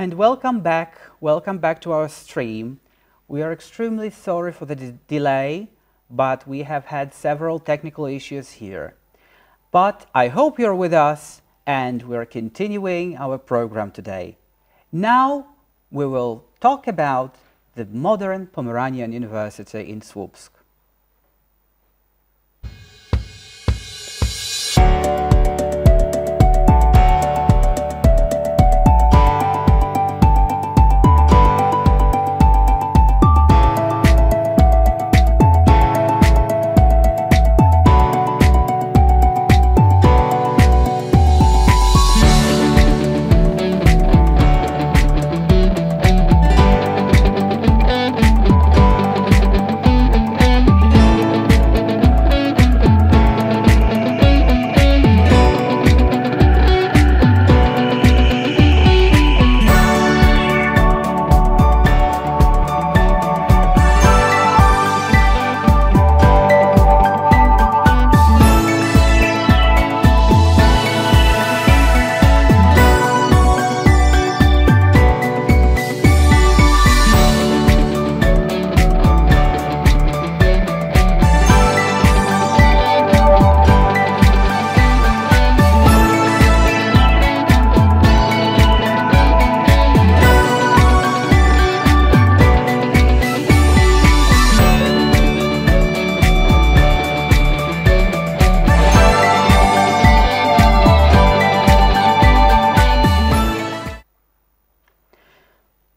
And welcome back to our stream. We are extremely sorry for the delay, but we have had several technical issues here. But I hope you're with us and we're continuing our program today. Now we will talk about the modern Pomeranian University in Słupsk.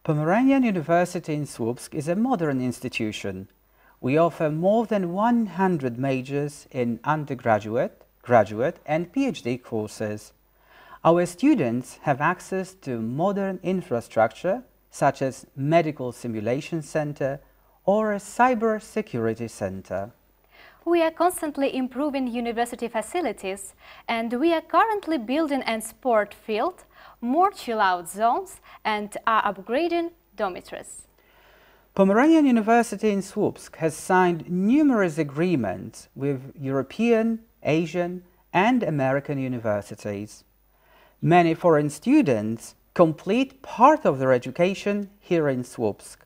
Pomeranian University in Słupsk is a modern institution. We offer more than 100 majors in undergraduate, graduate and PhD courses. Our students have access to modern infrastructure such as medical simulation center or a cyber security center. We are constantly improving university facilities, and we are currently building a sport field, more chill-out zones, and are upgrading dormitories. Pomeranian University in Słupsk has signed numerous agreements with European, Asian, and American universities. Many foreign students complete part of their education here in Słupsk,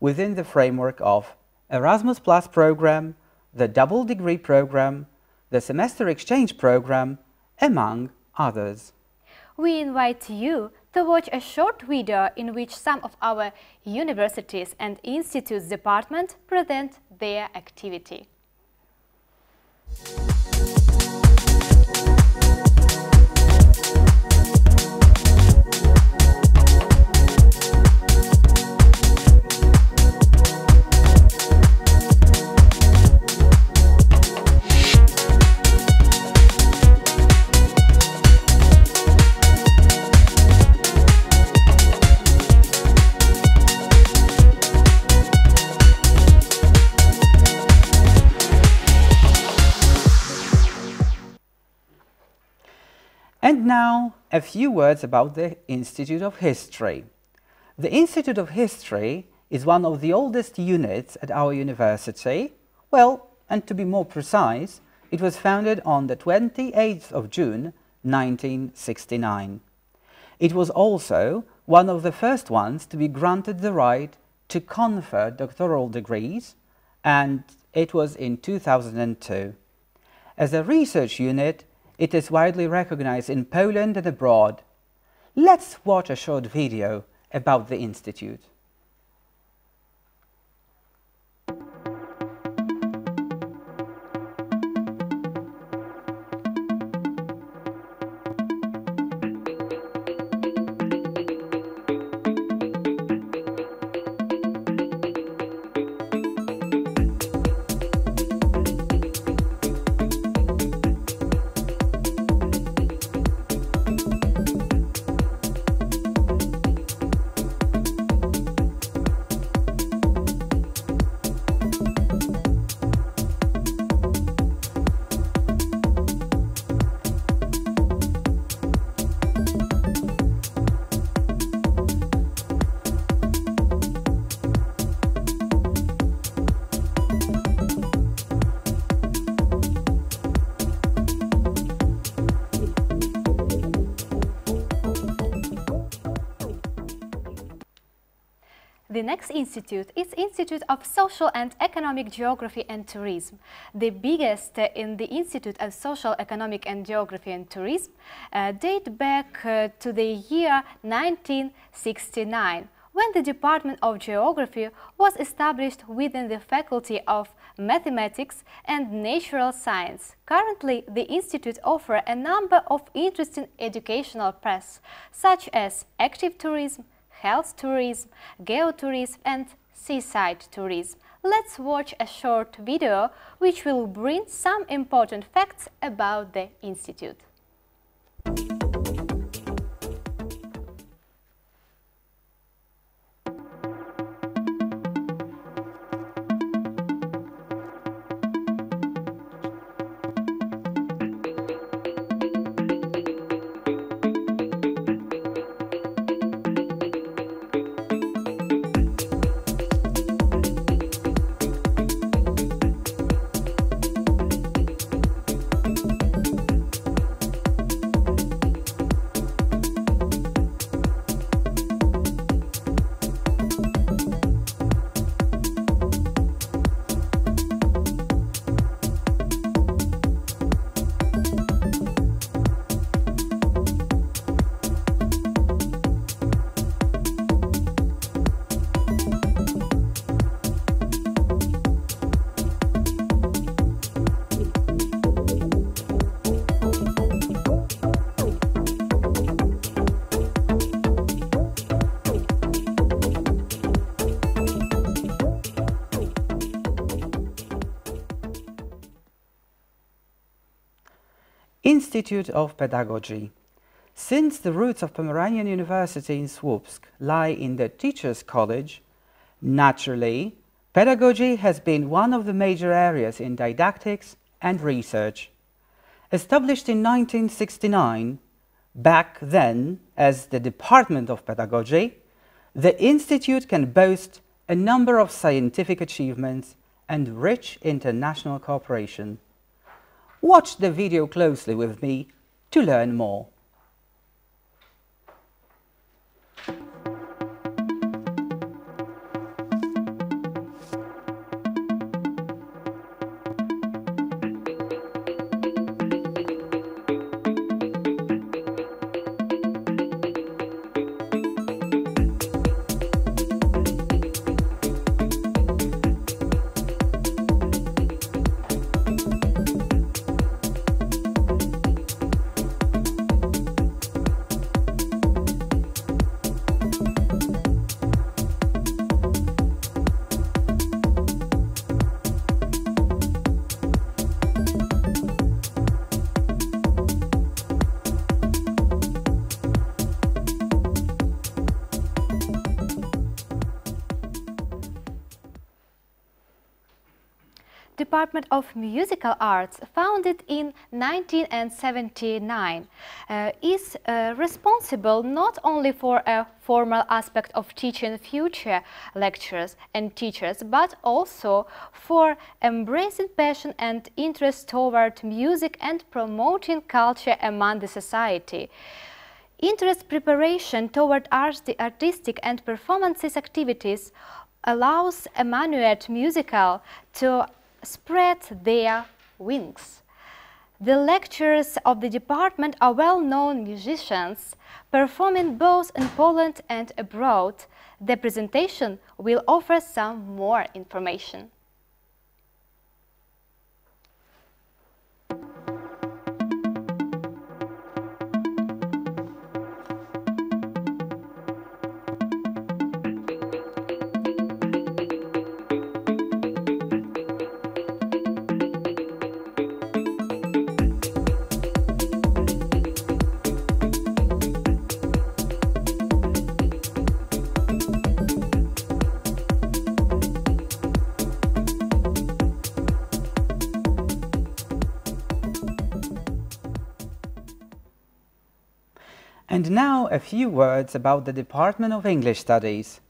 within the framework of Erasmus Plus program, the double degree program, the semester exchange program, among others. We invite you to watch a short video in which some of our universities and institutes departments present their activity. And now, a few words about the Institute of History. The Institute of History is one of the oldest units at our university. Well, and to be more precise, it was founded on the 28th of June, 1969. It was also one of the first ones to be granted the right to confer doctoral degrees, and it was in 2002. As a research unit, it is widely recognized in Poland and abroad. Let's watch a short video about the Institute. The next institute is Institute of Social and Economic Geography and Tourism, the biggest in the Institute of Social, Economic and Geography and Tourism, date back to the year 1969, when the Department of Geography was established within the Faculty of Mathematics and Natural Science. Currently, the Institute offers a number of interesting educational paths, such as active tourism, health tourism, geotourism and seaside tourism. Let's watch a short video which will bring some important facts about the Institute. Institute of Pedagogy. Since the roots of Pomeranian University in Słupsk lie in the Teachers' College, naturally, pedagogy has been one of the major areas in didactics and research. Established in 1969, back then as the Department of Pedagogy, the Institute can boast a number of scientific achievements and rich international cooperation. Watch the video closely with me to learn more. Department of Musical Arts, founded in 1979, is responsible not only for a formal aspect of teaching future lecturers and teachers, but also for embracing passion and interest toward music and promoting culture among the society. Interest preparation toward artistic and performances activities allows amanuense musical to spread their wings. The lecturers of the department are well-known musicians, performing both in Poland and abroad. The presentation will offer some more information. And now a few words about the Department of English Studies.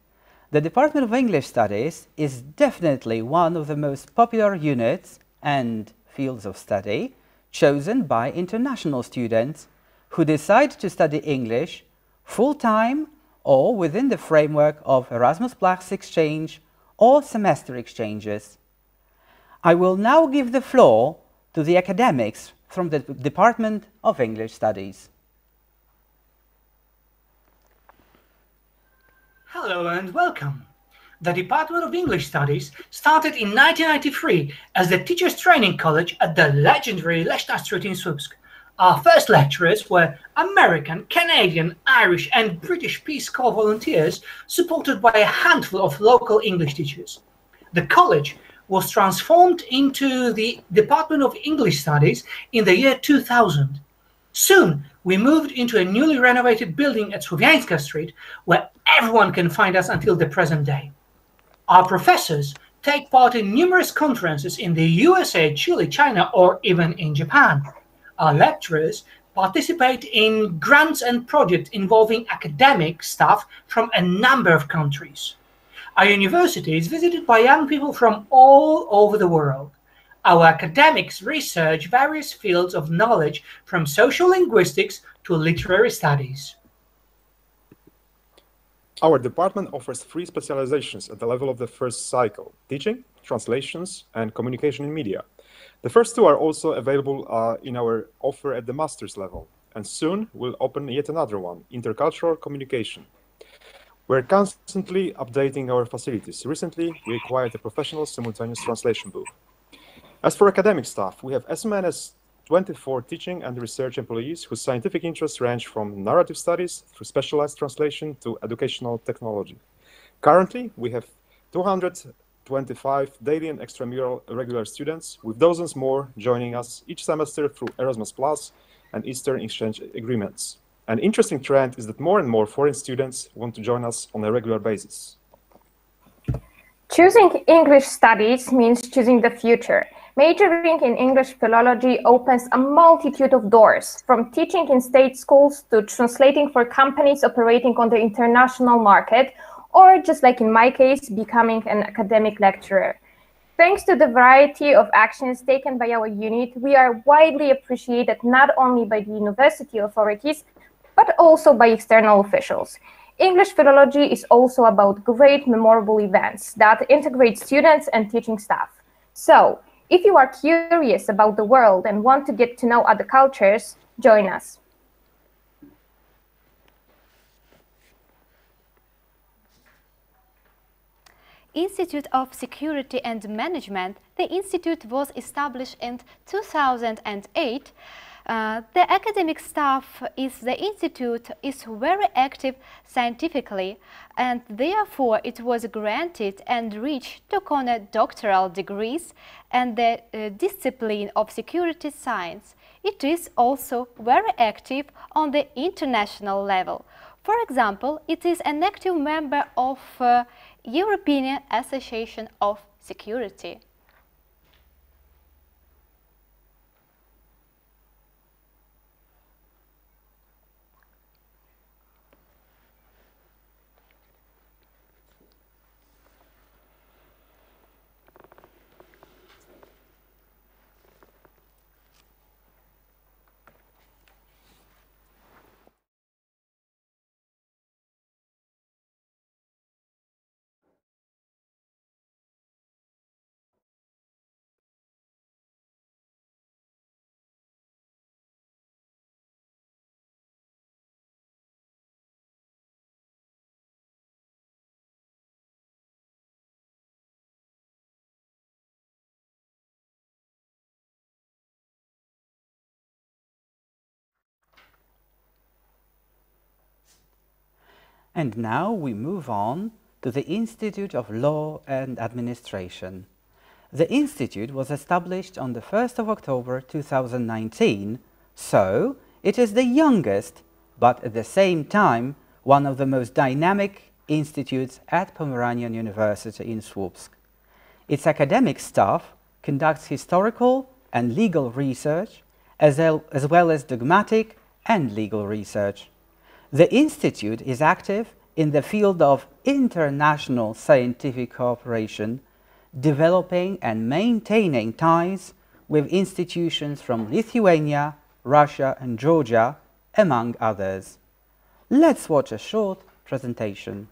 The Department of English Studies is definitely one of the most popular units and fields of study chosen by international students who decide to study English full-time or within the framework of Erasmus Plus exchange or semester exchanges. I will now give the floor to the academics from the Department of English Studies. Hello and welcome. The Department of English Studies started in 1993 as the Teachers Training College at the legendary Leśna Street in Słupsk. Our first lecturers were American, Canadian, Irish and British Peace Corps volunteers supported by a handful of local English teachers. The college was transformed into the Department of English Studies in the year 2000. Soon, we moved into a newly renovated building at Słowiańska Street, where everyone can find us until the present day. Our professors take part in numerous conferences in the USA, Chile, China, or even in Japan. Our lecturers participate in grants and projects involving academic staff from a number of countries. Our university is visited by young people from all over the world. Our academics research various fields of knowledge from social linguistics to literary studies. Our department offers 3 specializations at the level of the first cycle: teaching, translations, and communication in media. The first 2 are also available in our offer at the master's level, and soon we'll open yet another one, intercultural communication. We're constantly updating our facilities. Recently, we acquired a professional simultaneous translation booth. As for academic staff, we have as many as 24 teaching and research employees whose scientific interests range from narrative studies through specialized translation to educational technology. Currently, we have 225 daily and extramural regular students, with dozens more joining us each semester through Erasmus Plus and Eastern exchange agreements. An interesting trend is that more and more foreign students want to join us on a regular basis. Choosing English studies means choosing the future. Majoring in English philology opens a multitude of doors, from teaching in state schools to translating for companies operating on the international market, or just like in my case, becoming an academic lecturer. Thanks to the variety of actions taken by our unit, we are widely appreciated not only by the university authorities, but also by external officials. English philology is also about great memorable events that integrate students and teaching staff. So, if you are curious about the world and want to get to know other cultures, join us. Institute of Security and Management. The institute was established in 2008. The academic staff is the institute is very active scientifically, and therefore it was granted and reached to honor doctoral degrees and the discipline of security science. It is also very active on the international level. For example, it is an active member of European Association of Security. And now we move on to the Institute of Law and Administration. The Institute was established on the 1st of October 2019, so it is the youngest, but at the same time, one of the most dynamic institutes at Pomeranian University in Słupsk. Its academic staff conducts historical and legal research, as well as dogmatic and legal research. The Institute is active in the field of international scientific cooperation, developing and maintaining ties with institutions from Lithuania, Russia and Georgia, among others. Let's watch a short presentation.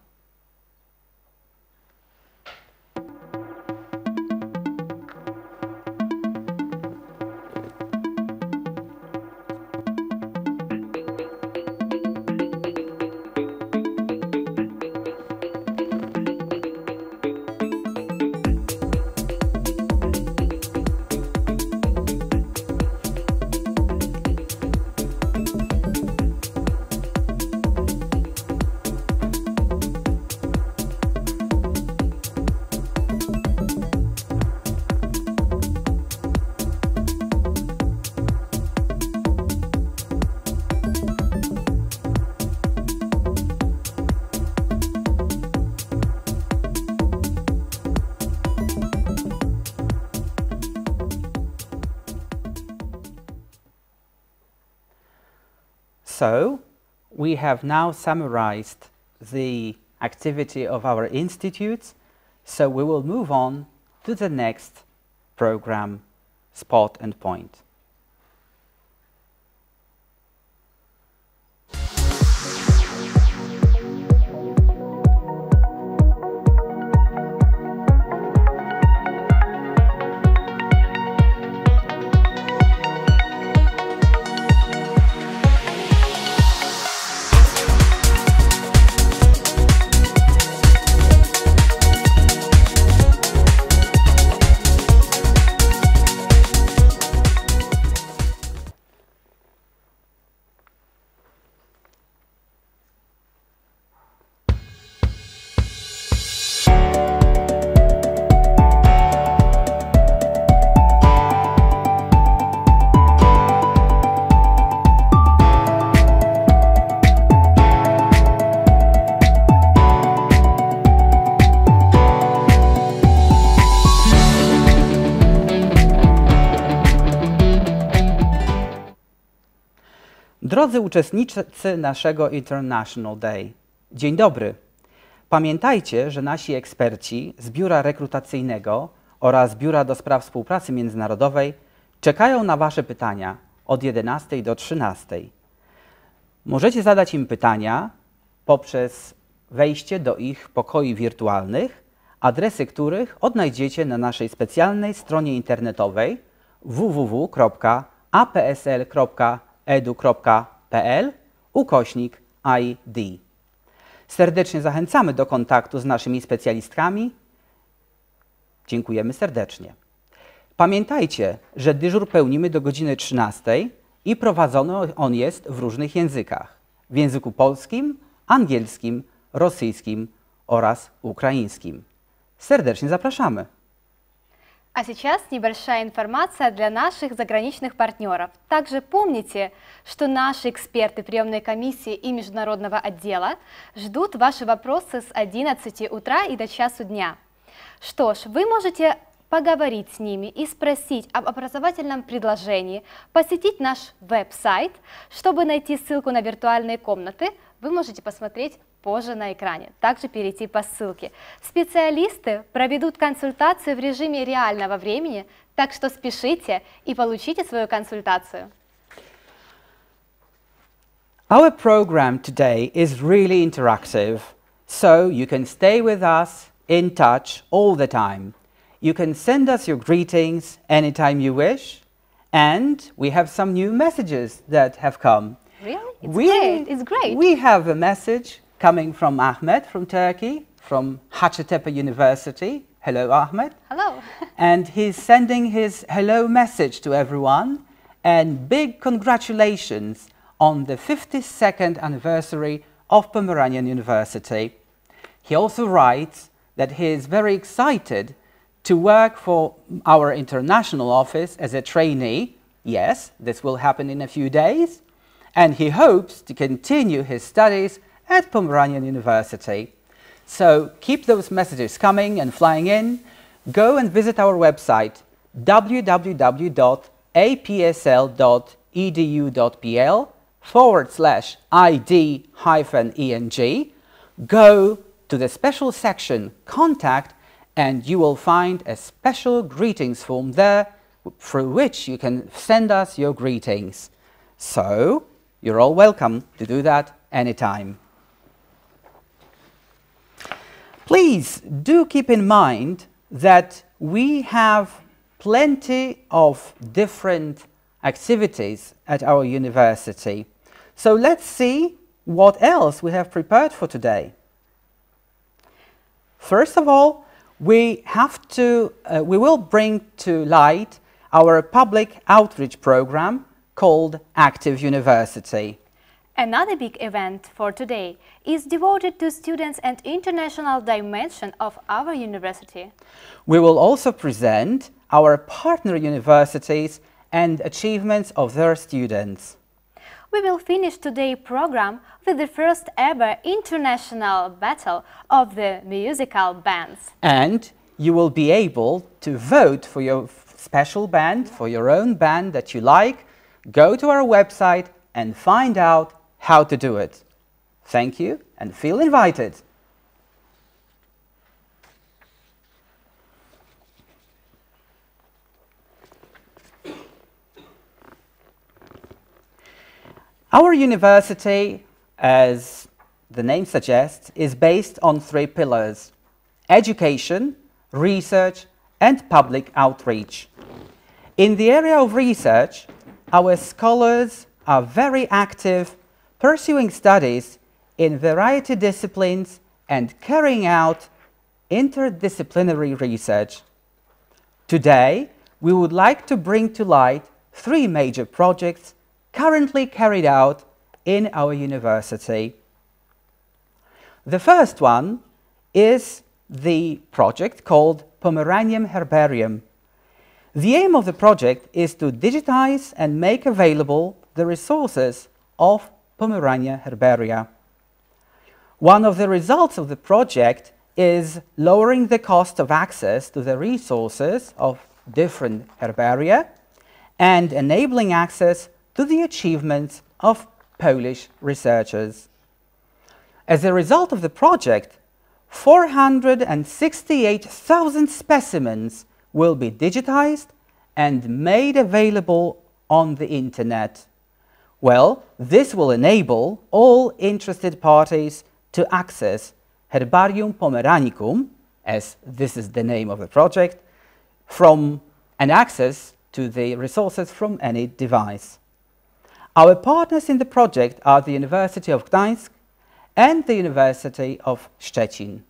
So, we have now summarized the activity of our institutes, so we will move on to the next program, Spot and Point. Drodzy uczestnicy naszego International Day, dzień dobry. Pamiętajcie, że nasi eksperci z Biura Rekrutacyjnego oraz Biura do Spraw Współpracy Międzynarodowej czekają na Wasze pytania od 11 do 13. Możecie zadać im pytania poprzez wejście do ich pokoi wirtualnych, adresy których odnajdziecie na naszej specjalnej stronie internetowej www.apsl.edu.pl/ID. Serdecznie zachęcamy do kontaktu z naszymi specjalistkami. Dziękujemy serdecznie. Pamiętajcie, że dyżur pełnimy do godziny 13 i prowadzony on jest w różnych językach. W języku polskim, angielskim, rosyjskim oraz украинским. Сердечно запрошаем. А сейчас небольшая информация для наших заграничных партнеров. Также помните, что наши эксперты приемной комиссии и международного отдела ждут ваши вопросы с 11 утра и до часу дня. Что ж, вы можете поговорить с ними и спросить об образовательном предложении, посетить наш веб-сайт. Чтобы найти ссылку на виртуальные комнаты, вы можете посмотреть позже на экране, также перейти по ссылке. Специалисты проведут консультацию в режиме реального времени, так что спешите и получите свою консультацию. Our program today is really interactive, so you can stay with us in touch all the time. You can send us your greetings anytime you wish, and we have some new messages that have come. Really? It's great. We have a message coming from Ahmed from Turkey, from Hacettepe University. Hello, Ahmed. Hello. And he's sending his hello message to everyone and big congratulations on the 52nd anniversary of Pomeranian University. He also writes that he is very excited to work for our international office as a trainee. Yes, this will happen in a few days. And he hopes to continue his studies at Pomeranian University. So keep those messages coming and flying in. Go and visit our website www.apsl.edu.pl/ID-ENG. Go to the special section Contact and you will find a special greetings form there through which you can send us your greetings. So you're all welcome to do that anytime. Please do keep in mind that we have plenty of different activities at our university. So let's see what else we have prepared for today. First of all, we will bring to light our public outreach program called Active University. Another big event for today is devoted to students and international dimension of our university. We will also present our partner universities and achievements of their students. We will finish today's program with the first ever international battle of the musical bands. And you will be able to vote for your special band, for your own band that you like. Go to our website and find out how to do it. Thank you and feel invited. Our university, as the name suggests, is based on 3 pillars: education, research, and public outreach. In the area of research, our scholars are very active, pursuing studies in variety disciplines and carrying out interdisciplinary research. Today, we would like to bring to light 3 major projects currently carried out in our university. The first one is the project called Pomeranian Herbarium. The aim of the project is to digitize and make available the resources of Pomerania herbaria. One of the results of the project is lowering the cost of access to the resources of different herbaria and enabling access to the achievements of Polish researchers. As a result of the project, 468,000 specimens will be digitized and made available on the internet. Well, this will enable all interested parties to access Herbarium Pomeranicum, as this is the name of the project, and access to the resources from any device. Our partners in the project are the University of Gdańsk and the University of Szczecin.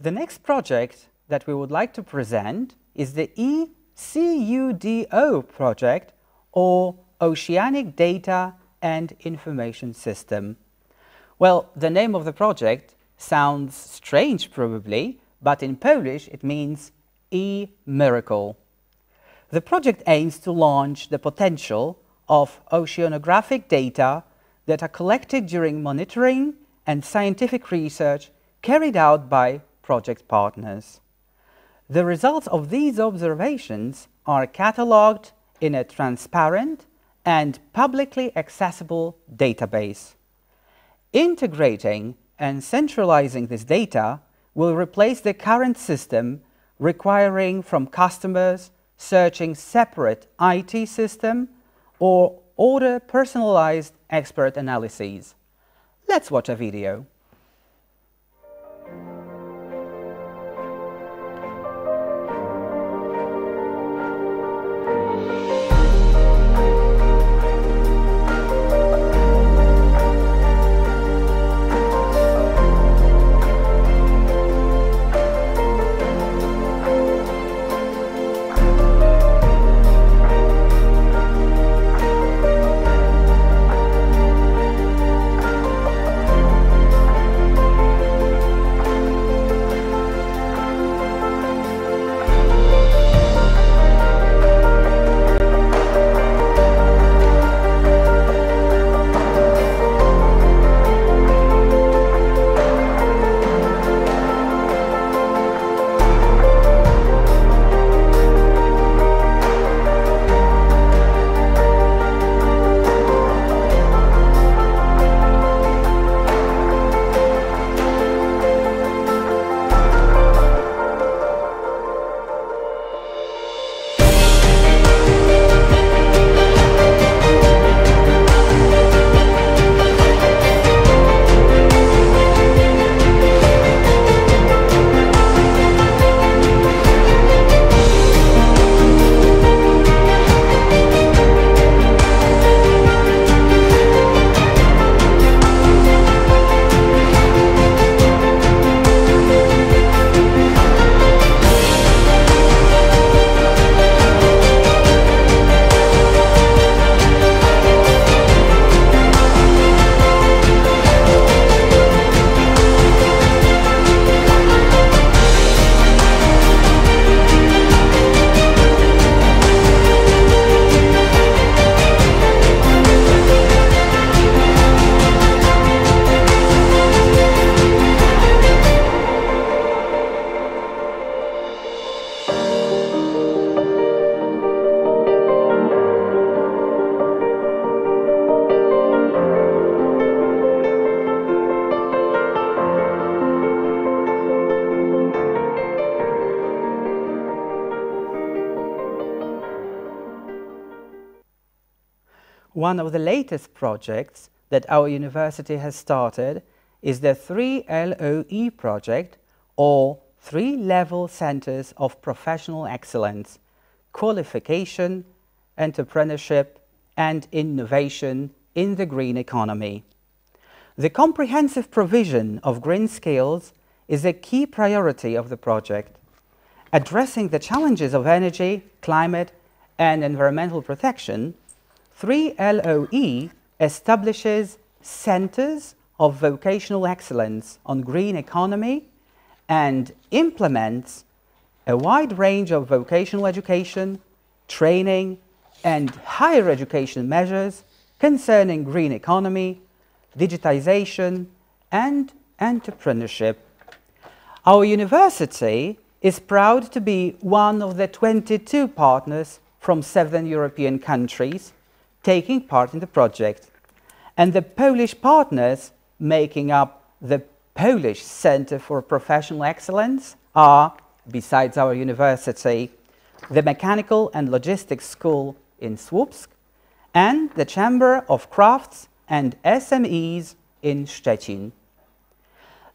The next project that we would like to present is the ECUDO project, or Oceanic Data and Information System. Well, the name of the project sounds strange probably, but in Polish it means e-miracle. The project aims to launch the potential of oceanographic data that are collected during monitoring and scientific research carried out by project partners. The results of these observations are catalogued in a transparent and publicly accessible database. Integrating and centralizing this data will replace the current system requiring from customers searching separate IT system or order personalized expert analyses. Let's watch a video. One of the latest projects that our university has started is the 3LOE project, or 3-Level Centers of Professional Excellence: Qualification, Entrepreneurship and Innovation in the Green Economy. The comprehensive provision of green skills is a key priority of the project. Addressing the challenges of energy, climate and environmental protection, 3LOE establishes centers of vocational excellence on green economy and implements a wide range of vocational education, training and higher education measures concerning green economy, digitization and entrepreneurship. Our university is proud to be one of the 22 partners from 7 European countries taking part in the project, and the Polish partners making up the Polish Center for Professional Excellence are, besides our university, the Mechanical and Logistics School in Słupsk and the Chamber of Crafts and SMEs in Szczecin.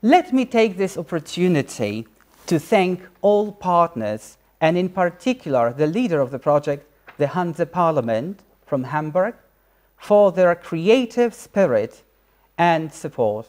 Let me take this opportunity to thank all partners, and in particular the leader of the project, the Hanse Parliament from Hamburg, for their creative spirit and support.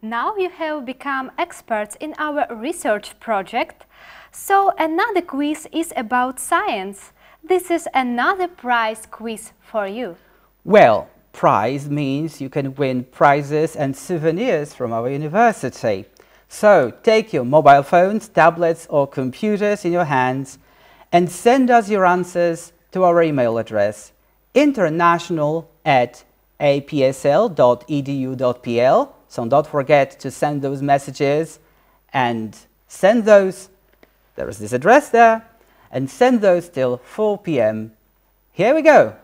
Now you have become experts in our research project. So another quiz is about science. This is another prize quiz for you. Well, prize means you can win prizes and souvenirs from our university. So take your mobile phones, tablets or computers in your hands and send us your answers to our email address international@apsl.edu.pl. So don't forget to send those messages and send those, there is this address there, and send those till 4 p.m. Here we go.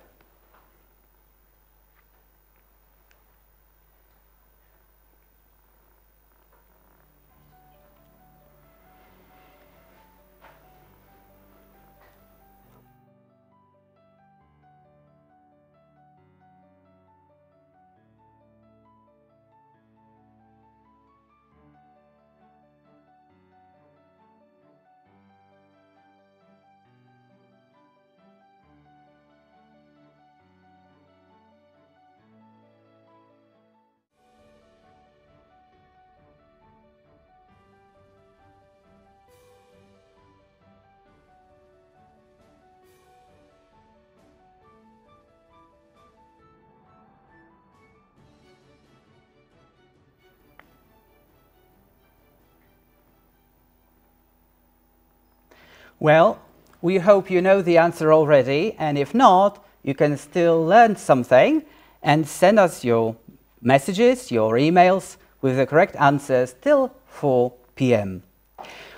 Well, we hope you know the answer already, and if not, you can still learn something and send us your messages, your emails with the correct answers till 4 p.m.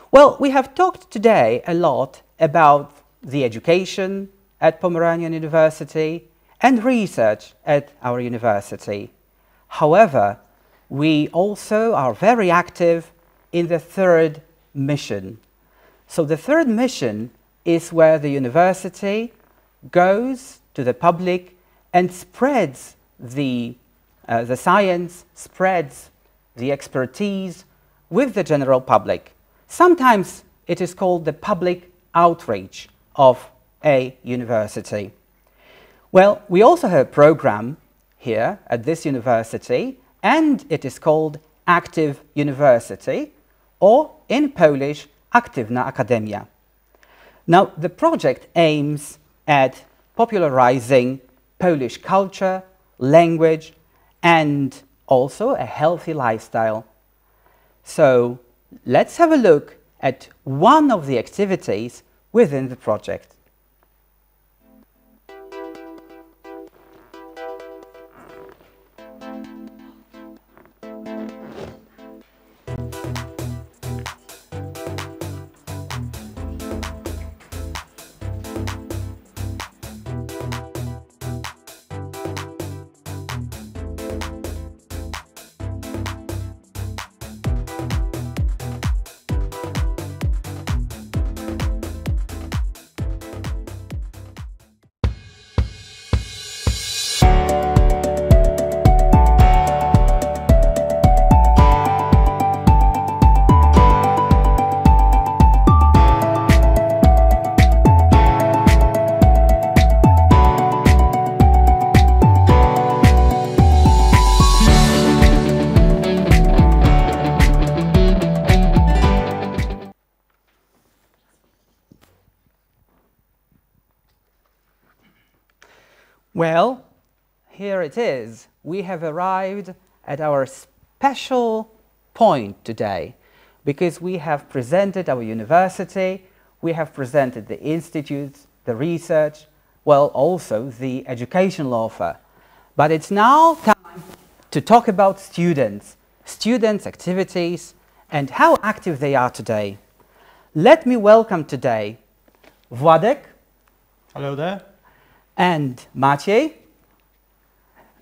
Well, we have talked today a lot about the education at Pomeranian University and research at our university. However, we also are very active in the third mission. So the third mission is where the university goes to the public and spreads the science, spreads the expertise with the general public. Sometimes it is called the public outreach of a university. Well, we also have a program here at this university, and it is called Active University, or in Polish, Aktywna Akademia. Now, the project aims at popularizing Polish culture, language, and also a healthy lifestyle. So, let's have a look at one of the activities within the project. Well, here it is. We have arrived at our special point today because we have presented our university, we have presented the institutes, the research, well, also the educational offer. But it's now time to talk about students, activities, and how active they are today. Let me welcome today Władek. Hello there. And Maciej.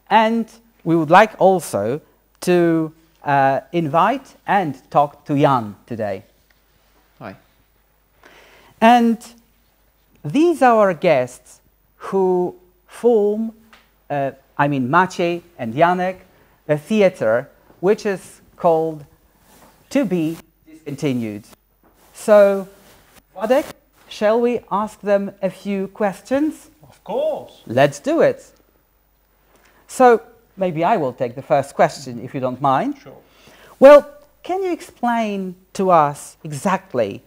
And we would like also to invite and talk to Jan today. Hi. And these are our guests who form, Maciej and Janek, a theatre which is called To Be Discontinued. So, Władek, shall we ask them a few questions? Of course. Let's do it. So, maybe I will take the first question, if you don't mind. Sure. Well, can you explain to us exactly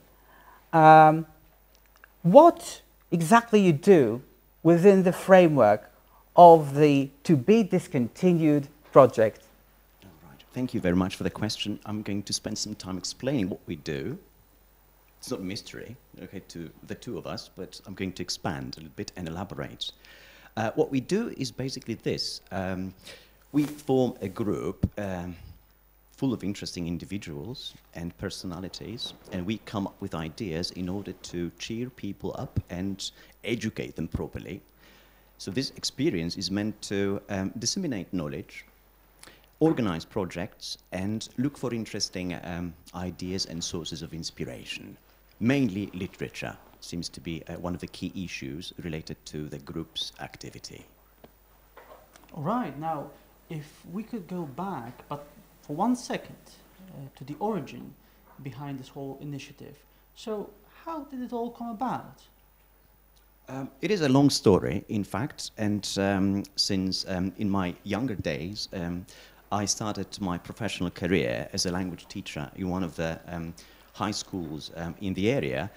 what exactly you do within the framework of the to be discontinued project? All right. Thank you very much for the question. I'm going to spend some time explaining what we do. It's not a mystery, okay, to the two of us, but I'm going to expand a little bit and elaborate. What we do is basically this. We form a group full of interesting individuals and personalities, and we come up with ideas in order to cheer people up and educate them properly. So this experience is meant to disseminate knowledge, organize projects, and look for interesting ideas and sources of inspiration. Mainly literature seems to be one of the key issues related to the group's activity. All right, now, if we could go back, but for 1 second, to the origin behind this whole initiative. So, how did it all come about? It is a long story, in fact, and since in my younger days, I started my professional career as a language teacher in one of the high schools in the area.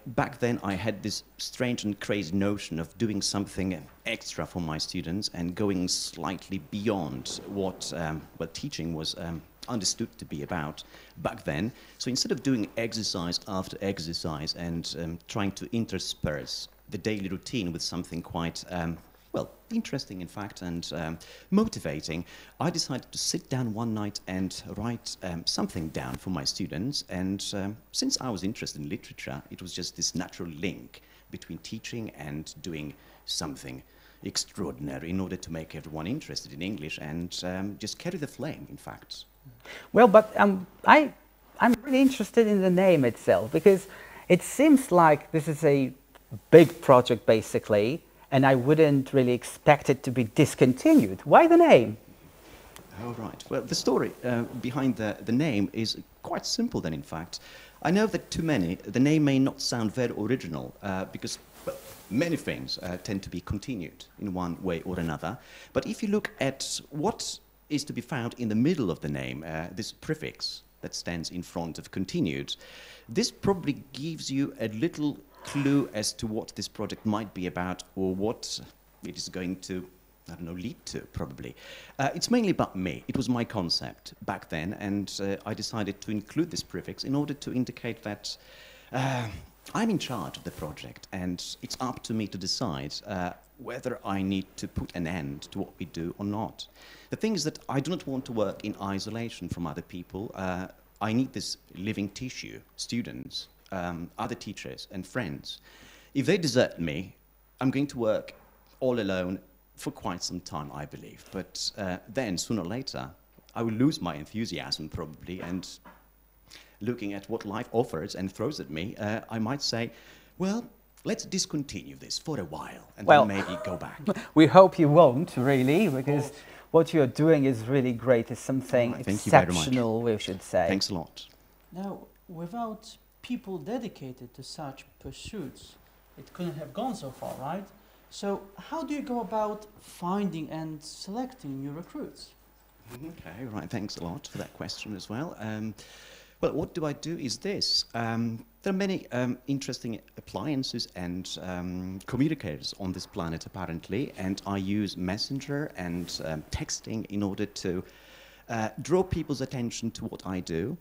Back then I had this strange and crazy notion of doing something extra for my students and going slightly beyond what teaching was understood to be about back then. So instead of doing exercise after exercise and trying to intersperse the daily routine with something quite interesting, in fact, and motivating, I decided to sit down one night and write something down for my students. And since I was interested in literature, it was just this natural link between teaching and doing something extraordinary in order to make everyone interested in English and just carry the flame, in fact. Well, but I'm really interested in the name itself, because it seems like this is a big project, basically, and I wouldn't really expect it to be discontinued. Why the name? Oh, right. Well, the story behind the name is quite simple then, in fact. I know that to many, the name may not sound very original because many things tend to be continued in one way or another. But if you look at what is to be found in the middle of the name, this prefix that stands in front of continued, this probably gives you a little clue as to what this project might be about or what it is going to, I don't know, lead to, probably. It's mainly about me. It was my concept back then, and I decided to include this prefix in order to indicate that I'm in charge of the project, and it's up to me to decide whether I need to put an end to what we do or not. The thing is that I do not want to work in isolation from other people. I need this living tissue, students, other teachers and friends. If they desert me, I'm going to work all alone for quite some time, I believe. But then, sooner or later, I will lose my enthusiasm probably, and looking at what life offers and throws at me, I might say, well, let's discontinue this for a while and then maybe go back. We hope you won't, really, because what you're doing is really great. It's something exceptional, we should say. Thanks a lot. Now, without people dedicated to such pursuits, it couldn't have gone so far, right? So how do you go about finding and selecting new recruits? Okay, right, thanks a lot for that question as well. Well, what do I do is this. There are many interesting appliances and communicators on this planet, apparently, and I use Messenger and texting in order to draw people's attention to what I do.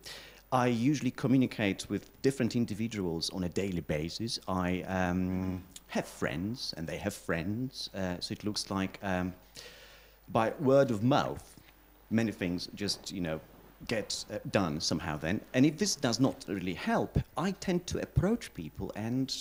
I usually communicate with different individuals on a daily basis. I have friends, and they have friends, so it looks like by word of mouth, many things just, get done somehow then. And if this does not really help, I tend to approach people and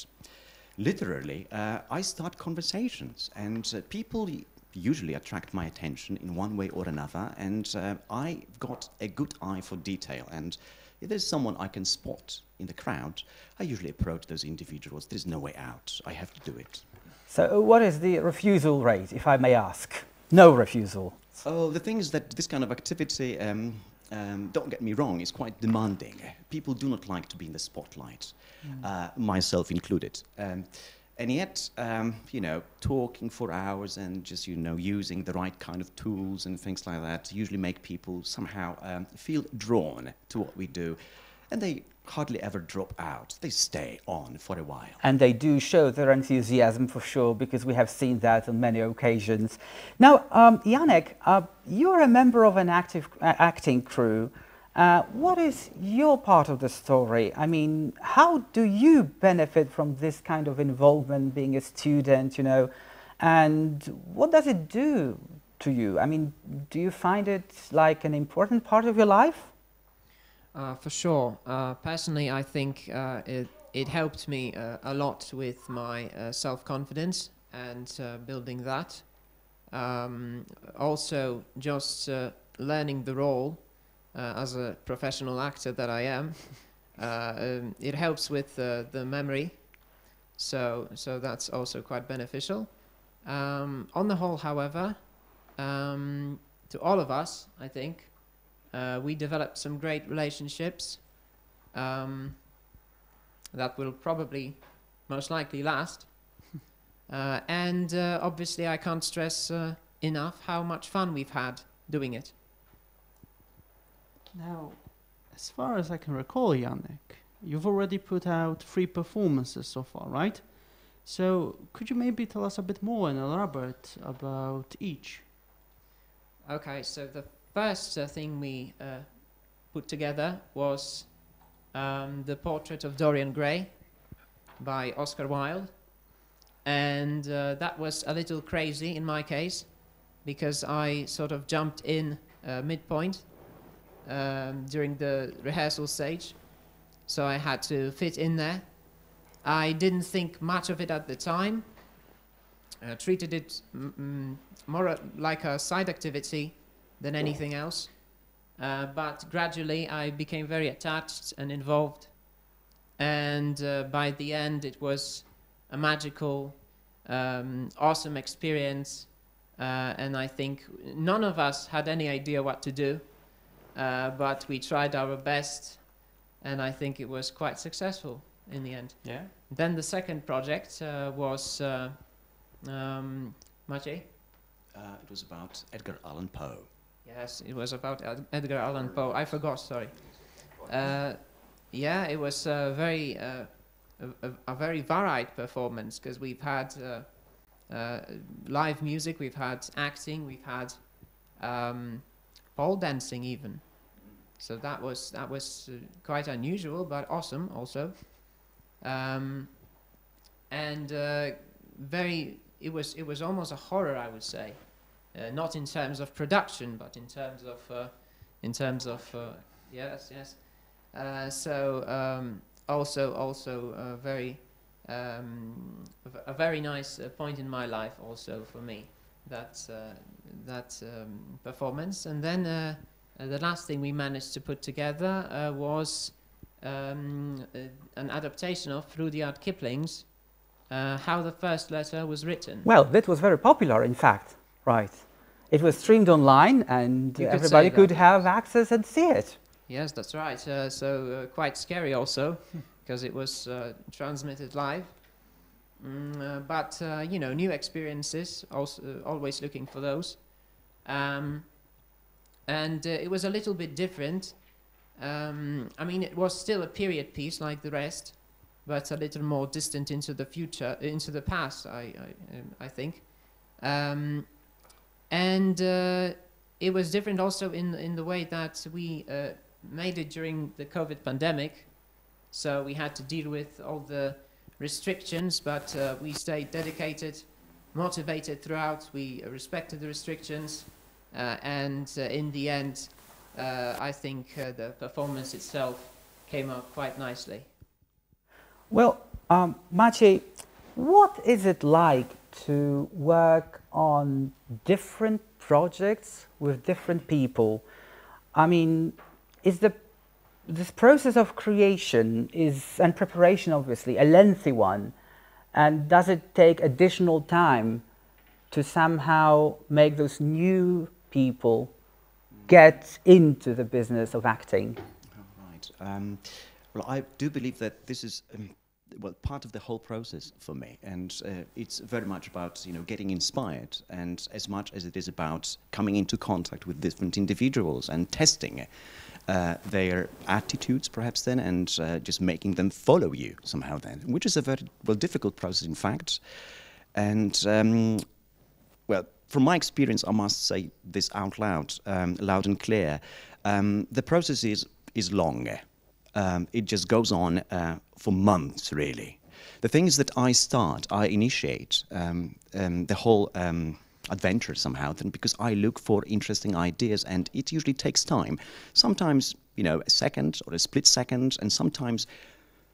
literally I start conversations, and people usually attract my attention in one way or another, and I've got a good eye for detail, and if there's someone I can spot in the crowd, I usually approach those individuals. There's no way out. I have to do it. So what is the refusal rate, if I may ask? No refusal. Oh, the thing is that this kind of activity, don't get me wrong, is quite demanding. People do not like to be in the spotlight, myself included. And yet, you know, talking for hours and just, you know, using the right kind of tools and things like that usually make people somehow feel drawn to what we do. And they hardly ever drop out. They stay on for a while. And they do show their enthusiasm for sure, because we have seen that on many occasions. Now, Janek, you're a member of an acting crew. What is your part of the story? I mean, how do you benefit from this kind of involvement, being a student, you know, and what does it do to you? I mean, do you find it like an important part of your life? For sure. Personally, I think it helped me a lot with my self-confidence and building that. Also, just learning the role as a professional actor that I am. It helps with the memory, so that's also quite beneficial. On the whole, however, to all of us, I think, we developed some great relationships that will probably most likely last. And obviously I can't stress enough how much fun we've had doing it. Now, as far as I can recall, Janek, you've already put out 3 performances so far, right? So could you maybe tell us a bit more and elaborate about each? Okay, so the first thing we put together was the portrait of Dorian Gray by Oscar Wilde, and that was a little crazy in my case, because I sort of jumped in midpoint during the rehearsal stage, so I had to fit in there. I didn't think much of it at the time, treated it more like a side activity than anything else, but gradually I became very attached and involved, and by the end it was a magical, awesome experience, and I think none of us had any idea what to do, but we tried our best, and I think it was quite successful in the end. Yeah. Then the second project was Maciej? It was about Edgar Allan Poe. Yes, it was about Edgar Allan Poe. I forgot, sorry. Yeah, it was a very varied performance, because we've had live music, we've had acting, we've had pole dancing even. So that was quite unusual, but awesome also. And it was almost a horror, I would say. Not in terms of production, but in terms of yes. So also a very nice point in my life also for me, that performance. And then the last thing we managed to put together was an adaptation of Rudyard Kipling's How the First Letter Was Written. Well, that was very popular, in fact, right? It was streamed online, and everybody could have access and see it. Yes, that's right. So quite scary also, because it was transmitted live. But you know, new experiences. Also, always looking for those. And it was a little bit different. I mean, it was still a period piece like the rest, but a little more distant into the future, into the past. I think. And it was different also in the way that we made it during the COVID pandemic. So we had to deal with all the restrictions, but we stayed dedicated, motivated throughout. We respected the restrictions, and in the end, I think the performance itself came out quite nicely. Well, Maciej, what is it like to work on different projects with different people? I mean, this process of creation and preparation, obviously, a lengthy one, and does it take additional time to somehow make those new people get into the business of acting? Right. Well, I do believe that this is well, part of the whole process for me, and it's very much about, you know, getting inspired, and as much as it is about coming into contact with different individuals and testing their attitudes, perhaps then, and just making them follow you somehow then, which is a very, well, difficult process, in fact. And, well, from my experience, I must say this out loud, loud and clear. The process is long. It just goes on for months, really. The thing is that I initiate the whole adventure somehow, then, because I look for interesting ideas, and it usually takes time. Sometimes, you know, a second or a split second, and sometimes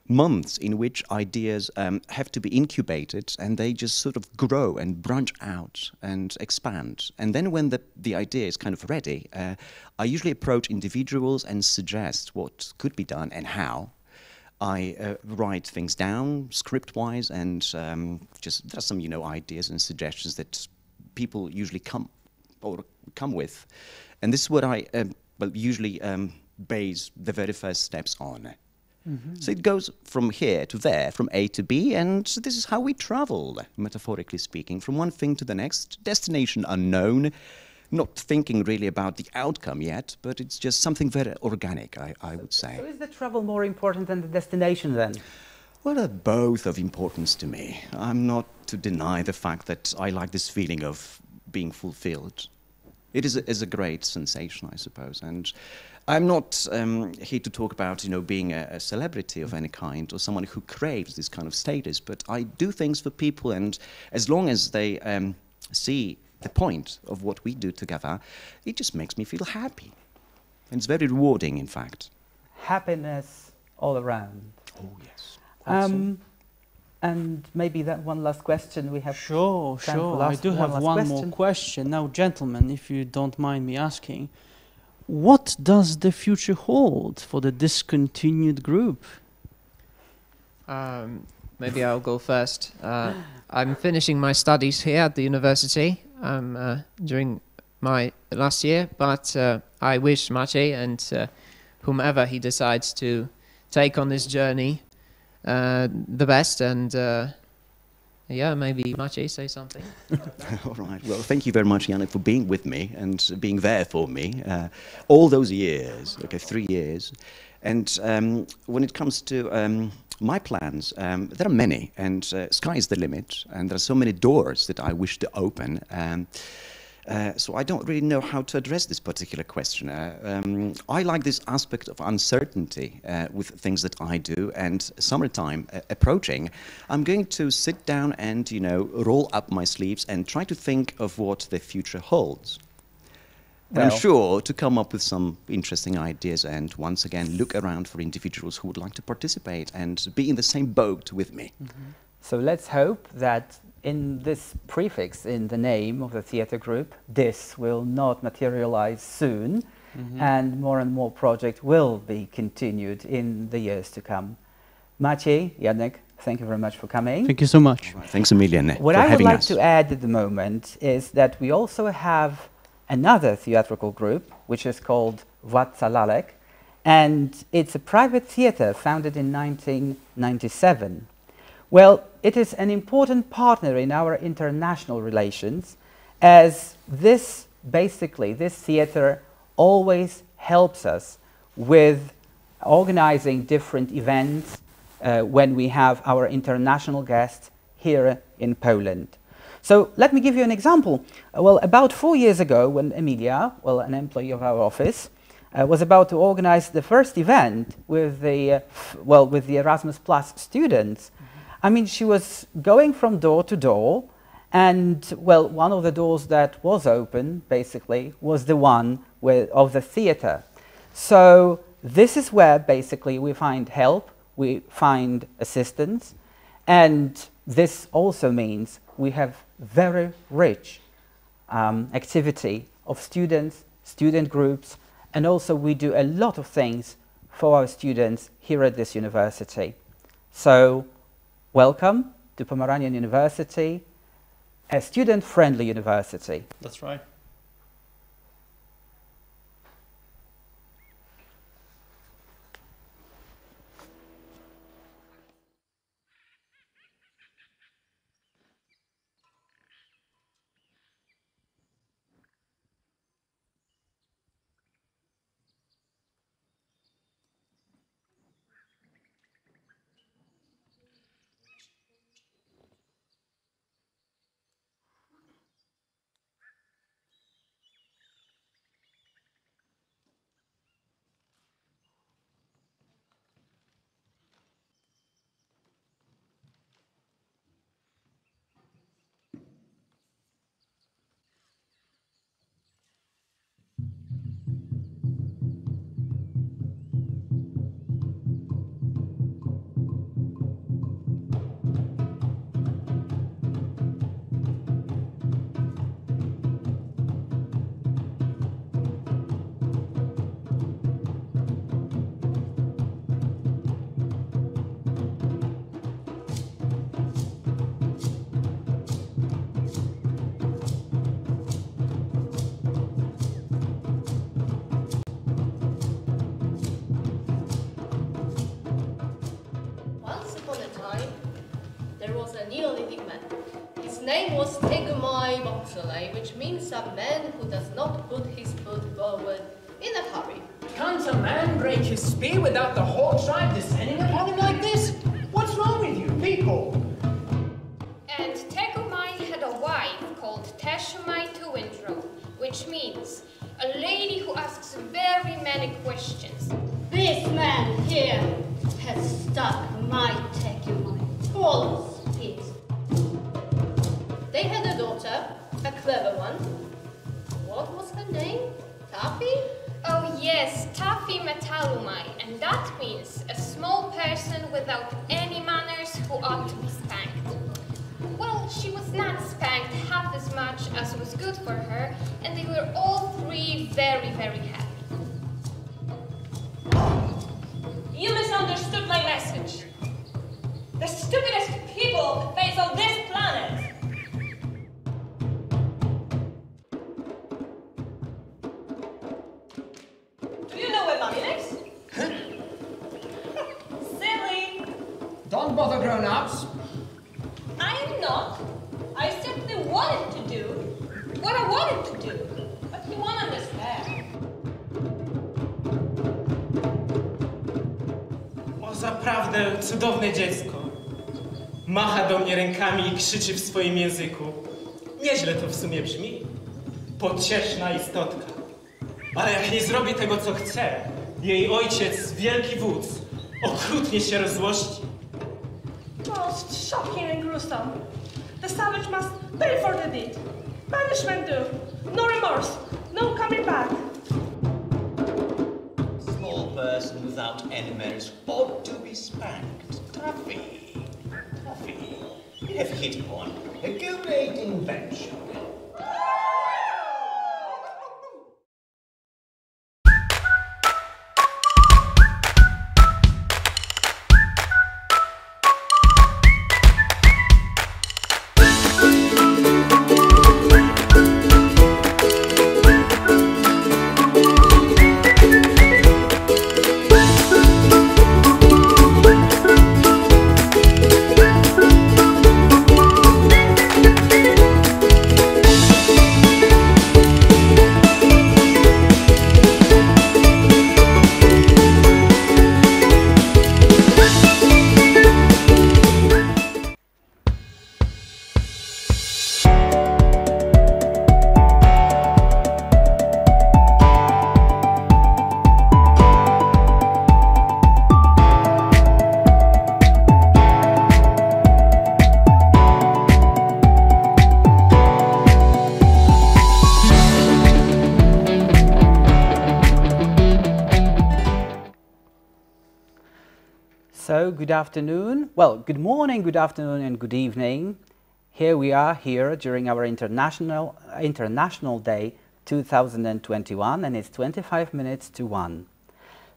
months in which ideas have to be incubated, and they just sort of grow and branch out and expand. And then when the idea is kind of ready, I usually approach individuals and suggest what could be done and how. I write things down script-wise, and just there's some, you know, ideas and suggestions that people usually come with. And this is what I well, usually base the very first steps on. Mm-hmm. So it goes from here to there, from A to B, and this is how we travel, metaphorically speaking, from one thing to the next, destination unknown, not thinking really about the outcome yet, but it's just something very organic, I would say. So is the travel more important than the destination then? Well, they're both of importance to me. I'm not to deny the fact that I like this feeling of being fulfilled. It is a great sensation, I suppose, and I'm not here to talk about, you know, being a celebrity of any kind or someone who craves this kind of status, but I do things for people, and as long as they see the point of what we do together, it just makes me feel happy. And it's very rewarding, in fact. Happiness all around. Oh, yes. And maybe that one last question we have. Sure. I do have one more question. Now, gentlemen, if you don't mind me asking, what does the future hold for the discontinued group? Maybe I'll go first. I'm finishing my studies here at the university during my last year, but I wish Maciej and whomever he decides to take on this journey the best, and yeah, maybe Maciej, say something. All right. Well, thank you very much, Janek, for being with me and being there for me all those years, okay, 3 years. And when it comes to my plans, there are many, and sky is the limit, and there are so many doors that I wish to open. So I don't really know how to address this particular question. I like this aspect of uncertainty with things that I do, and summertime approaching, I'm going to sit down and, you know, roll up my sleeves and try to think of what the future holds. Well, I'm sure to come up with some interesting ideas, and once again look around for individuals who would like to participate and be in the same boat with me. Mm-hmm. So let's hope that in this prefix in the name of the theatre group, this will not materialize soon, and more projects will be continued in the years to come. Maciej, Janek, thank you very much for coming. Thank you so much. Right, thanks a million What for I would having like us. to add at the moment is that we also have another theatrical group, which is called Władca Lalek, and it's a private theatre founded in 1997. Well, it is an important partner in our international relations, as this theatre always helps us with organizing different events when we have our international guests here in Poland. So let me give you an example. Well, about 4 years ago, when Emilia, well, an employee of our office, was about to organize the first event with the Erasmus Plus students. I mean, she was going from door to door, and, well, one of the doors that was open, basically, was the one of the theatre. So this is where, basically, we find help, we find assistance, and this also means we have very rich activity of students, student groups, and also we do a lot of things for our students here at this university. So, welcome to Pomeranian University, a student-friendly university. That's right. name was Tegumai Boksalai, which means a man who does not put his foot forward in a hurry. Can't a man break his spear without the whole tribe descending upon him like this? What's wrong with you, people? And Tegumai had a wife called Teshumai Tuwindro, which means a lady who asks very many questions. This man here has stuck my Tegumai full of spit. They had a daughter, a clever one. What was her name? Taffy? Oh yes, Taffy Metalumai, and that means a small person without any manners who ought to be spanked. Well, she was not spanked half as much as was good for her, and they were all three very, very happy. You misunderstood my message. The stupidest people on the face of this planet. Do you know where mommy lives? Silly. Don't bother grown-ups. I am not. I simply wanted to do what I wanted to do, but you won't understand. O, zaprawdę cudowne dziecko. Macha do mnie rękami i krzyczy w swoim języku. Nieźle to w sumie brzmi. Pocieszna istotka. Ale jak nie zrobi tego, co chce, jej ojciec, wielki wódz, okrutnie się rozzłości. Most shocking and gruesome. The savage must pay for the deed. Punishment due. No remorse. No coming back. Small person without any manners ought to be spanked. Taffy. Taffy. You have hit upon a great invention. So, good afternoon. Well, good morning, good afternoon, and good evening. Here we are during our International Day 2021, and it's 25 minutes to 1.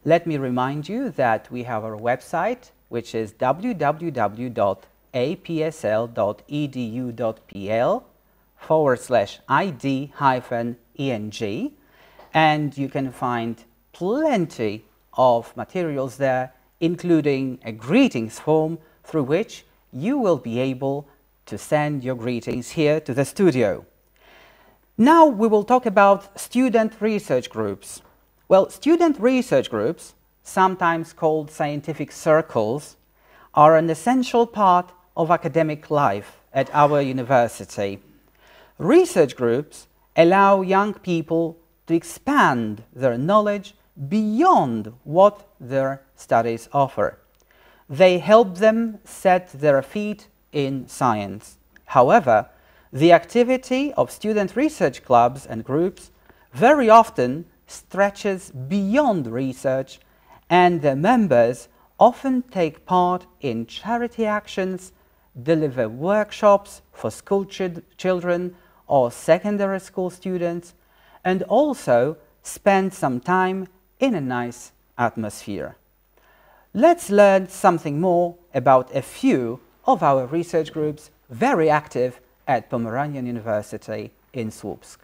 Let me remind you that we have our website, which is www.apsl.edu.pl/id-eng, and you can find plenty of materials there, including a greetings form through which you will be able to send your greetings here to the studio. Now we will talk about student research groups. Well, student research groups, sometimes called scientific circles, are an essential part of academic life at our university. Research groups allow young people to expand their knowledge beyond what their studies offer. They help them set their feet in science. However, the activity of student research clubs and groups very often stretches beyond research, and their members often take part in charity actions, deliver workshops for school children or secondary school students, and also spend some time in a nice atmosphere. Let's learn something more about a few of our research groups very active at Pomeranian University in Słupsk.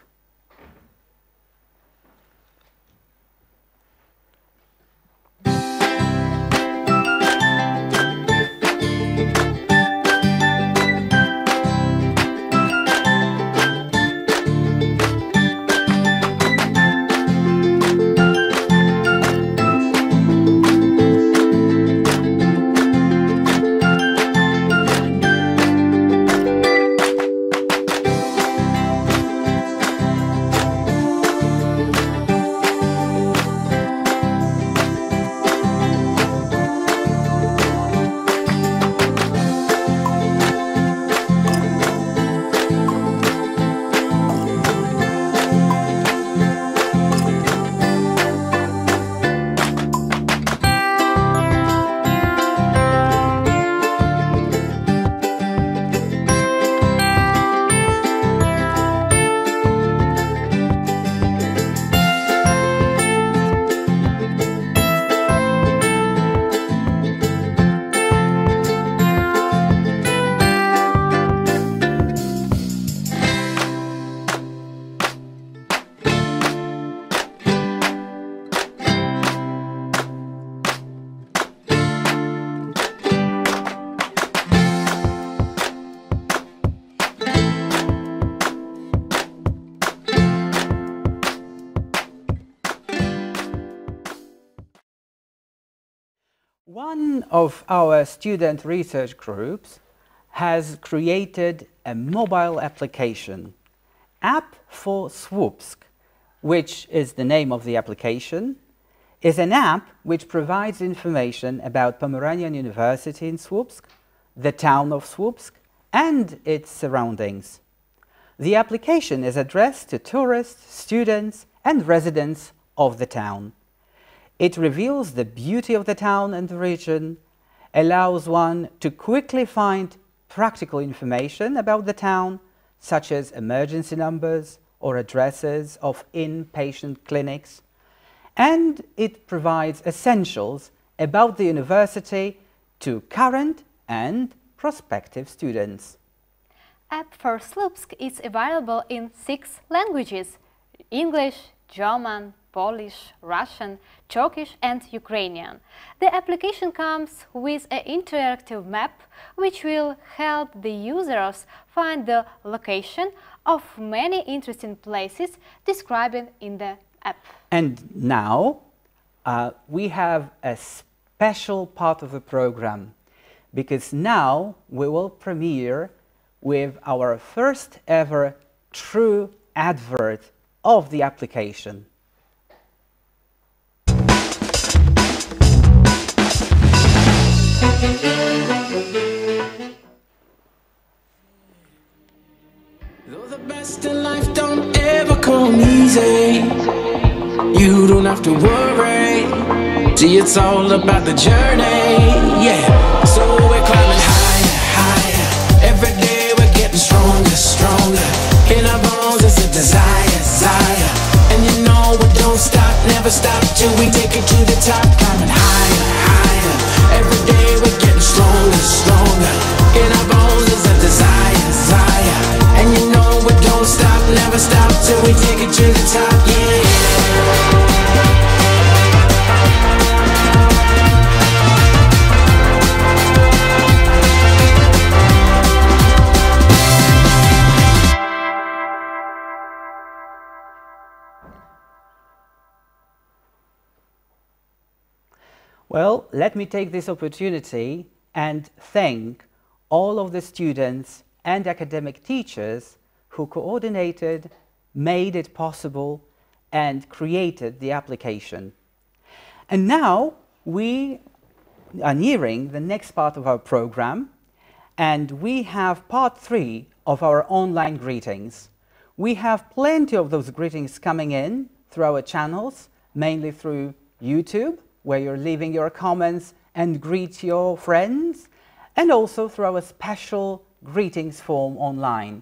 One of our student research groups has created a mobile application, App for Słupsk, which is the name of the application, is an app which provides information about Pomeranian University in Słupsk, the town of Słupsk, and its surroundings. The application is addressed to tourists, students, and residents of the town. It reveals the beauty of the town and the region, allows one to quickly find practical information about the town, such as emergency numbers or addresses of inpatient clinics, and it provides essentials about the university to current and prospective students. App for Słupsk is available in 6 languages: English, German, Polish, Russian, Turkish and Ukrainian. The application comes with an interactive map which will help the users find the location of many interesting places described in the app. And now we have a special part of the program, because now we will premiere with our first ever true advert of the application. Though the best in life don't ever come easy, you don't have to worry. See, it's all about the journey, yeah. So we're climbing higher, higher. Every day we're getting stronger, stronger. In our bones is a desire, desire. And you know we don't stop, never stop till we take it to the top. Climbing higher, higher. Every day we're getting stronger, stronger. In our bones is a desire, desire. And you know we don't stop, never stop till we take it to the top, yeah. Well, let me take this opportunity and thank all of the students and academic teachers who coordinated, made it possible, and created the application. And now we are nearing the next part of our program, and we have part 3 of our online greetings. We have plenty of those greetings coming in through our channels, mainly through YouTube, where you're leaving your comments and greet your friends, and also through our special greetings form online.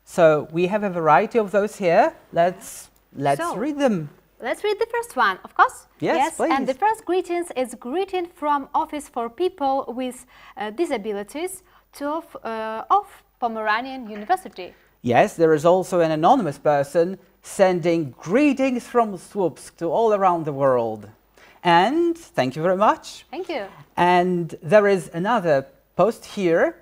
So we have a variety of those here. Let's read them. Let's read the first one, of course. Yes, please. And the first greetings is greeting from Office for People with Disabilities of Pomeranian University. Yes, there is also an anonymous person sending greetings from Słupsk to all around the world. And thank you very much. Thank you. And there is another post here.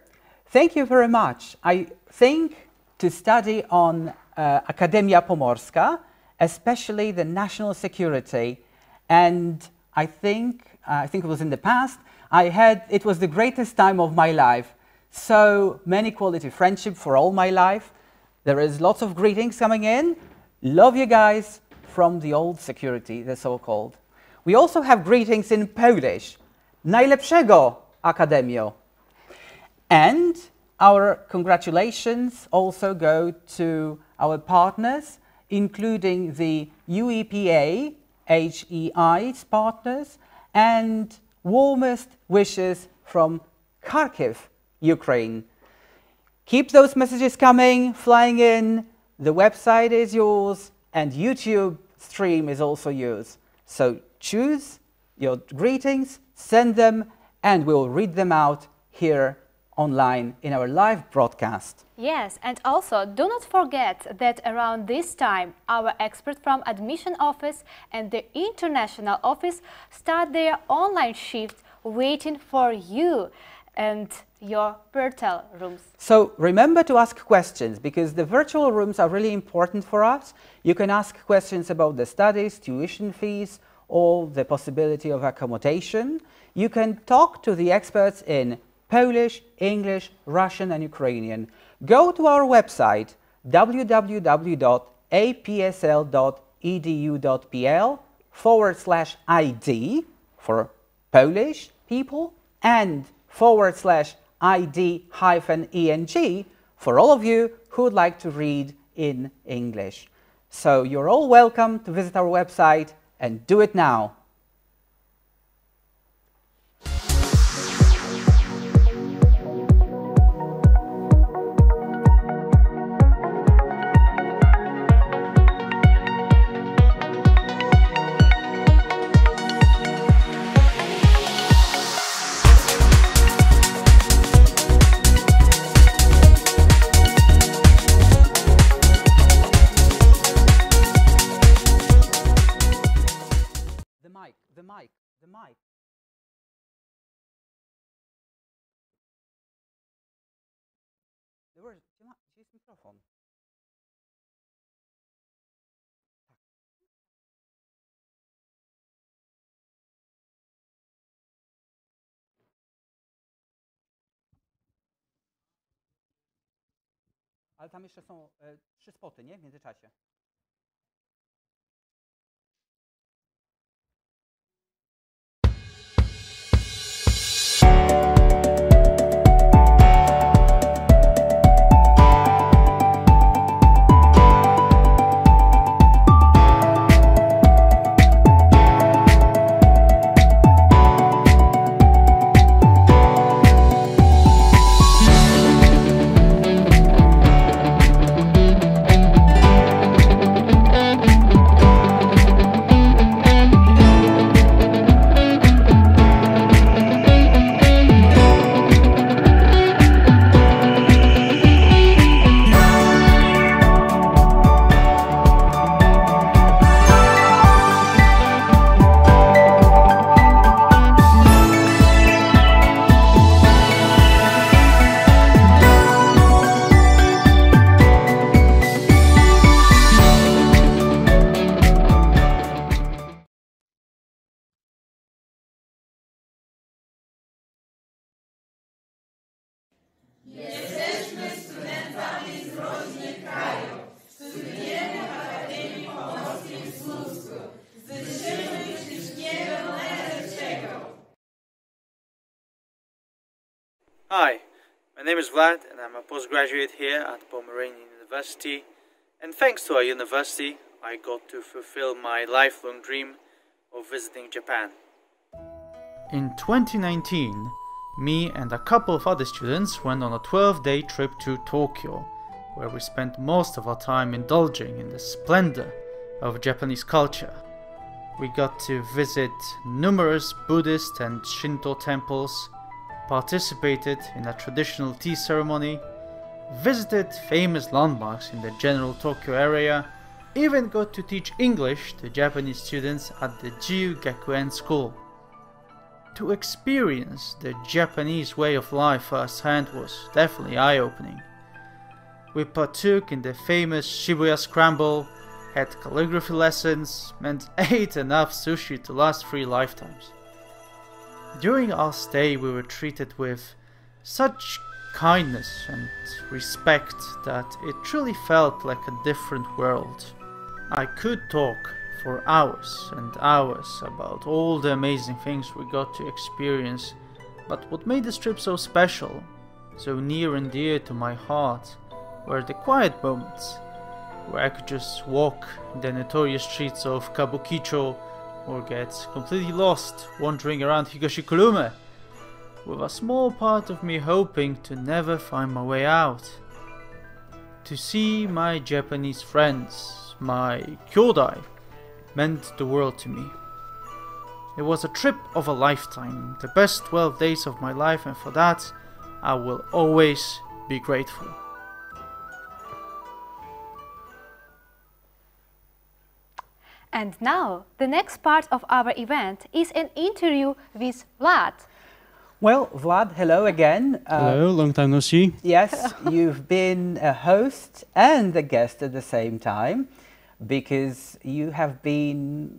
Thank you very much. I think to study on Akademii Pomorskiej, especially the national security, and I think it was in the past, it was the greatest time of my life. So many quality friendship for all my life. There is lots of greetings coming in. Love you guys from the old security, the so-called. We also have greetings in Polish. Najlepszego, Akademio. And our congratulations also go to our partners, including the UEPA, HEI's partners, and warmest wishes from Kharkiv, Ukraine. Keep those messages coming, flying in. The website is yours, and YouTube stream is also yours. So choose your greetings, send them, and we'll read them out here online in our live broadcast. Yes, and also do not forget that around this time our experts from Admission Office and the International Office start their online shift waiting for you and your virtual rooms. So remember to ask questions, because the virtual rooms are really important for us. You can ask questions about the studies, tuition fees, or the possibility of accommodation, you can talk to the experts in Polish, English, Russian and Ukrainian. Go to our website www.apsl.edu.pl/ID for Polish people and /ID-ENG for all of you who would like to read in English. So you're all welcome to visit our website and do it now. The mic. Gdzie jest mikrofon? Ale tam jeszcze są 3 spoty, nie? W międzyczasie. Jesteśmy studentami z różnych krajów. Studujemy w Akademii Pomorskiej w Słupsku. Życzymy wszystkiego najlepszego. Hi, my name is Vlad and I'm a postgraduate here at Pomeranian University. And thanks to our university, I got to fulfill my lifelong dream of visiting Japan. In 2019, me and a couple of other students went on a 12-day trip to Tokyo, where we spent most of our time indulging in the splendor of Japanese culture. We got to visit numerous Buddhist and Shinto temples, participated in a traditional tea ceremony, visited famous landmarks in the general Tokyo area, even got to teach English to Japanese students at the Jiu-Gakuen school. To experience the Japanese way of life firsthand was definitely eye-opening. We partook in the famous Shibuya Scramble, had calligraphy lessons, and ate enough sushi to last 3 lifetimes. During our stay we were treated with such kindness and respect that it truly felt like a different world. I could talk for hours and hours about all the amazing things we got to experience, but what made this trip so special, so near and dear to my heart, were the quiet moments, where I could just walk in the notorious streets of Kabukicho or get completely lost wandering around Higashikurume, with a small part of me hoping to never find my way out. To see my Japanese friends, my kyodai, meant the world to me. It was a trip of a lifetime, the best 12 days of my life, and for that I will always be grateful. And now, the next part of our event is an interview with Vlad. Well, Vlad, hello again. Hello, long time no see. Yes, you've been a host and a guest at the same time, because you have been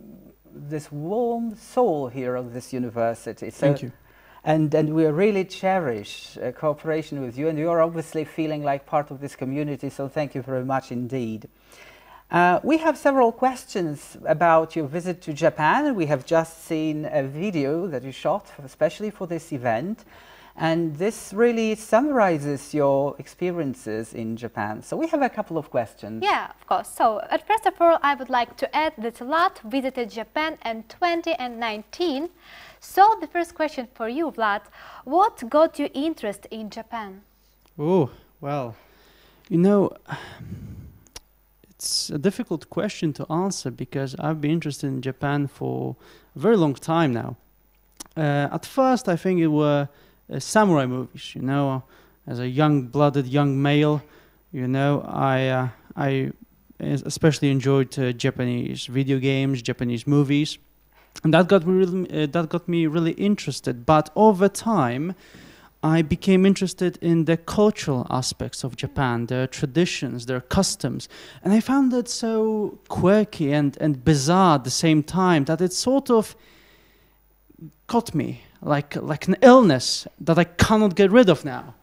this warm soul here of this university. So, Thank you. And we really cherish cooperation with you, and you're obviously feeling like part of this community, so thank you very much indeed. We have several questions about your visit to Japan. We have just seen a video that you shot especially for this event, and this really summarizes your experiences in Japan. So we have a couple of questions. Yeah, of course. So, first of all, I would like to add that Vlad visited Japan in 2019. So, the first question for you, Vlad, what got you interested in Japan? Oh, well, you know, it's a difficult question to answer because I've been interested in Japan for a very long time now. At first, I think it were samurai movies, you know. As a young-blooded young male, you know, I especially enjoyed Japanese video games, Japanese movies, and that got me really interested. But over time, I became interested in the cultural aspects of Japan, their traditions, their customs, and I found it so quirky and bizarre at the same time that it sort of caught me like an illness that I cannot get rid of now.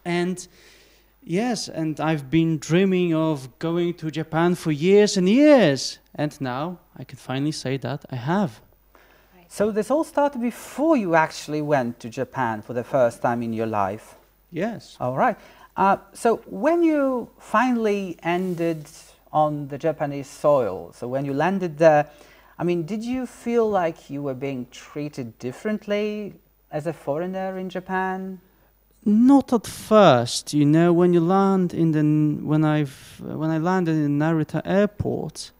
And yes, and I've been dreaming of going to Japan for years and years, and now I can finally say that I have. So this all started before you actually went to Japan for the first time in your life? Yes. All right. So when you finally ended on the Japanese soil, so when you landed there, I mean, did you feel like you were being treated differently as a foreigner in Japan? Not at first, you know. When you land in when I landed in Narita airport,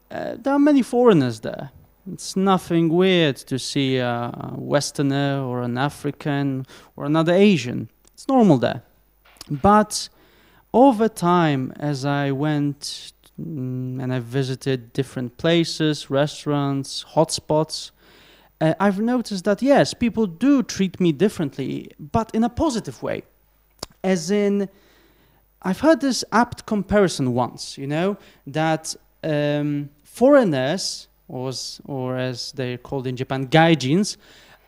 there are many foreigners there. It's nothing weird to see a Westerner or an African or another Asian. It's normal there. But over time, as I went and I visited different places, restaurants, hotspots, I've noticed that, yes, people do treat me differently, but in a positive way. As in, I've heard this apt comparison once, you know, that foreigners, or as they're called in Japan, gaijins,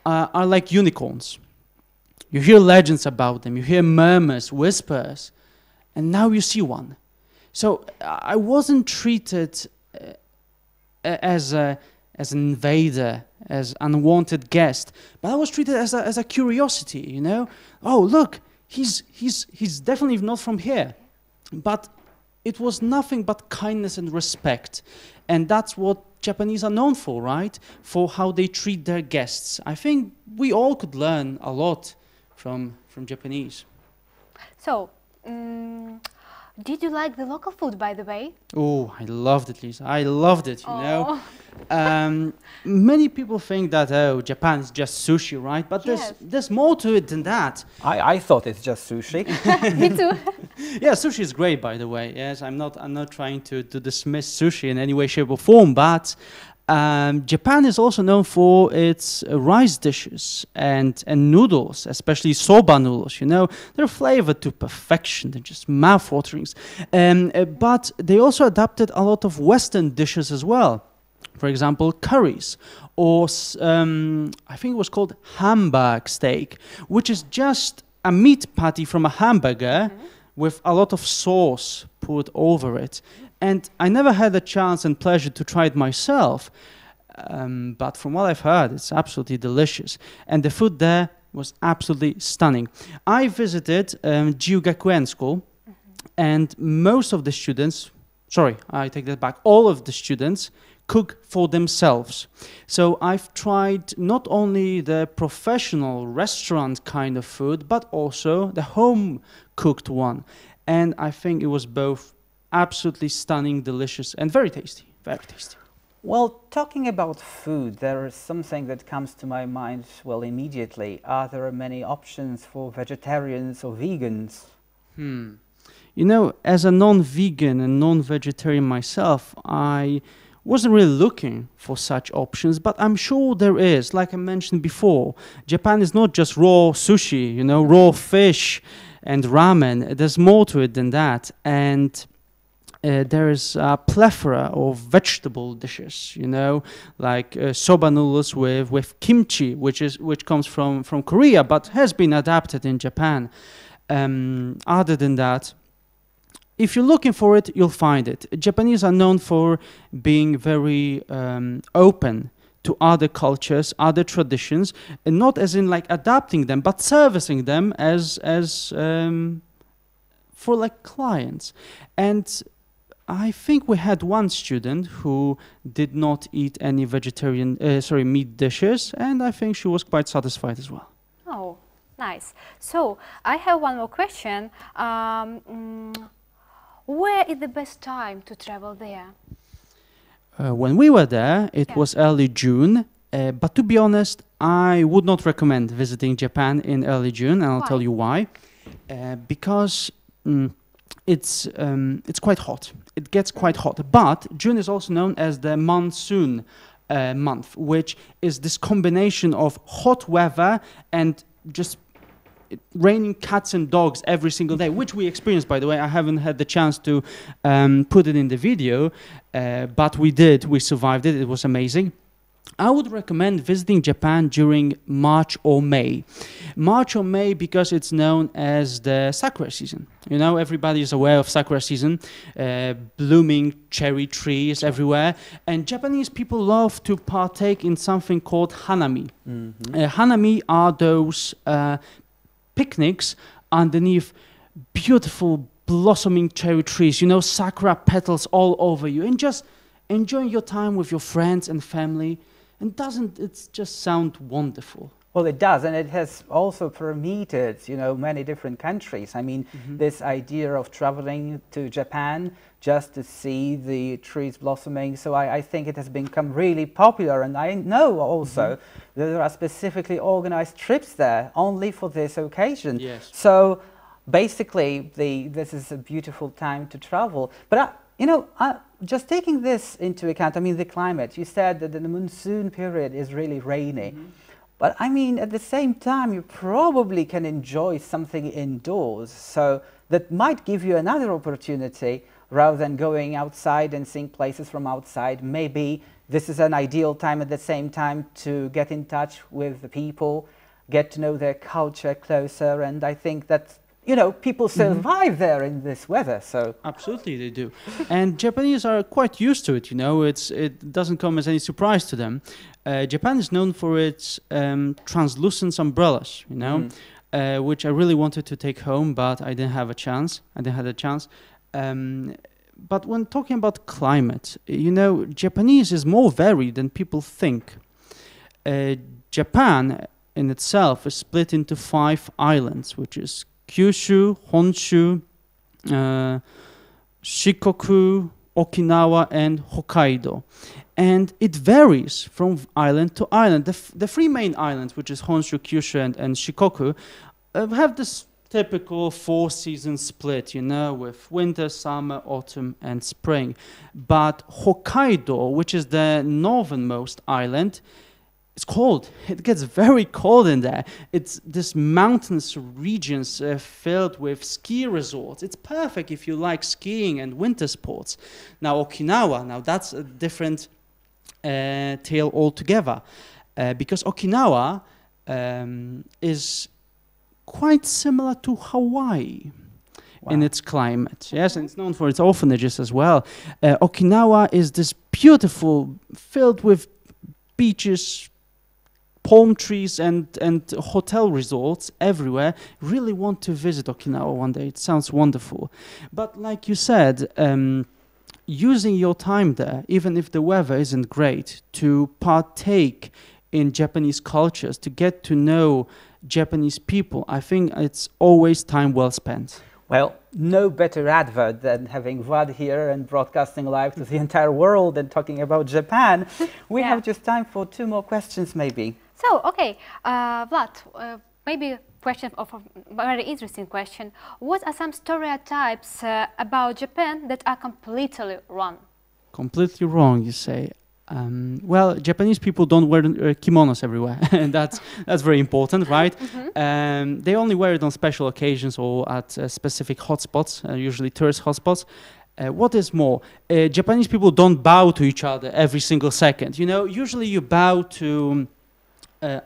are like unicorns. You hear legends about them, you hear murmurs, whispers, and now you see one. So I wasn't treated as an invader, as unwanted guest, but I was treated as a curiosity, you know. Oh, look, he's definitely not from here. But it was nothing but kindness and respect, and that's what Japanese are known for, right? For how they treat their guests. I think we all could learn a lot from Japanese. So, did you like the local food, by the way? Oh, I loved it, Lisa. I loved it, you know. Many people think that, oh, Japan is just sushi, right? But yes, there's more to it than that. I thought it's just sushi. Me too. Yeah, sushi is great, by the way. Yes, I'm not trying to dismiss sushi in any way, shape, or form, but Japan is also known for its rice dishes and noodles, especially soba noodles. You know, they're flavored to perfection. They're just mouth-waterings. But they also adapted a lot of Western dishes as well. For example, curries, or I think it was called Hamburg steak, which is just a meat patty from a hamburger with a lot of sauce put over it. And I never had the chance and pleasure to try it myself, but from what I've heard, it's absolutely delicious. And the food there was absolutely stunning. I visited Jiugakuen school, and most of the students, sorry, I take that back, all of the students cook for themselves. So I've tried not only the professional restaurant kind of food, but also the home-cooked one. And I think it was both absolutely stunning, delicious, and very tasty, very tasty. Well, talking about food, there is something that comes to my mind, well, immediately. Are there many options for vegetarians or vegans? You know, as a non-vegan and non-vegetarian myself, I wasn't really looking for such options, but I'm sure there is. Like I mentioned before, Japan is not just raw sushi, you know, raw fish and ramen. There's more to it than that. And there is a plethora of vegetable dishes, you know, like soba noodles with kimchi, which comes from Korea, but has been adapted in Japan. Other than that, if you're looking for it, you'll find it. Japanese are known for being very open to other cultures, other traditions, and not as in like adapting them, but servicing them as for like clients. And I think we had one student who did not eat any vegetarian, meat dishes, and I think she was quite satisfied as well. Oh, nice. So I have one more question. Where is the best time to travel there? When we were there, it was early June, but to be honest, I would not recommend visiting Japan in early June, and I'll tell you why. Because it's quite hot. It gets quite hot. But June is also known as the monsoon month, which is this combination of hot weather and just raining cats and dogs every single day, which we experienced, by the way. I haven't had the chance to put it in the video, but we did. We survived it. It was amazing. I would recommend visiting Japan during March or May. March or May because it's known as the sakura season. You know, everybody is aware of sakura season, blooming cherry trees everywhere. And Japanese people love to partake in something called hanami. Hanami are those picnics underneath beautiful blossoming cherry trees, you know, sakura petals all over you, and just enjoying your time with your friends and family. And doesn't it just sound wonderful? Well, it does, and it has also permeated, you know, many different countries. I mean, this idea of traveling to Japan just to see the trees blossoming, so I think it has become really popular, and I know also that there are specifically organized trips there only for this occasion. Yes. So basically, this is a beautiful time to travel. But you know, just taking this into account, I mean, the climate, you said that the monsoon period is really rainy. But I mean, at the same time, you probably can enjoy something indoors. So that might give you another opportunity rather than going outside and seeing places from outside. Maybe this is an ideal time at the same time to get in touch with the people, get to know their culture closer. And I think that, you know, people survive there in this weather, so... Absolutely, they do. And Japanese are quite used to it, you know, it doesn't come as any surprise to them. Japan is known for its translucent umbrellas, you know, which I really wanted to take home, but I didn't have a chance. But when talking about climate, you know, Japanese is more varied than people think. Japan in itself is split into 5 islands, which is Kyushu, Honshu, Shikoku, Okinawa, and Hokkaido. And it varies from island to island. The 3 main islands, which is Honshu, Kyushu, and Shikoku, have this typical 4-season split, you know, with winter, summer, autumn, and spring. But Hokkaido, which is the northernmost island, it's cold. It gets very cold in there. It's this mountainous regions filled with ski resorts. It's perfect if you like skiing and winter sports. Now Okinawa, now that's a different tale altogether, because Okinawa is quite similar to Hawaii in its climate. Yes, and it's known for its orphanages as well. Okinawa is this beautiful, filled with beaches, palm trees and hotel resorts everywhere. Really want to visit Okinawa one day. It sounds wonderful. But like you said, using your time there, even if the weather isn't great, to partake in Japanese cultures, to get to know Japanese people, I think it's always time well spent. Well, no better advert than having Vlad here and broadcasting live to the entire world and talking about Japan. We have just time for 2 more questions, maybe. So, okay, Vlad, maybe a question of a very interesting question. What are some stereotypes about Japan that are completely wrong? Completely wrong, you say? Well, Japanese people don't wear kimonos everywhere, and that's very important, right? They only wear it on special occasions or at specific hotspots, usually tourist hotspots. What is more, Japanese people don't bow to each other every single second. You know, usually you bow to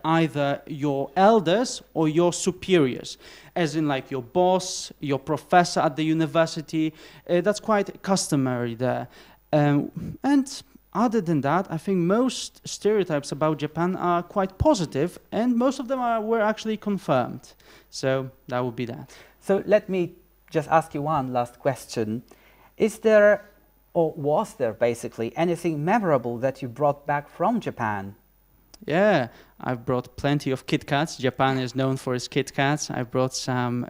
either your elders or your superiors, as in like your boss, your professor at the university. That's quite customary there. And other than that, I think most stereotypes about Japan are quite positive, and most of them were actually confirmed. So that would be that. So let me just ask you one last question. Is there, or was there basically, anything memorable that you brought back from Japan? Yeah, I've brought plenty of Kit Kats. Japan is known for its Kit Kats. I brought some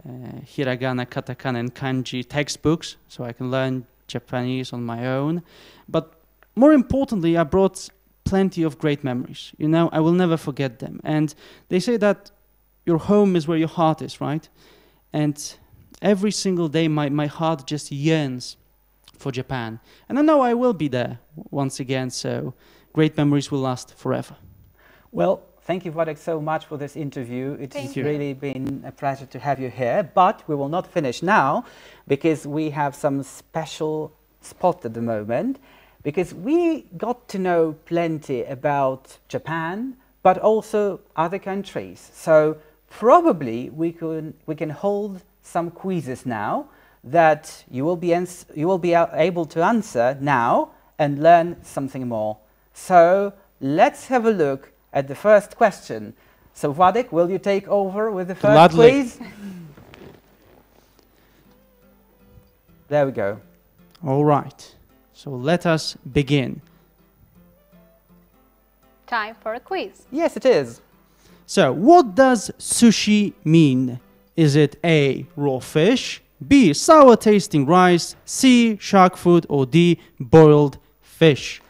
hiragana, katakana, and kanji textbooks, so I can learn Japanese on my own. But more importantly, I brought plenty of great memories. You know, I will never forget them. And they say that your home is where your heart is, right? And every single day, my heart just yearns for Japan. And I know I will be there once again, so great memories will last forever. Well, thank you, Władek, so much for this interview. It's Thank really been a pleasure to have you here. But we will not finish now, because we have some special spot at the moment, because we got to know plenty about Japan, but also other countries. So probably we can hold some quizzes now that you will be able to answer now and learn something more. So let's have a look at the first question. So Władek, will you take over with the first quiz? There we go. All right. So let us begin. Time for a quiz. Yes, it is. So, what does sushi mean? Is it A, raw fish, B, sour tasting rice, C, shark food, or D, boiled fish?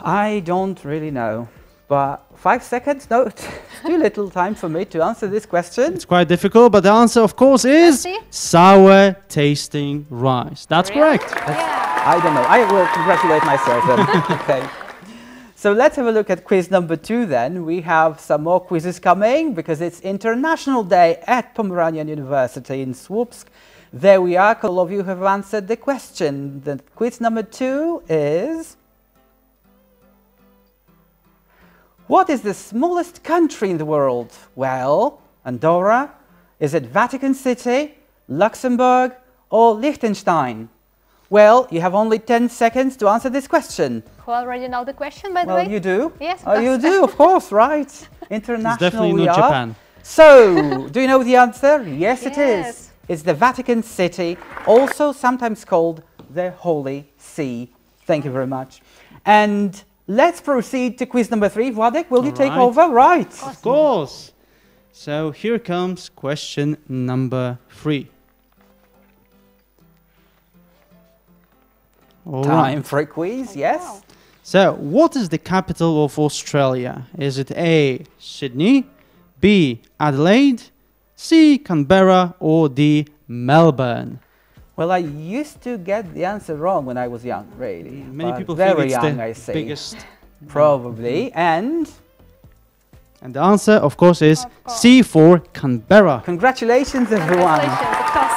I don't really know, but 5 seconds? No, it's too little time for me to answer this question. It's quite difficult, but the answer, of course, is sour tasting rice. That's correct. I don't know. I will congratulate myself then. Okay. So let's have a look at quiz number 2 then. We have some more quizzes coming because it's International Day at Pomeranian University in Słupsk. There we are. All of you have answered the question. The quiz number 2 is: what is the smallest country in the world? Well, Andorra, is it Vatican City, Luxembourg, or Liechtenstein? Well, you have only 10 seconds to answer this question. Who already know the question, by the Well, way? you do? Yes. Oh, you do, of course, right. International, It's definitely we not are. Japan. So, do you know the answer? Yes, it is. It's the Vatican City, also sometimes called the Holy See. Thank you very much. And let's proceed to quiz number 3. Władek, will you take over? Right. Of course. So here comes question number 3. All Time for a quiz, yes. So, what is the capital of Australia? Is it A, Sydney, B, Adelaide, C, Canberra, or D, Melbourne? Well, I used to get the answer wrong when I was young, really. Many but people think very it's young, the I say. biggest. Probably. And the answer, of course, is C for Canberra. Congratulations, everyone. Congratulations, of course.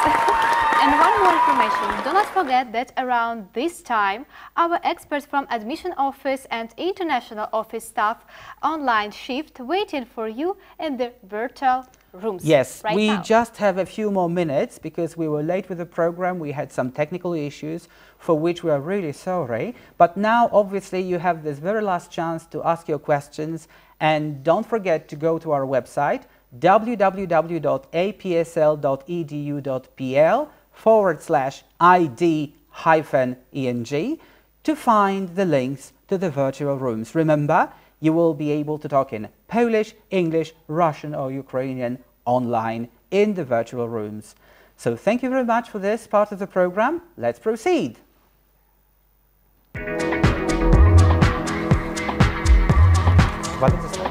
And one more information. Do not forget that around this time, our experts from admission office and international office staff online shift waiting for you in the virtual rooms. Yes, right we now. just have a few more minutes because we were late with the program. We had some technical issues for which we are really sorry. But now, obviously, you have this very last chance to ask your questions. And don't forget to go to our website, www.apsl.edu.pl/id-eng to find the links to the virtual rooms. Remember, you will be able to talk in Polish, English, Russian or Ukrainian online in the virtual rooms. So thank you very much for this part of the program. Let's proceed. What is the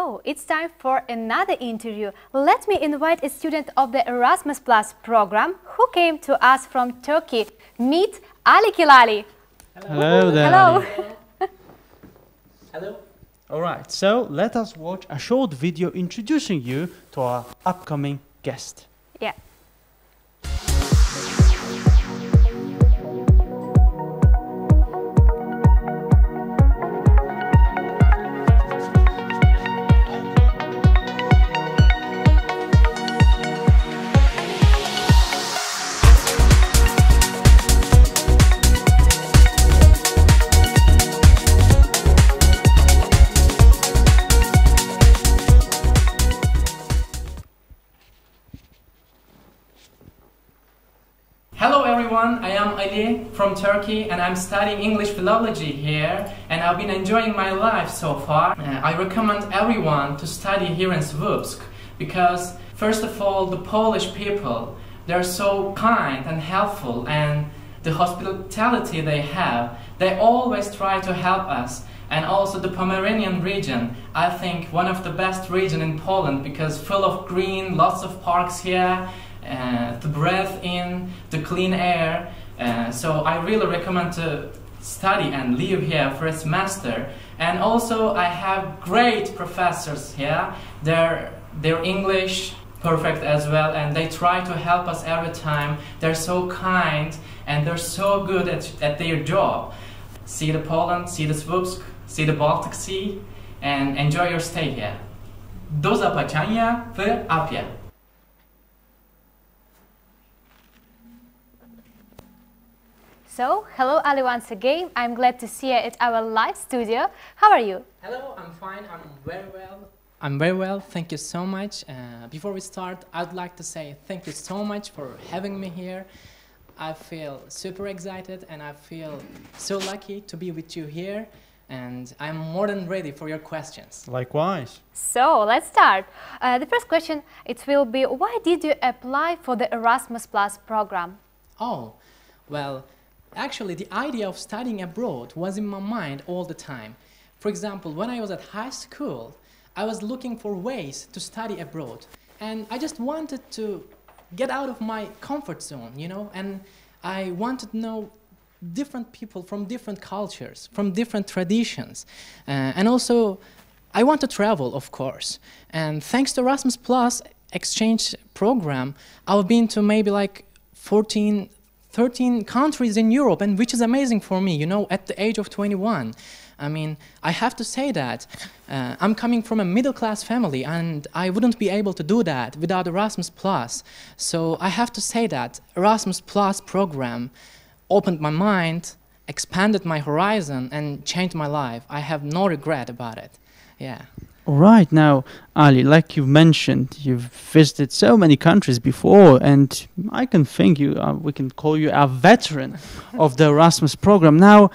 So, it's time for another interview. Let me invite a student of the Erasmus Plus program who came to us from Turkey. Meet Ali Kilali. Hello there. Hello. Hello. All right, so let us watch a short video introducing you to our upcoming guest. Yeah. Hello everyone, I am Ali from Turkey and I'm studying English philology here and I've been enjoying my life so far. I recommend everyone to study here in Słupsk because first of all the Polish people, they're so kind and helpful, and the hospitality they have, they always try to help us. And also the Pomeranian region, I think one of the best region in Poland because full of green, lots of parks here, to breathe in the clean air. So I really recommend to study and live here for a semester. And also I have great professors here. They're English perfect as well, and they try to help us every time. They're so kind and they're so good at their job. See the Poland, see the Słupsk, see the Baltic Sea, and enjoy your stay here. Do zobaczenia w Apie. So, hello Ali once again. I'm glad to see you at our live studio. How are you? Hello, I'm fine. I'm very well. I'm very well. Thank you so much. Before we start, I'd like to say thank you so much for having me here. I feel super excited and I feel so lucky to be with you here. And I'm more than ready for your questions. Likewise. So, let's start. The first question, it will be, why did you apply for the Erasmus Plus program? Oh, well, actually the idea of studying abroad was in my mind all the time. For example, when I was at high school, I was looking for ways to study abroad. And I just wanted to get out of my comfort zone, you know, and I wanted to know different people from different cultures, from different traditions. And also, I want to travel, of course. And thanks to Erasmus Plus exchange program, I've been to maybe like 13 countries in Europe, and which is amazing for me, you know, at the age of 21. I mean, I have to say that I'm coming from a middle-class family, and I wouldn't be able to do that without Erasmus Plus. So I have to say that Erasmus Plus program opened my mind, expanded my horizon, and changed my life. I have no regret about it. Yeah. All right, now, Ali, like you've mentioned, you've visited so many countries before, and I can think we can call you a veteran of the Erasmus program. Now,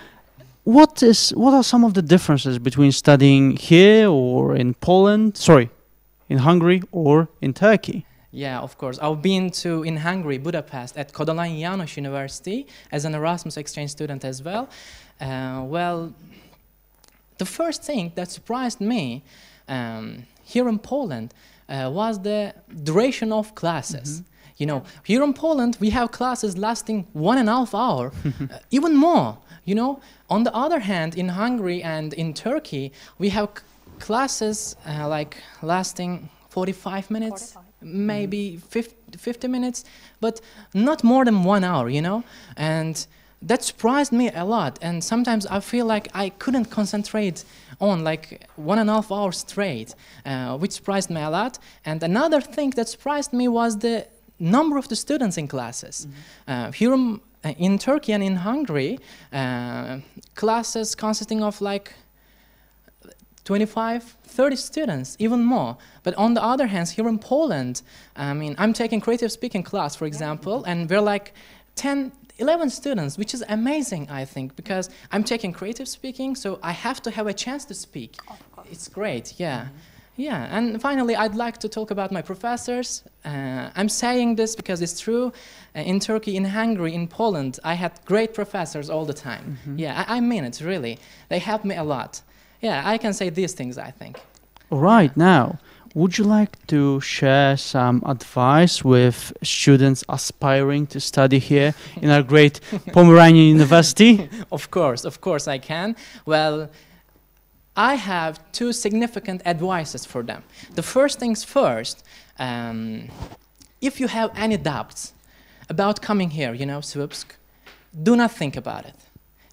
what are some of the differences between studying here or in in Hungary or in Turkey? Yeah, of course. I've been in Hungary, Budapest, at Kodály János University as an Erasmus exchange student as well. Well, the first thing that surprised me here in Poland was the duration of classes. Mm-hmm. You know, here in Poland, we have classes lasting 1.5 hours, even more, you know. On the other hand, in Hungary and in Turkey, we have classes like lasting 45 minutes, maybe 50 minutes, but not more than 1 hour, you know. And that surprised me a lot. And sometimes I feel like I couldn't concentrate on like 1.5 hours straight, which surprised me a lot. And another thing that surprised me was the number of the students in classes. Mm-hmm. Here in Turkey and in Hungary, classes consisting of like 25, 30 students, even more. But on the other hand, here in Poland, I mean, I'm taking creative speaking class, for example, and we're like 10, 11 students, which is amazing, I think, because I'm taking creative speaking, so I have to have a chance to speak. It's great, yeah. Mm-hmm. Yeah, and finally, I'd like to talk about my professors. I'm saying this because it's true. In Turkey, in Hungary, in Poland, I had great professors all the time. Mm-hmm. Yeah, I mean it, really. They helped me a lot. Yeah, I can say these things, I think. All right, now, would you like to share some advice with students aspiring to study here in our great Pomeranian University? Of course I can. Well, I have two significant advices for them. The first things first, if you have any doubts about coming here, you know, Słupsk, do not think about it.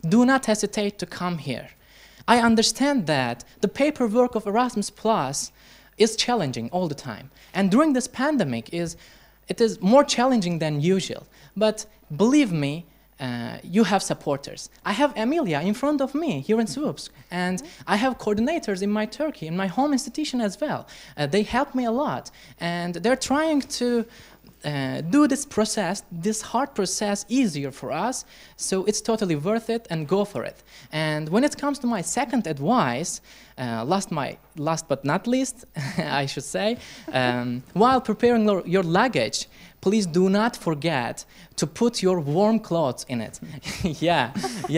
Do not hesitate to come here. I understand that the paperwork of Erasmus Plus is challenging all the time. And during this pandemic, it is more challenging than usual. But believe me, you have supporters. I have Emilia in front of me here in Słupsk, and I have coordinators in my Turkey, in my home institution as well. They help me a lot, and they're trying to do this process, this hard process, easier for us, so it's totally worth it, and go for it. And when it comes to my second advice, last but not least, I should say, while preparing your luggage, please do not forget to put your warm clothes in it. yeah,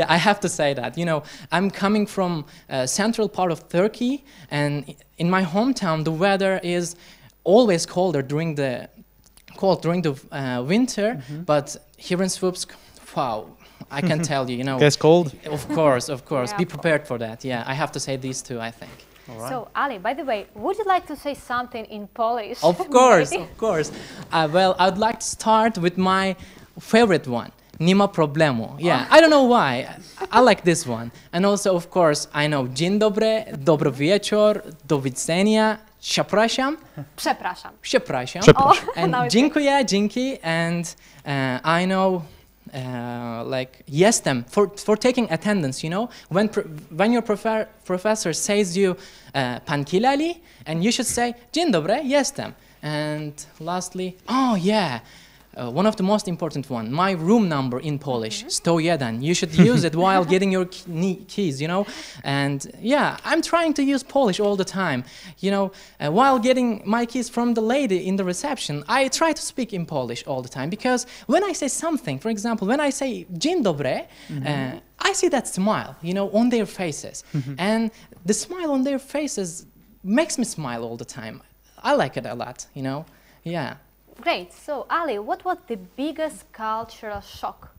I have to say that. You know, I'm coming from central part of Turkey, and in my hometown, the weather is always colder during the winter, but here in Słupsk, wow, I can tell you, you know. Gets cold? Of course. Yeah, be prepared for that. Yeah, I have to say these two, I think. All right. So, Ali, by the way, would you like to say something in Polish? Of course. Well, I'd like to start with my favorite one. Nie ma problemu. Yeah, I don't know why. I like this one. And also, of course, I know dzień dobry, dobry wieczór, do widzenia, przepraszam. Przepraszam. And dziękuję, dzięki. And I know, like, jestem, for taking attendance, you know, when your professor says you, pan Kilali, and you should say, dzień dobry, jestem. And lastly, oh yeah, one of the most important one, my room number in Polish, 101. You should use it while getting your keys, you know. And yeah, I'm trying to use Polish all the time. You know, while getting my keys from the lady in the reception, I try to speak in Polish all the time, because when I say something, for example, when I say dzień dobry, I see that smile, you know, on their faces. And the smile on their faces makes me smile all the time. I like it a lot, you know. Yeah. Great. So, Ali, what was the biggest cultural shock?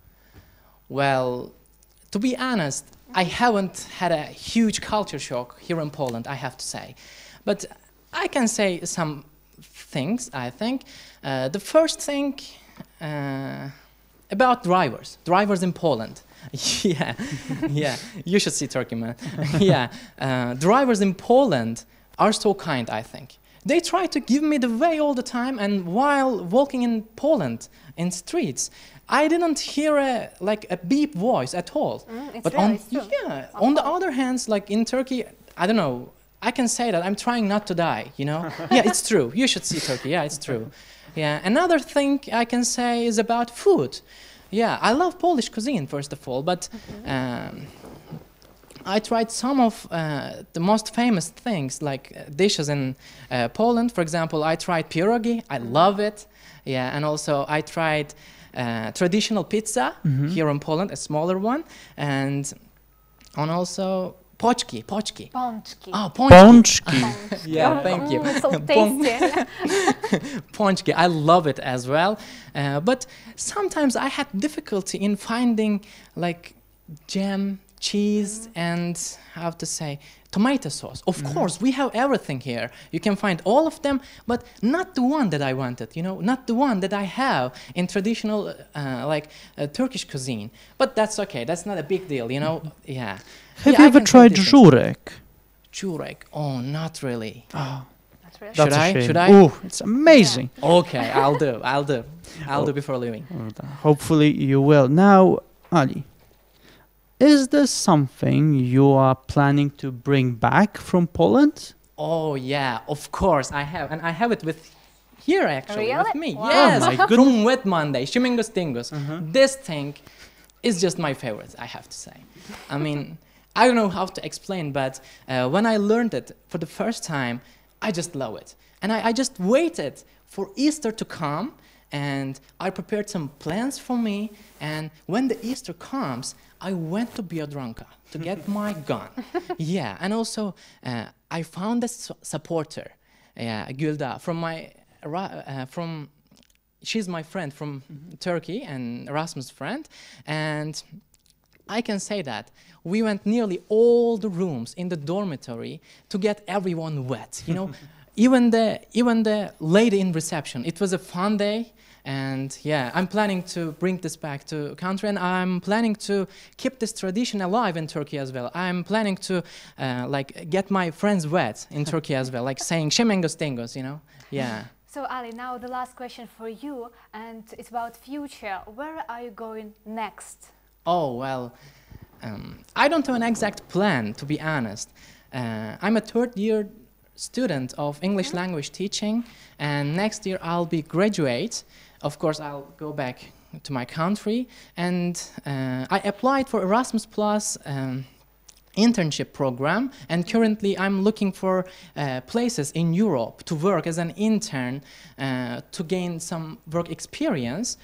Well, to be honest, I haven't had a huge culture shock here in Poland, I have to say. But I can say some things, I think. The first thing about drivers in Poland. yeah, you should see Turkey, man. Yeah, drivers in Poland are so kind, I think. They try to give me the way all the time, and while walking in Poland, in streets, I didn't hear a beep voice at all. But on the other hand, like in Turkey, I don't know, I can say that I'm trying not to die, you know? Yeah, it's true. You should see Turkey. Yeah, it's true. Yeah, another thing I can say is about food. Yeah, I love Polish cuisine, first of all, but I tried some of the most famous things, like dishes in Poland. For example, I tried pierogi. I love it. Yeah, and also I tried traditional pizza here in Poland, a smaller one, and also pączki. Oh, pączki. Yeah, thank you. So tasty. Pączki, I love it as well. But sometimes I had difficulty in finding like jam, cheese, and how to say, tomato sauce. Of course, we have everything here. You can find all of them, but not the one that I wanted, you know, not the one that I have in traditional Turkish cuisine. But that's okay. That's not a big deal, you know. Yeah. Have you ever tried żurek? Żurek? Oh, not really. Oh, Should I? Should I? Oh, it's amazing. Yeah. Okay, I'll do before leaving. Hopefully you will. Now, Ali, is there something you are planning to bring back from Poland? Oh yeah, of course I have, and I have it with here actually Really? with me. Wow. Yes, Oh my goodness. from Wet Monday, Shimingus Dingus. This thing is just my favorite, I have to say. I mean, I don't know how to explain, but when I learned it for the first time, I just love it, and I just waited for Easter to come. and I prepared some plans for me, and when the Easter comes, I went to Biedronka to get my gun. Yeah, and also I found a supporter, Gülda, she's my friend from Turkey, an Erasmus friend, and I can say that we went nearly all the rooms in the dormitory to get everyone wet, you know. Even the lady in reception. It was a fun day, and yeah, I'm planning to bring this back to country, and I'm planning to keep this tradition alive in Turkey as well. I'm planning to like get my friends wet in Turkey as well, like saying "Shemengos Tengos," you know. Yeah. So Ali, now the last question for you, and it's about future. Where are you going next? Oh well, I don't have an exact plan, to be honest. I'm a third-year student of English language teaching, and next year I'll be graduate. Of course, I'll go back to my country, and I applied for Erasmus Plus internship program, and currently I'm looking for places in Europe to work as an intern to gain some work experience.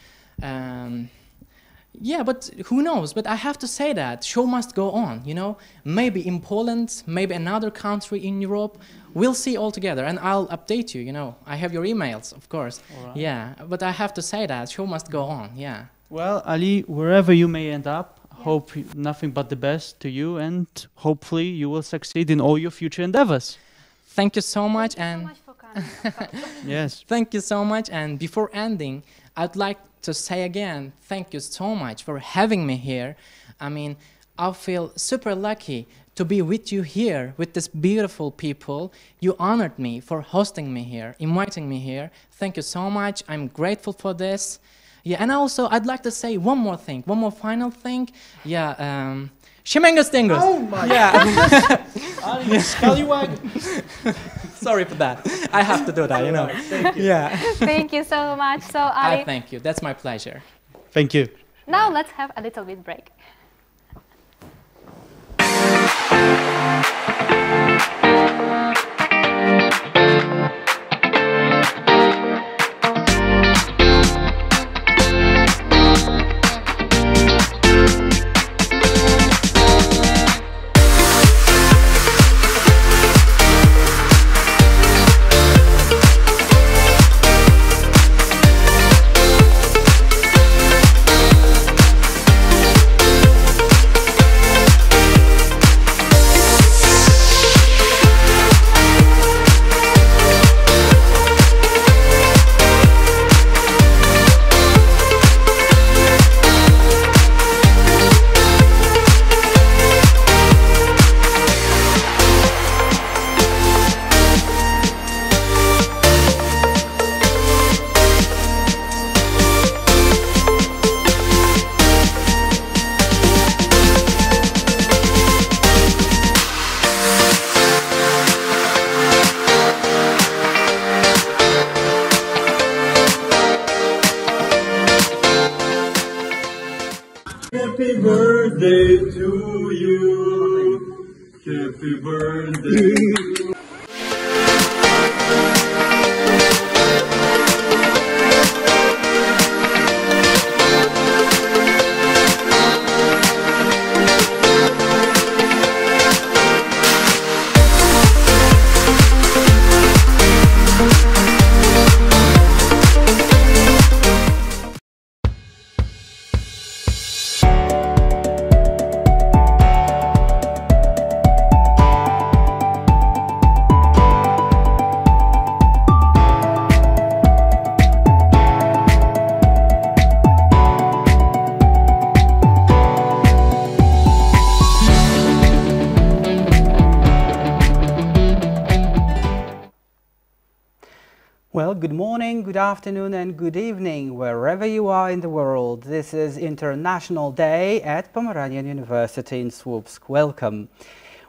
Yeah, but who knows? But I have to say that show must go on, you know? Maybe in Poland, maybe another country in Europe. We'll see all together, and I'll update you, you know. I have your emails, of course. All right. Yeah, but I have to say that show must go on, yeah. Well, Ali, wherever you may end up, hope nothing but the best to you, and hopefully you will succeed in all your future endeavors. Thank you so much. Thank you so much for coming. Yes. Thank you so much, and before ending, I'd like to say again, thank you so much for having me here. I mean, I feel super lucky to be with you here, with these beautiful people. You honored me for hosting me here, inviting me here. Thank you so much. I'm grateful for this. Yeah, and also I'd like to say one more thing, one more final thing. Yeah, Shemengos Tengos. Oh my God. Scallywag. Sorry for that. I have to do that, you know. Thank you. Yeah. Thank you so much. So Ali, I thank you. That's my pleasure. Thank you. now let's have a little bit break. Happy birthday to you. Happy birthday. Well, good morning, good afternoon, and good evening, wherever you are in the world. This is International Day at Pomeranian University in Słupsk. Welcome.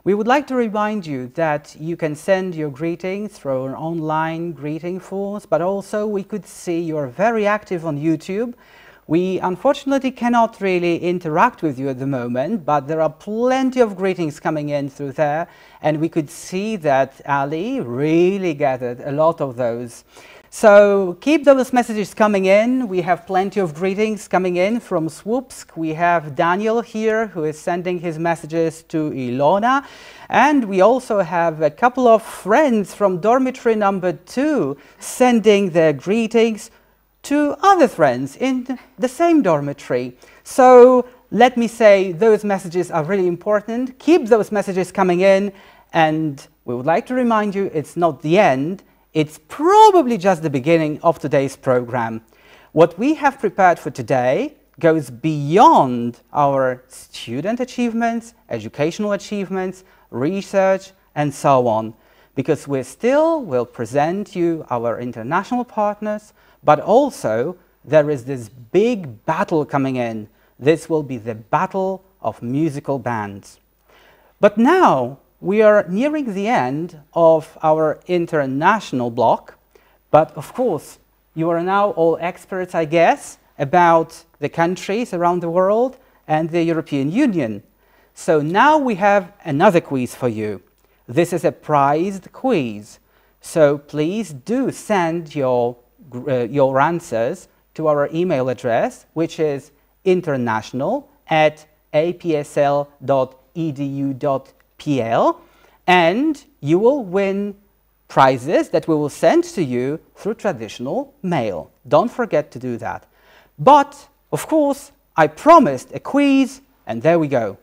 We would like to remind you that you can send your greetings through our online greeting forms, but also we could see you're very active on YouTube. We unfortunately cannot really interact with you at the moment, but there are plenty of greetings coming in through there, and we could see that Ali really gathered a lot of those. So keep those messages coming in. We have plenty of greetings coming in from Słupsk. We have Daniel here who is sending his messages to Ilona. And we also have a couple of friends from dormitory number 2 sending their greetings to other friends in the same dormitory. So let me say those messages are really important. Keep those messages coming in, and we would like to remind you it's not the end. It's probably just the beginning of today's program. What we have prepared for today goes beyond our student achievements, educational achievements, research, and so on, because we still will present you our international partners, but also there is this big battle coming in. This will be the battle of musical bands. But now we are nearing the end of our international block, but of course you are now all experts, I guess, about the countries around the world and the European Union. So now we have another quiz for you. This is a prized quiz, so please do send your answers to our email address, which is international@apsl.edu.pl, and you will win prizes that we will send to you through traditional mail. Don't forget to do that. But, of course, I promised a quiz, and there we go.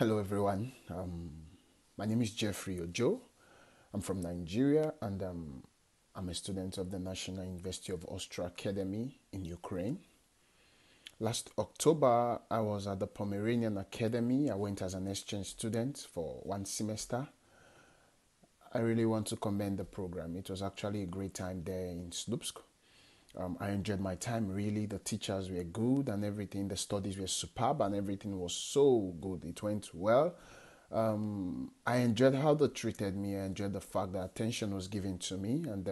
Hello everyone, my name is Jeffrey Ojo. I'm from Nigeria, and I'm a student of the National University of Austria Akademii in Ukraine. Last October, I was at the Pomeranian Academy. I went as an exchange student for 1 semester. I really want to commend the program. It was actually a great time there in Słupsk. I enjoyed my time, really. The teachers were good and everything. The studies were superb and everything was so good. It went well. I enjoyed how they treated me. I enjoyed the fact that attention was given to me, and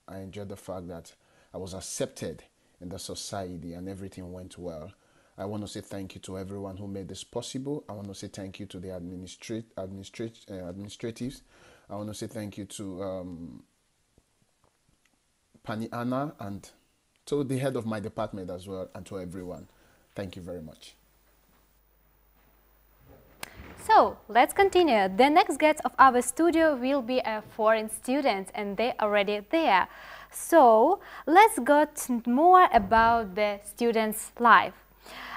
I enjoyed the fact that I was accepted in the society and everything went well. I want to say thank you to everyone who made this possible. I want to say thank you to the administratives. I want to say thank you to Pani Anna and to the head of my department as well, and to everyone. Thank you very much. So, let's continue. The next guest of our studio will be a foreign student, and they're already there. So, let's get more about the students' life.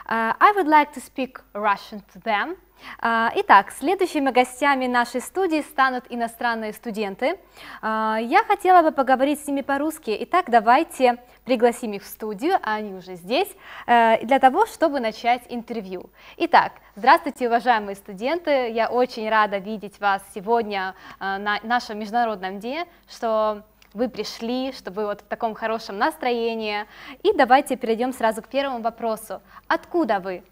I would like to speak Russian to them. Итак, следующими гостями нашей студии станут иностранные студенты. Я хотела бы поговорить с ними по-русски. Итак, давайте пригласим их в студию, они уже здесь, для того, чтобы начать интервью. Итак, здравствуйте, уважаемые студенты. Я очень рада видеть вас сегодня на нашем международном дне, что вы пришли, что вы вот в таком хорошем настроении. И давайте перейдем сразу к первому вопросу. Откуда вы?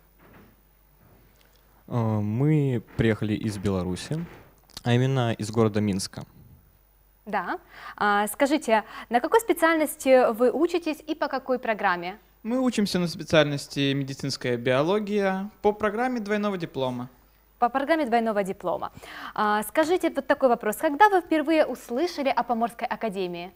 Мы приехали из Беларуси, а именно из города Минска. Да. Скажите, на какой специальности вы учитесь и по какой программе? Мы учимся на специальности медицинская биология по программе двойного диплома. По программе двойного диплома. Скажите вот такой вопрос. Когда вы впервые услышали о Поморской академии?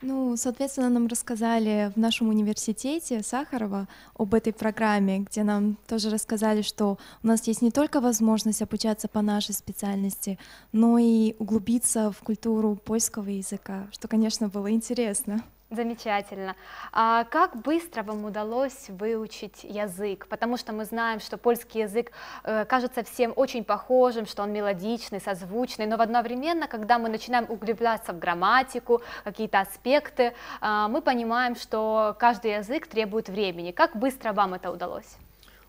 Ну, соответственно, нам рассказали в нашем университете Сахарова об этой программе, где нам тоже рассказали, что у нас есть не только возможность обучаться по нашей специальности, но и углубиться в культуру польского языка, что, конечно, было интересно. Замечательно. А как быстро вам удалось выучить язык? Потому что мы знаем, что польский язык кажется всем очень похожим, что он мелодичный, созвучный, но одновременно, когда мы начинаем углубляться в грамматику, какие-то аспекты, мы понимаем, что каждый язык требует времени. Как быстро вам это удалось?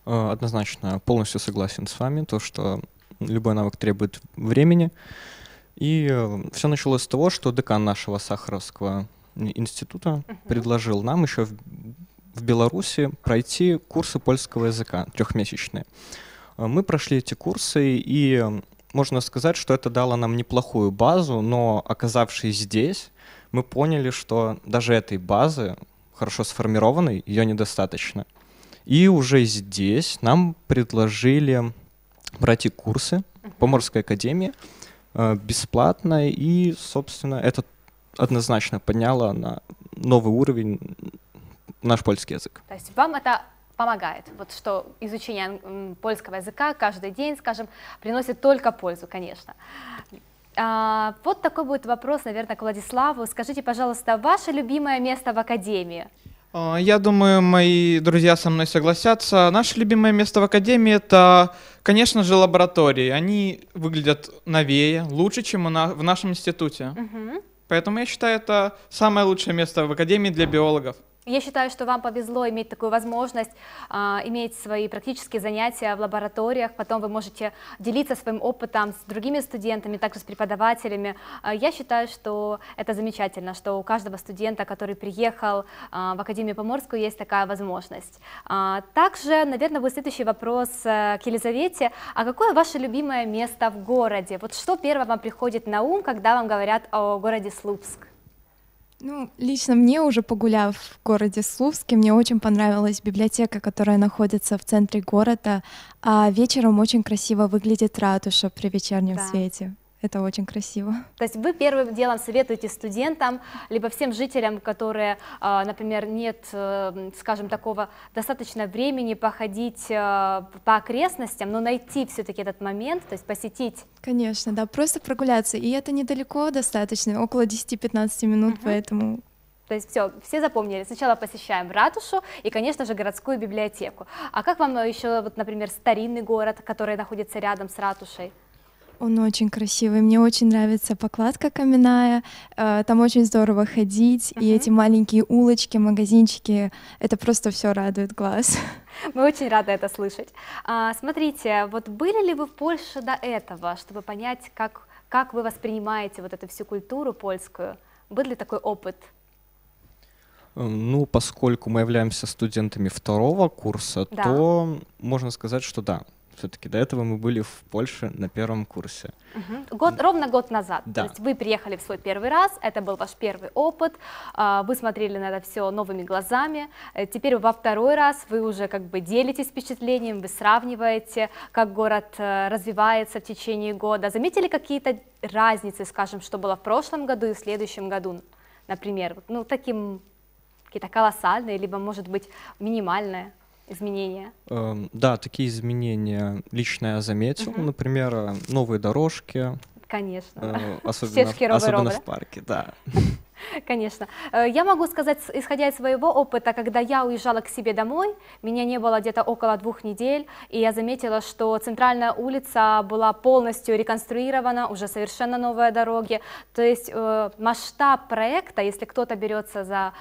Однозначно, полностью согласен с вами, то, что любой навык требует времени. И все началось с того, что декан нашего Сахаровского института предложил нам еще в Беларуси пройти курсы польского языка, 3-месячные. Мы прошли эти курсы, и можно сказать, что это дало нам неплохую базу, но оказавшись здесь, мы поняли, что даже этой базы, хорошо сформированной, ее недостаточно. И уже здесь нам предложили пройти курсы в Поморской академии бесплатно, и, собственно, это однозначно подняло на новый уровень наш польский язык. То есть вам это помогает, вот что изучение польского языка каждый день, скажем, приносит только пользу, конечно. Вот такой будет вопрос, наверное, к Владиславу. Скажите, пожалуйста, ваше любимое место в академии? Я думаю, мои друзья со мной согласятся. Наше любимое место в академии — это, конечно же, лаборатории. Они выглядят новее, лучше, чем в нашем институте. Поэтому я считаю, это самое лучшее место в академии для биологов. Я считаю, что вам повезло иметь такую возможность, иметь свои практические занятия в лабораториях, потом вы можете делиться своим опытом с другими студентами, также с преподавателями. Я считаю, что это замечательно, что у каждого студента, который приехал в Академию Поморскую, есть такая возможность. Также, наверное, будет следующий вопрос к Елизавете. А какое ваше любимое место в городе? Вот что первое вам приходит на ум, когда вам говорят о городе Słupsk? Ну, лично мне, уже погуляв в городе Słupsке, мне очень понравилась библиотека, которая находится в центре города, а вечером очень красиво выглядит ратуша при вечернем свете. Это очень красиво. То есть вы первым делом советуете студентам, либо всем жителям, которые, например, нет, скажем, такого достаточно времени походить по окрестностям, но найти все-таки этот момент, то есть посетить. Конечно, да, просто прогуляться, и это недалеко достаточно, около 10-15 минут, поэтому... То есть все запомнили. Сначала посещаем ратушу и, конечно же, городскую библиотеку. А как вам еще, вот, например, старинный город, который находится рядом с ратушей? Он очень красивый, мне очень нравится покладка каменная, там очень здорово ходить, и эти маленькие улочки, магазинчики, это просто все радует глаз. Мы очень рады это слышать. Смотрите, вот были ли вы в Польше до этого, чтобы понять, как вы воспринимаете вот эту всю культуру польскую? Был ли такой опыт? Ну, поскольку мы являемся студентами 2-го курса, то можно сказать, что да. Все-таки до этого мы были в Польше на 1-м курсе. Ровно год назад. Да. То есть вы приехали в свой первый раз, это был ваш первый опыт, вы смотрели на это все новыми глазами. Теперь во 2-й раз вы уже как бы делитесь впечатлением, вы сравниваете, как город развивается в течение года. Заметили какие-то разницы, скажем, что было в прошлом году и в следующем году, например, ну, какие-то колоссальные, либо, может быть, минимальные изменения? Да, такие изменения лично я заметил. Например, новые дорожки. Конечно. Особенно в парке, да. Конечно. Я могу сказать, исходя из своего опыта, когда я уезжала к себе домой, меня не было где-то около 2 недель, и я заметила, что центральная улица была полностью реконструирована, уже совершенно новые дороги. То есть масштаб проекта, если кто-то берется за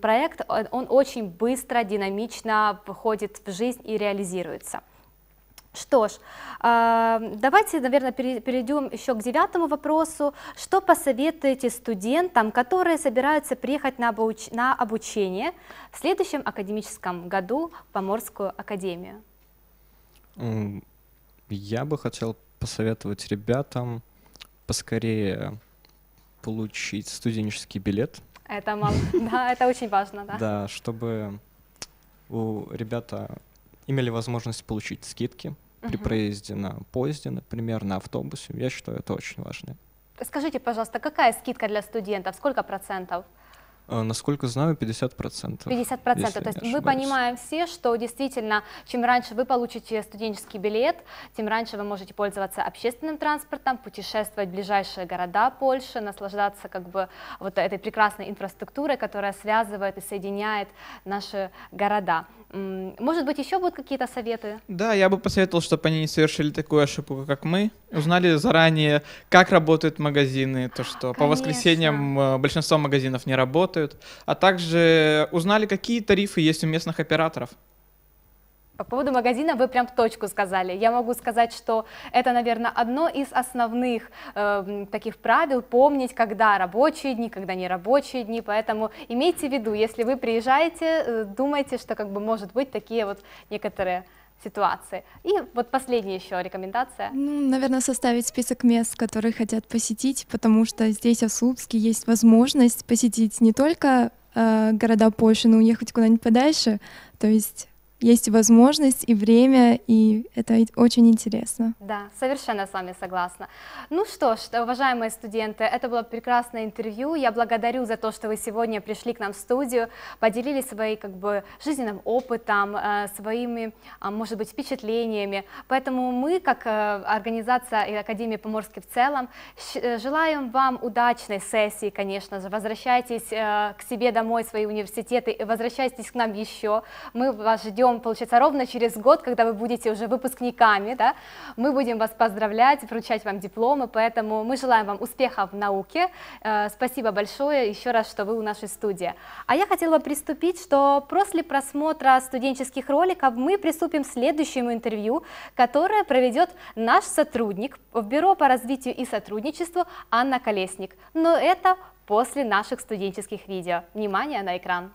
проект, он очень быстро, динамично входит в жизнь и реализируется. Что ж, давайте, наверное, перейдем еще к 9-му вопросу. Что посоветуете студентам, которые собираются приехать на обучение в следующем академическом году в Поморскую академию? Я бы хотел посоветовать ребятам поскорее получить студенческий билет. Да, это очень важно. Да, чтобы ребята имели возможность получить скидки при проезде на поезде, например, на автобусе. Я считаю, это очень важно. Скажите, пожалуйста, какая скидка для студентов? Сколько процентов? Насколько знаю, 50%. 50%. То есть мы понимаем все, что действительно, чем раньше вы получите студенческий билет, тем раньше вы можете пользоваться общественным транспортом, путешествовать в ближайшие города Польши, наслаждаться как бы вот этой прекрасной инфраструктурой, которая связывает и соединяет наши города. Может быть, еще будут какие-то советы? Да, я бы посоветовал, чтобы они не совершили такую ошибку, как мы. Узнали заранее, как работают магазины, то, что по воскресеньям большинство магазинов не работают, а также узнали, какие тарифы есть у местных операторов. По поводу магазина вы прям в точку сказали. Я могу сказать, что это, наверное, одно из основных таких правил, помнить, когда рабочие дни, когда не рабочие дни. Поэтому имейте в виду, если вы приезжаете, думайте, что как бы может быть такие вот некоторые ситуации. И вот последняя еще рекомендация. Ну, наверное, составить список мест, которые хотят посетить, потому что здесь, в Słupsке, есть возможность посетить не только города Польши, но уехать куда-нибудь подальше. То есть возможность и время, и это очень интересно. Да, совершенно с вами согласна. Ну что ж, уважаемые студенты, это было прекрасное интервью. Я благодарю за то, что вы сегодня пришли к нам в студию, поделились своим как бы жизненным опытом, своими, может быть, впечатлениями. Поэтому мы, как организация и Академии Поморской в целом, желаем вам удачной сессии, конечно же. Возвращайтесь к себе домой, в свои университеты, и возвращайтесь к нам еще. Мы вас ждем, получается, ровно через год, когда вы будете уже выпускниками, да, мы будем вас поздравлять, вручать вам дипломы, поэтому мы желаем вам успехов в науке. Спасибо большое еще раз, что вы у нашей студии. А я хотела приступить, что после просмотра студенческих роликов мы приступим к следующему интервью, которое проведет наш сотрудник в Бюро по развитию и сотрудничеству Анна Колесник. Но это после наших студенческих видео. Внимание на экран.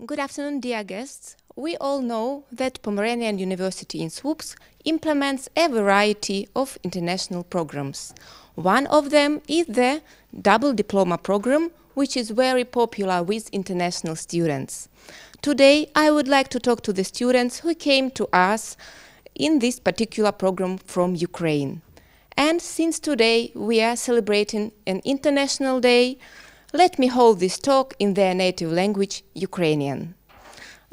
Good afternoon, dear guests. We all know that Pomeranian University in Słupsk implements a variety of international programs. One of them is the double diploma program, which is very popular with international students. Today, I would like to talk to the students who came to us in this particular program from Ukraine. And since today we are celebrating an International Day, let me hold this talk in their native language, Ukrainian.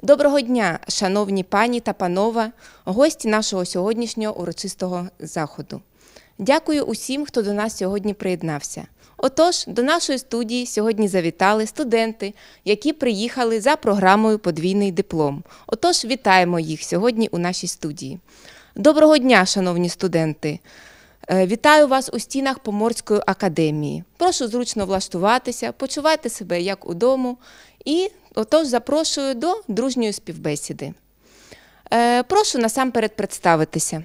Доброго дня, шановні пані та панове, гості нашого сьогоднішнього урочистого заходу. Дякую усім, хто до нас сьогодні приєднався. Отож, до нашої студії сьогодні завітали студенти, які приїхали за програмою «Подвійний диплом». Отож, вітаємо їх сьогодні у нашій студії. Доброго дня, шановні студенти! Вітаю вас у стінах Поморської академії. Прошу зручно влаштуватися, почувайте себе як удома і отож запрошую до дружньої співбесіди. Прошу насамперед представитися.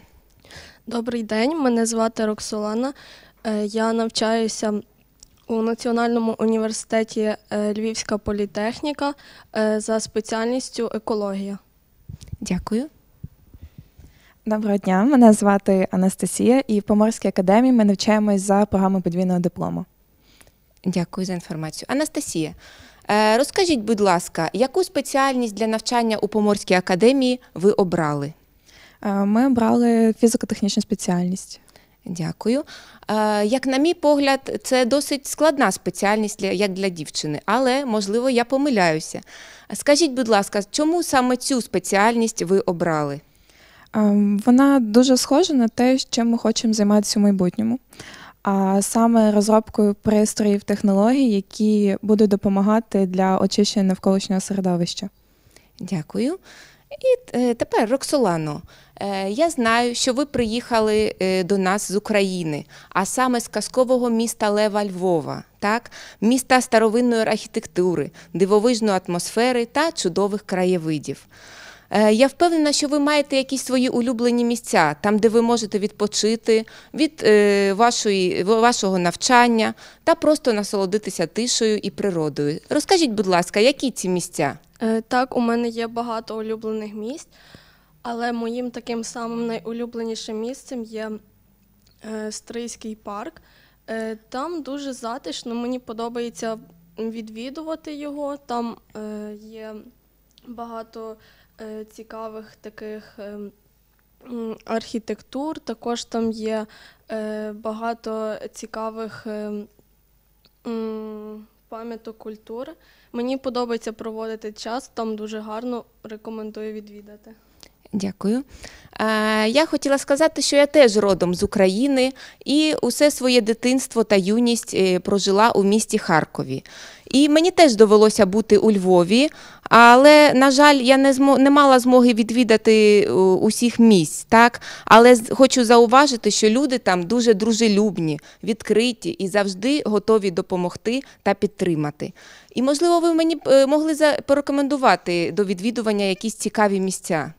Добрий день, мене звати Роксолана. Я навчаюся у Національному університеті Львівська політехніка за спеціальністю екологія. Дякую. Доброго дня, мене звати Анастасія, і в Поморській академії ми навчаємось за програмою подвійного диплому. Дякую за інформацію. Анастасія, розкажіть, будь ласка, яку спеціальність для навчання у Поморській академії ви обрали? Ми обрали фізико-технічну спеціальність. Дякую. Як на мій погляд, це досить складна спеціальність як для дівчини, але, можливо, я помиляюся. Скажіть, будь ласка, чому саме цю спеціальність ви обрали? Вона дуже схожа на те, чим ми хочемо займатися у майбутньому. А саме розробкою пристроїв, технологій, які будуть допомагати для очищення навколишнього середовища. Дякую. І тепер, Роксолано, я знаю, що ви приїхали до нас з України, а саме з казкового міста Лева Львова, так? Міста старовинної архітектури, дивовижної атмосфери та чудових краєвидів. Я впевнена, що ви маєте якісь свої улюблені місця, там, де ви можете відпочити від вашого навчання та просто насолодитися тишею і природою. Розкажіть, будь ласка, які ці місця? Так, у мене є багато улюблених місць, але моїм таким самим найулюбленішим місцем є Стрийський парк. Там дуже затишно, мені подобається відвідувати його, там є багато цікавих таких архітектур, також там є багато цікавих пам'яток культури. Мені подобається проводити час, там дуже гарно, рекомендую відвідати. Дякую. Я хотіла сказати, що я теж родом з України і усе своє дитинство та юність прожила у місті Харкові. І мені теж довелося бути у Львові, але, на жаль, я не мала змоги відвідати усіх місць, так? Але хочу зауважити, що люди там дуже дружелюбні, відкриті і завжди готові допомогти та підтримати. І, можливо, ви мені могли порекомендувати до відвідування якісь цікаві місця?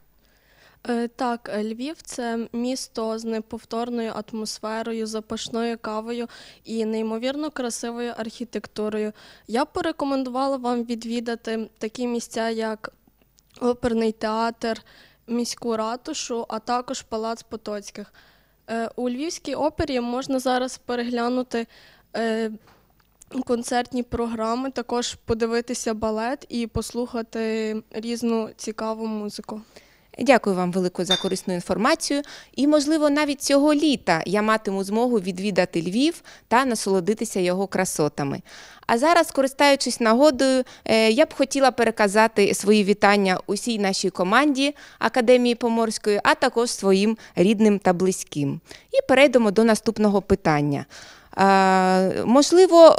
Так, Львів – це місто з неповторною атмосферою, запашною кавою і неймовірно красивою архітектурою. Я б порекомендувала вам відвідати такі місця, як оперний театр, міську ратушу, а також палац Потоцьких. У Львівській опері можна зараз переглянути концертні програми, також подивитися балет і послухати різну цікаву музику. Дякую вам велико за корисну інформацію. І, можливо, навіть цього літа я матиму змогу відвідати Львів та насолодитися його красотами. А зараз, користуючись нагодою, я б хотіла переказати свої вітання усій нашій команді Академії Поморської, а також своїм рідним та близьким. І перейдемо до наступного питання. Можливо,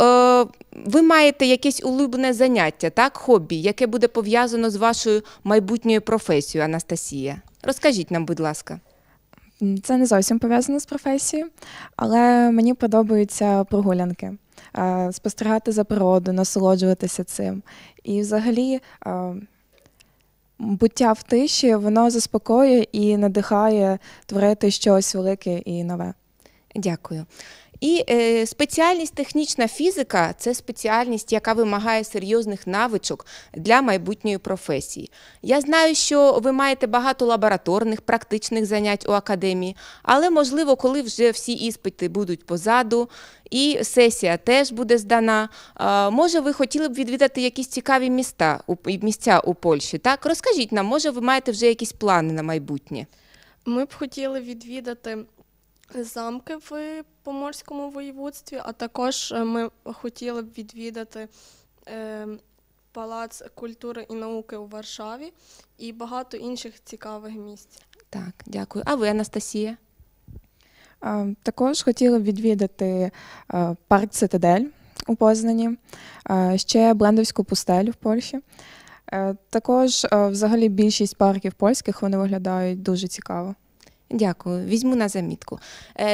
ви маєте якесь улюблене заняття, так, хобі, яке буде пов'язано з вашою майбутньою професією, Анастасія? Розкажіть нам, будь ласка. Це не зовсім пов'язано з професією, але мені подобаються прогулянки, спостерігати за природою, насолоджуватися цим. І взагалі буття в тиші, воно заспокоює і надихає творити щось велике і нове. Дякую. І спеціальність технічна фізика – це спеціальність, яка вимагає серйозних навичок для майбутньої професії. Я знаю, що ви маєте багато лабораторних, практичних занять у академії, але, можливо, коли вже всі іспити будуть позаду і сесія теж буде здана, може, ви хотіли б відвідати якісь цікаві місця у Польщі, так? Розкажіть нам, може, ви маєте вже якісь плани на майбутнє? Ми б хотіли відвідати замки в Поморському воєводстві, а також ми хотіли б відвідати Палац культури і науки у Варшаві і багато інших цікавих місць. Так, дякую. А ви, Анастасія? Також хотіла б відвідати парк Цитадель у Познані, ще Блендовську пустелю в Польщі. Також взагалі більшість парків польських, вони виглядають дуже цікаво. Дякую, візьму на замітку.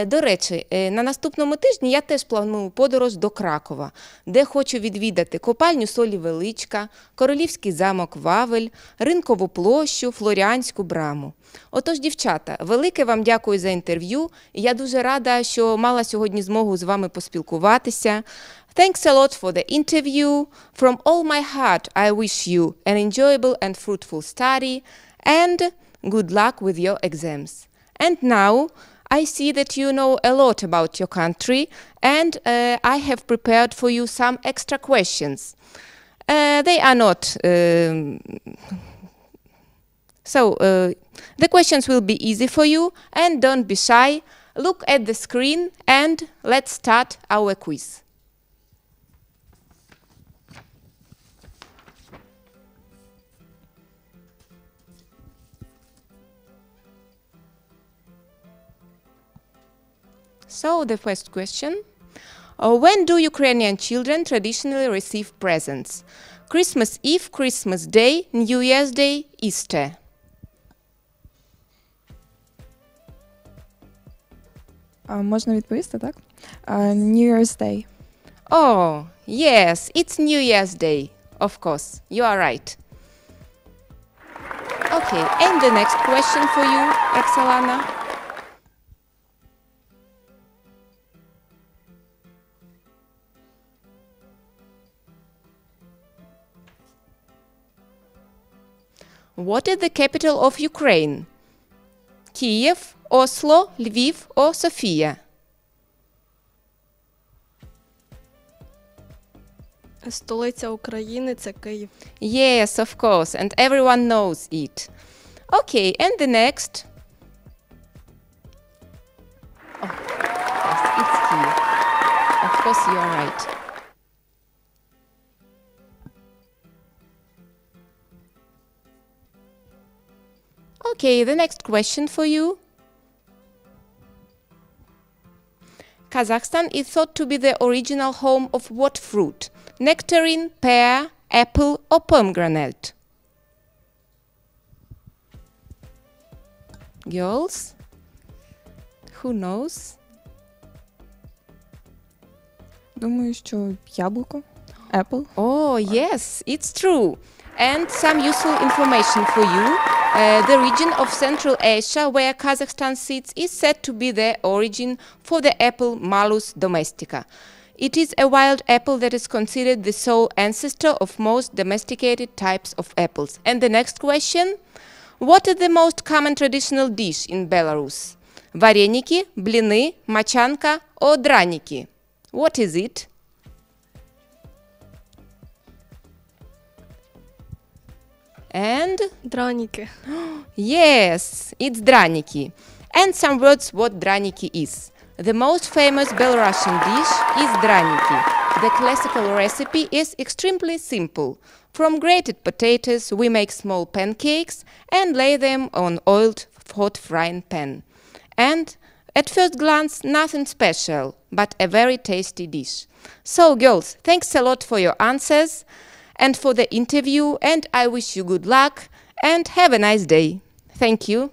До речі, на наступному тижні я теж планую подорож до Кракова, де хочу відвідати копальню солі Величка, Королівський замок Вавель, Ринкову площу, Флоріанську браму. Отож, дівчата, велике вам дякую за інтерв'ю. Я дуже рада, що мала сьогодні змогу з вами поспілкуватися. Thanks a lot for the interview. From all my heart, I wish you an enjoyable and fruitful study and good luck with your exams. And now, I see that you know a lot about your country, and I have prepared for you some extra questions. They are not... the questions will be easy for you, and don't be shy. Look at the screen, and let's start our quiz. So, the first question. When do Ukrainian children traditionally receive presents? Christmas Eve, Christmas Day, New Year's Day, Easter. Можна відповісти, так? New Year's Day. Oh, yes, it's New Year's Day. Of course, you are right. Okay, and the next question for you, Roxalana. What is the capital of Ukraine? Kiev, Oslo, Lviv, or Sofia? Столиця України – це Київ. Yes, of course, and everyone knows it. Okay, and the next? Oh, yes, it's Kiev. Of course, you are right. Okay, the next question for you. Kazakhstan is thought to be the original home of what fruit? Nectarine, pear, apple, or pomegranate? Girls? Who knows? Думаю, що яблуко. Apple. Oh, yes, it's true. And some useful information for you. The region of Central Asia where Kazakhstan sits is said to be the origin for the apple Malus domestica. It is a wild apple that is considered the sole ancestor of most domesticated types of apples. And the next question. What is the most common traditional dish in Belarus? Вареники, блины, мочанка, or драники? What is it? And? Драники. Yes, it's draniki. And some words what draniki is. The most famous Belarusian dish is draniki. The classical recipe is extremely simple. From grated potatoes, we make small pancakes and lay them on oiled hot frying pan. And at first glance, nothing special, but a very tasty dish. So, girls, thanks a lot for your answers and for the interview, and I wish you good luck and have a nice day. Thank you.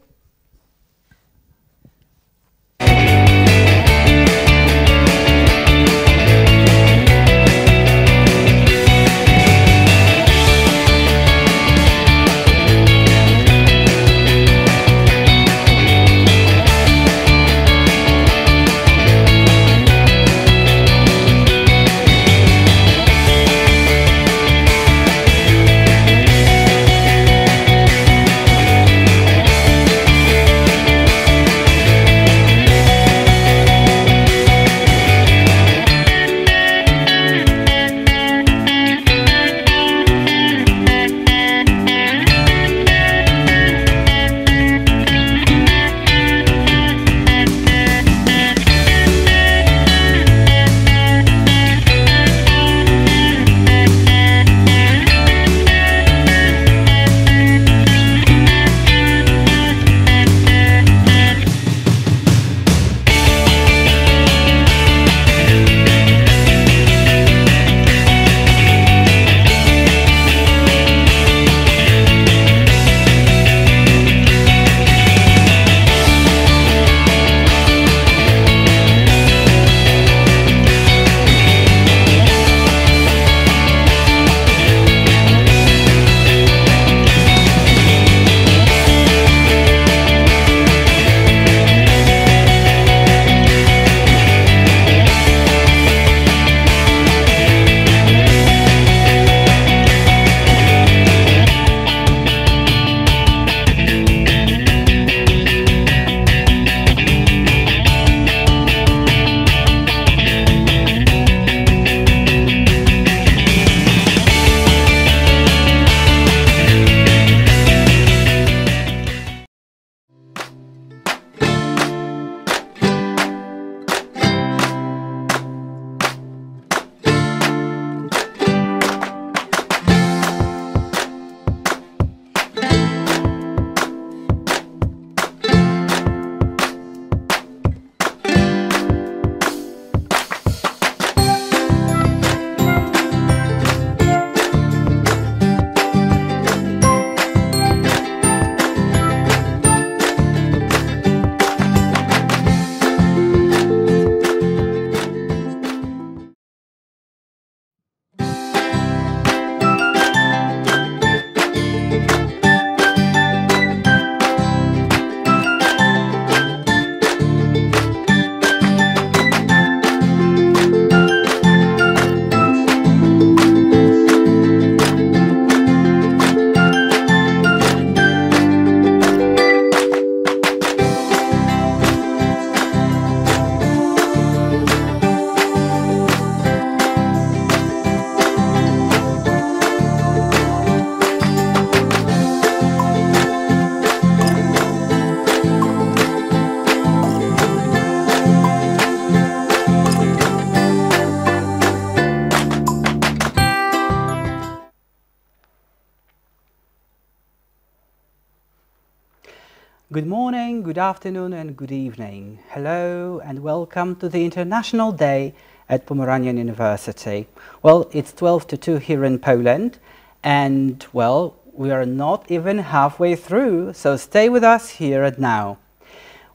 Good morning, good afternoon, and good evening. Hello, and welcome to the International Day at Pomeranian University. Well, it's 12 to 2 here in Poland, and, well, we are not even halfway through, so stay with us here and now.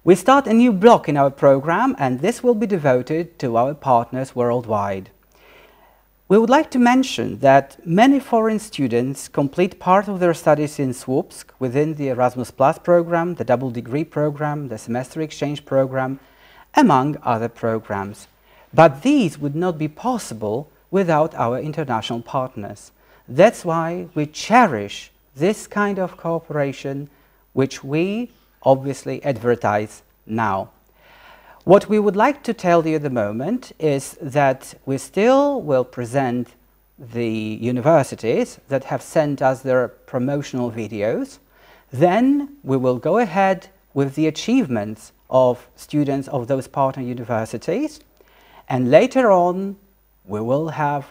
We start a new block in our program, and this will be devoted to our partners worldwide. We would like to mention that many foreign students complete part of their studies in Słupsk within the Erasmus Plus program, the double degree program, the semester exchange program, among other programs. But these would not be possible without our international partners. That's why we cherish this kind of cooperation, which we obviously advertise now. What we would like to tell you at the moment is that we still will present the universities that have sent us their promotional videos. Then we will go ahead with the achievements of students of those partner universities. And later on, we will have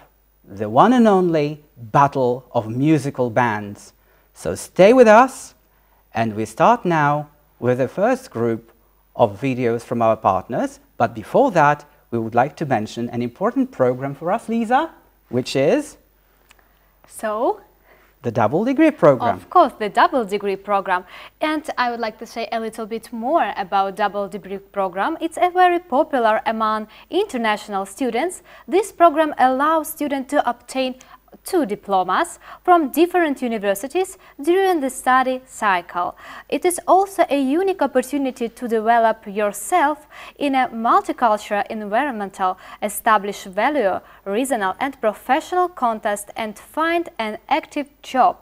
the one and only battle of musical bands. So stay with us, and we start now with the first group of videos from our partners. But before that, we would like to mention an important program for us, Lisa, which is the double degree program. Of course, the double degree program. And I would like to say a little bit more about double degree program. It's a very popular among international students. This program allows students to obtain 2 diplomas from different universities during the study cycle. It is also a unique opportunity to develop yourself in a multicultural environment, establish value, regional and professional context, and find an active job.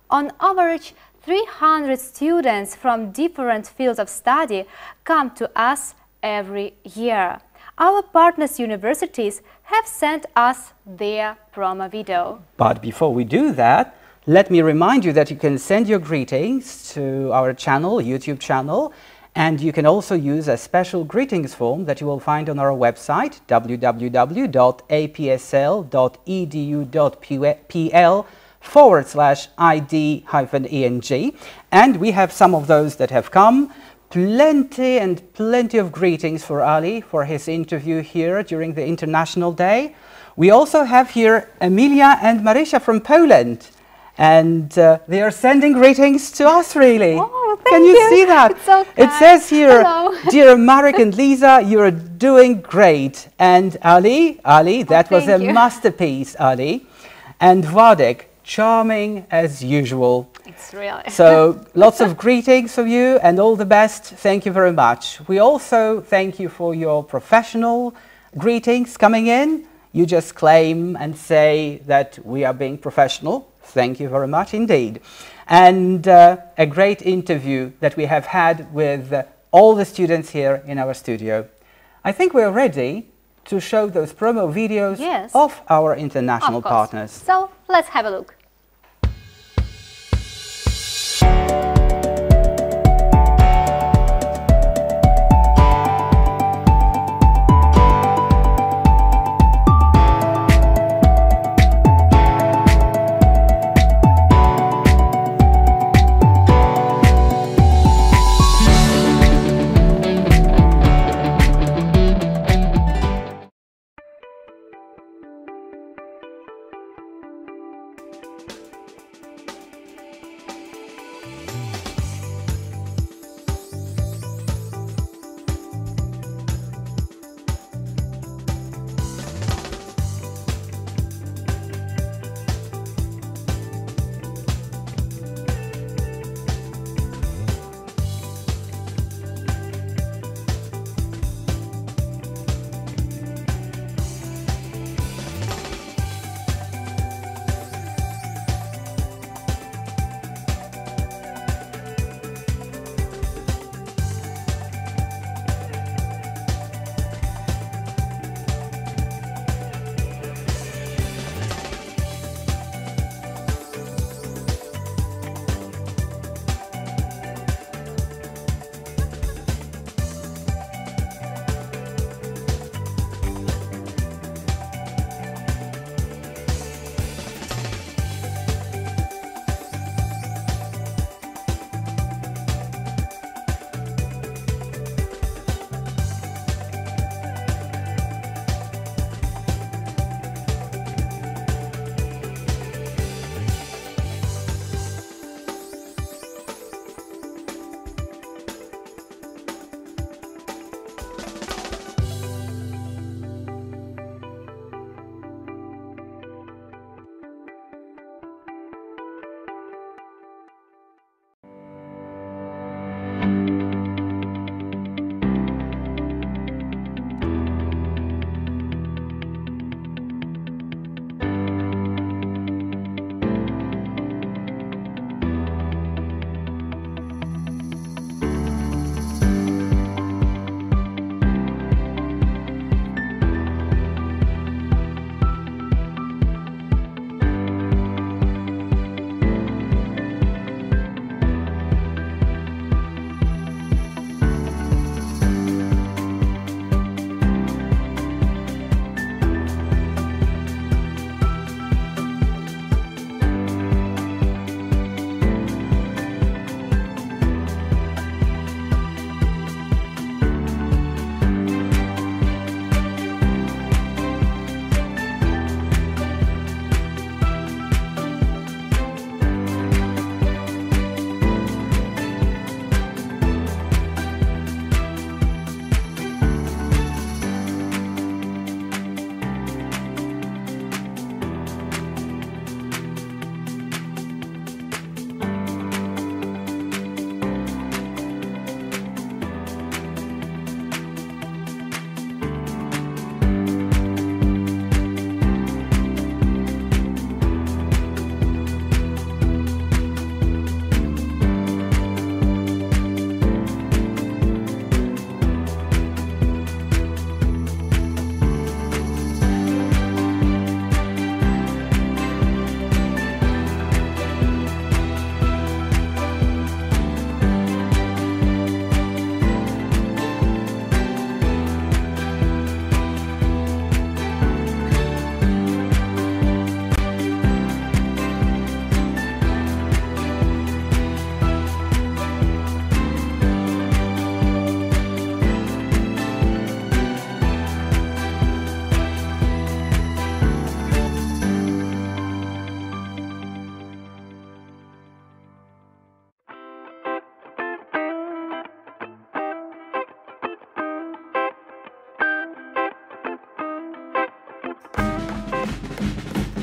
On average, 300 students from different fields of study come to us every year. Our partners universities have sent us their promo video. But before we do that, let me remind you that you can send your greetings to our channel, YouTube channel, and you can also use a special greetings form that you will find on our website, www.apsl.edu.pl/id-eng, and we have some of those that have come. Plenty of greetings for Ali for his interview here during the International Day. We also have here Emilia and Marysia from Poland, and they are sending greetings to us, really. Oh, Can you see that? It's so It says here, hello. Dear Marek and Lisa, you're doing great. And Ali, that was a masterpiece, Ali. And Władek, charming as usual. It's really. So lots of greetings from you and all the best. Thank you very much. We also thank you for your professional greetings coming in. You just claim and say that we are being professional. Thank you very much indeed. And a great interview that we have had with all the students here in our studio. I think we're ready to show those promo videos of our international partners. So let's have a look.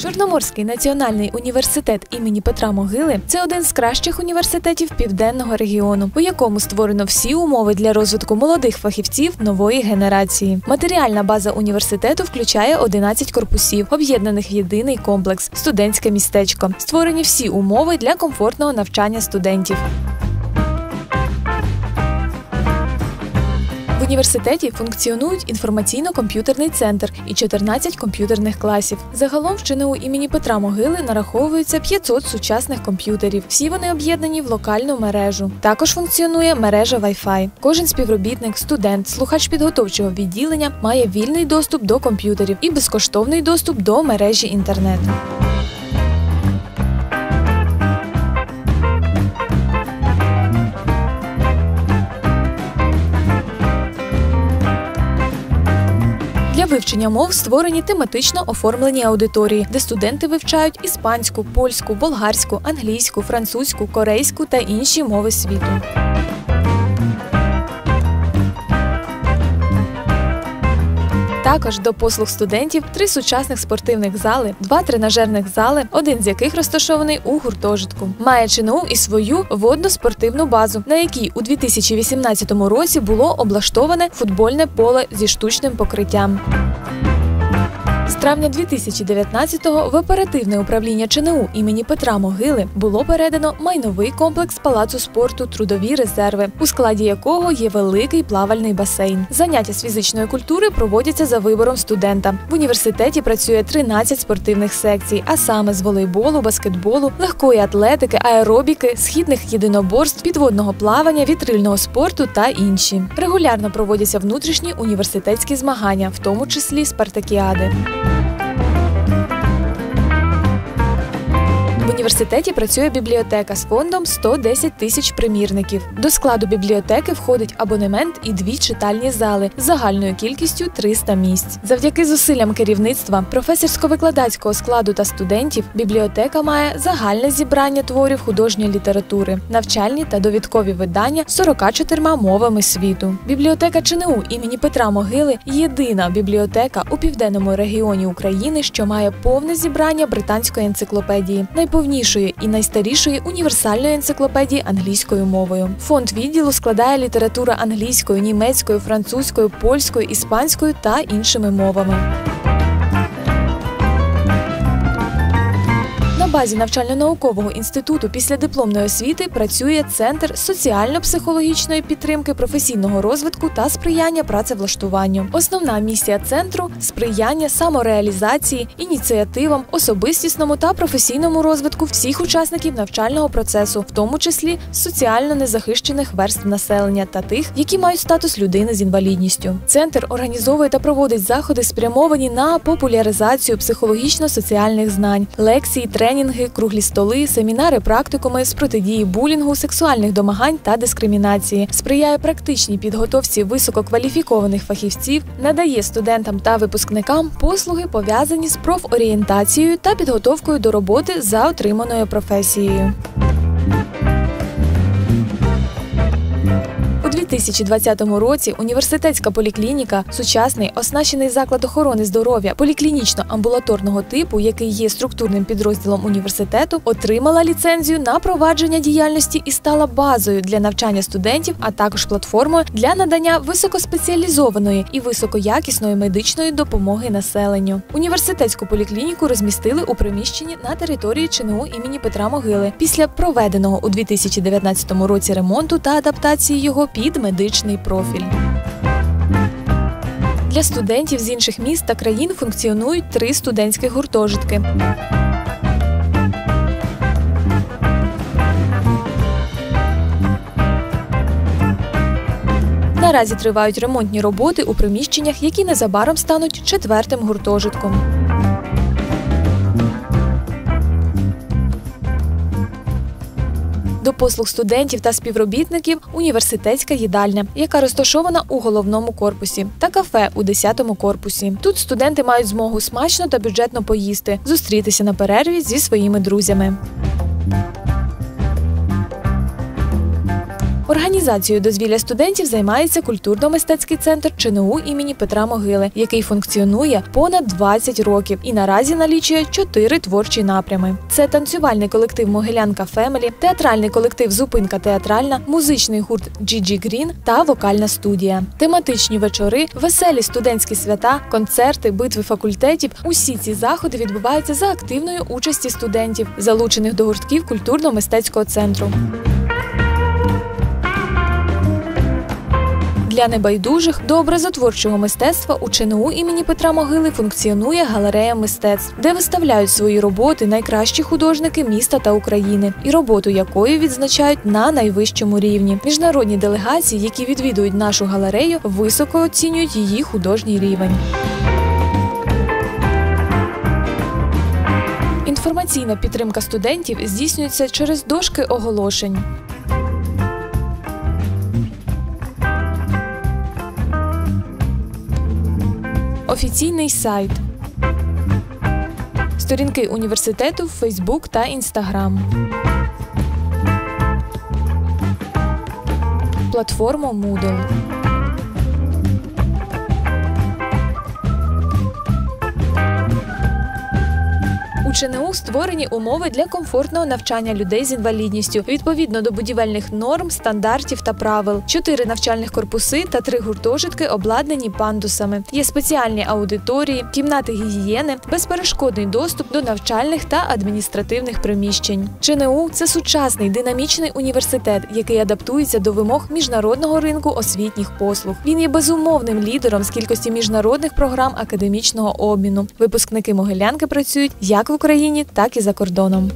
Чорноморський національний університет імені Петра Могили – це один з кращих університетів Південного регіону, у якому створено всі умови для розвитку молодих фахівців нової генерації. Матеріальна база університету включає 11 корпусів, об'єднаних в єдиний комплекс – студентське містечко. Створені всі умови для комфортного навчання студентів. В університеті функціонують інформаційно-комп'ютерний центр і 14 комп'ютерних класів. Загалом в ЧНУ імені Петра Могили нараховується 500 сучасних комп'ютерів. Всі вони об'єднані в локальну мережу. Також функціонує мережа Wi-Fi. Кожен співробітник, студент, слухач підготовчого відділення має вільний доступ до комп'ютерів і безкоштовний доступ до мережі інтернету. Для вивчення мов створені тематично оформлені аудиторії, де студенти вивчають іспанську, польську, болгарську, англійську, французьку, корейську та інші мови світу. Також до послуг студентів 3 сучасних спортивних зали, 2 тренажерних зали, один з яких розташований у гуртожитку. Має ЧНУ і свою водно-спортивну базу, на якій у 2018 році було облаштоване футбольне поле зі штучним покриттям. З травня 2019-го в оперативне управління ЧНУ імені Петра Могили було передано майновий комплекс палацу спорту «Трудові резерви», у складі якого є великий плавальний басейн. Заняття з фізичної культури проводяться за вибором студента. В університеті працює 13 спортивних секцій, а саме з волейболу, баскетболу, легкої атлетики, аеробіки, східних єдиноборств, підводного плавання, вітрильного спорту та інші. Регулярно проводяться внутрішні університетські змагання, в тому числі спартакіади. В університеті працює бібліотека з фондом 110 тисяч примірників. До складу бібліотеки входить абонемент і 2 читальні зали з загальною кількістю 300 місць. Завдяки зусиллям керівництва, професорсько-викладацького складу та студентів бібліотека має загальне зібрання творів художньої літератури, навчальні та довідкові видання 44 мовами світу. Бібліотека ЧНУ імені Петра Могили – єдина бібліотека у південному регіоні України, що має повне зібрання британської енциклопедії, найповнішої і найстарішої універсальної енциклопедії англійською мовою. Фонд відділу складає література англійською, німецькою, французькою, польською, іспанською та іншими мовами. На базі навчально-наукового інституту післядипломної освіти працює Центр соціально-психологічної підтримки, професійного розвитку та сприяння працевлаштуванню. Основна місія центру – сприяння самореалізації, ініціативам, особистісному та професійному розвитку всіх учасників навчального процесу, в тому числі соціально незахищених верств населення та тих, які мають статус людини з інвалідністю. Центр організовує та проводить заходи, спрямовані на популяризацію психологічно-соціальних знань, лекції, тренінги, круглі столи, семінари, практикуми з протидії булінгу, сексуальних домагань та дискримінації, сприяє практичній підготовці висококваліфікованих фахівців, надає студентам та випускникам послуги, пов'язані з профорієнтацією та підготовкою до роботи за отриманою професією. У 2020 році університетська поліклініка, сучасний, оснащений заклад охорони здоров'я поліклінічно-амбулаторного типу, який є структурним підрозділом університету, отримала ліцензію на провадження діяльності і стала базою для навчання студентів, а також платформою для надання високоспеціалізованої і високоякісної медичної допомоги населенню. Університетську поліклініку розмістили у приміщенні на території ЧНУ імені Петра Могили після проведеного у 2019 році ремонту та адаптації його під медичний профіль. Для студентів з інших міст та країн функціонують 3 студентські гуртожитки. Наразі тривають ремонтні роботи у приміщеннях, які незабаром стануть 4-м гуртожитком. До послуг студентів та співробітників університетська їдальня, яка розташована у головному корпусі, та кафе у 10-му корпусі. Тут студенти мають змогу смачно та бюджетно поїсти, зустрітися на перерві зі своїми друзями. Організацією дозвілля студентів займається культурно-мистецький центр ЧНУ імені Петра Могили, який функціонує понад 20 років і наразі налічує 4 творчі напрями. Це танцювальний колектив «Могилянка Фемелі», театральний колектив «Зупинка театральна», музичний гурт «GG Green» та вокальна студія. Тематичні вечори, веселі студентські свята, концерти, битви факультетів – усі ці заходи відбуваються за активної участі студентів, залучених до гуртків культурно-мистецького центру. Для небайдужих до образотворчого мистецтва у ЧНУ імені Петра Могили функціонує галерея мистецтв, де виставляють свої роботи найкращі художники міста та України, і роботу якої відзначають на найвищому рівні. Міжнародні делегації, які відвідують нашу галерею, високо оцінюють її художній рівень. Інформаційна підтримка студентів здійснюється через дошки оголошень. Офіційний сайт. Сторінки університету в Фейсбук та Інстаграм. Платформа Moodle. У ЧНУ створені умови для комфортного навчання людей з інвалідністю відповідно до будівельних норм, стандартів та правил. 4 навчальних корпуси та 3 гуртожитки обладнані пандусами. Є спеціальні аудиторії, кімнати гігієни, безперешкодний доступ до навчальних та адміністративних приміщень. ЧНУ – це сучасний динамічний університет, який адаптується до вимог міжнародного ринку освітніх послуг. Він є безумовним лідером з кількості міжнародних програм академічного обміну. Випускники Могилянки працюють як в Україні, так і за кордоном.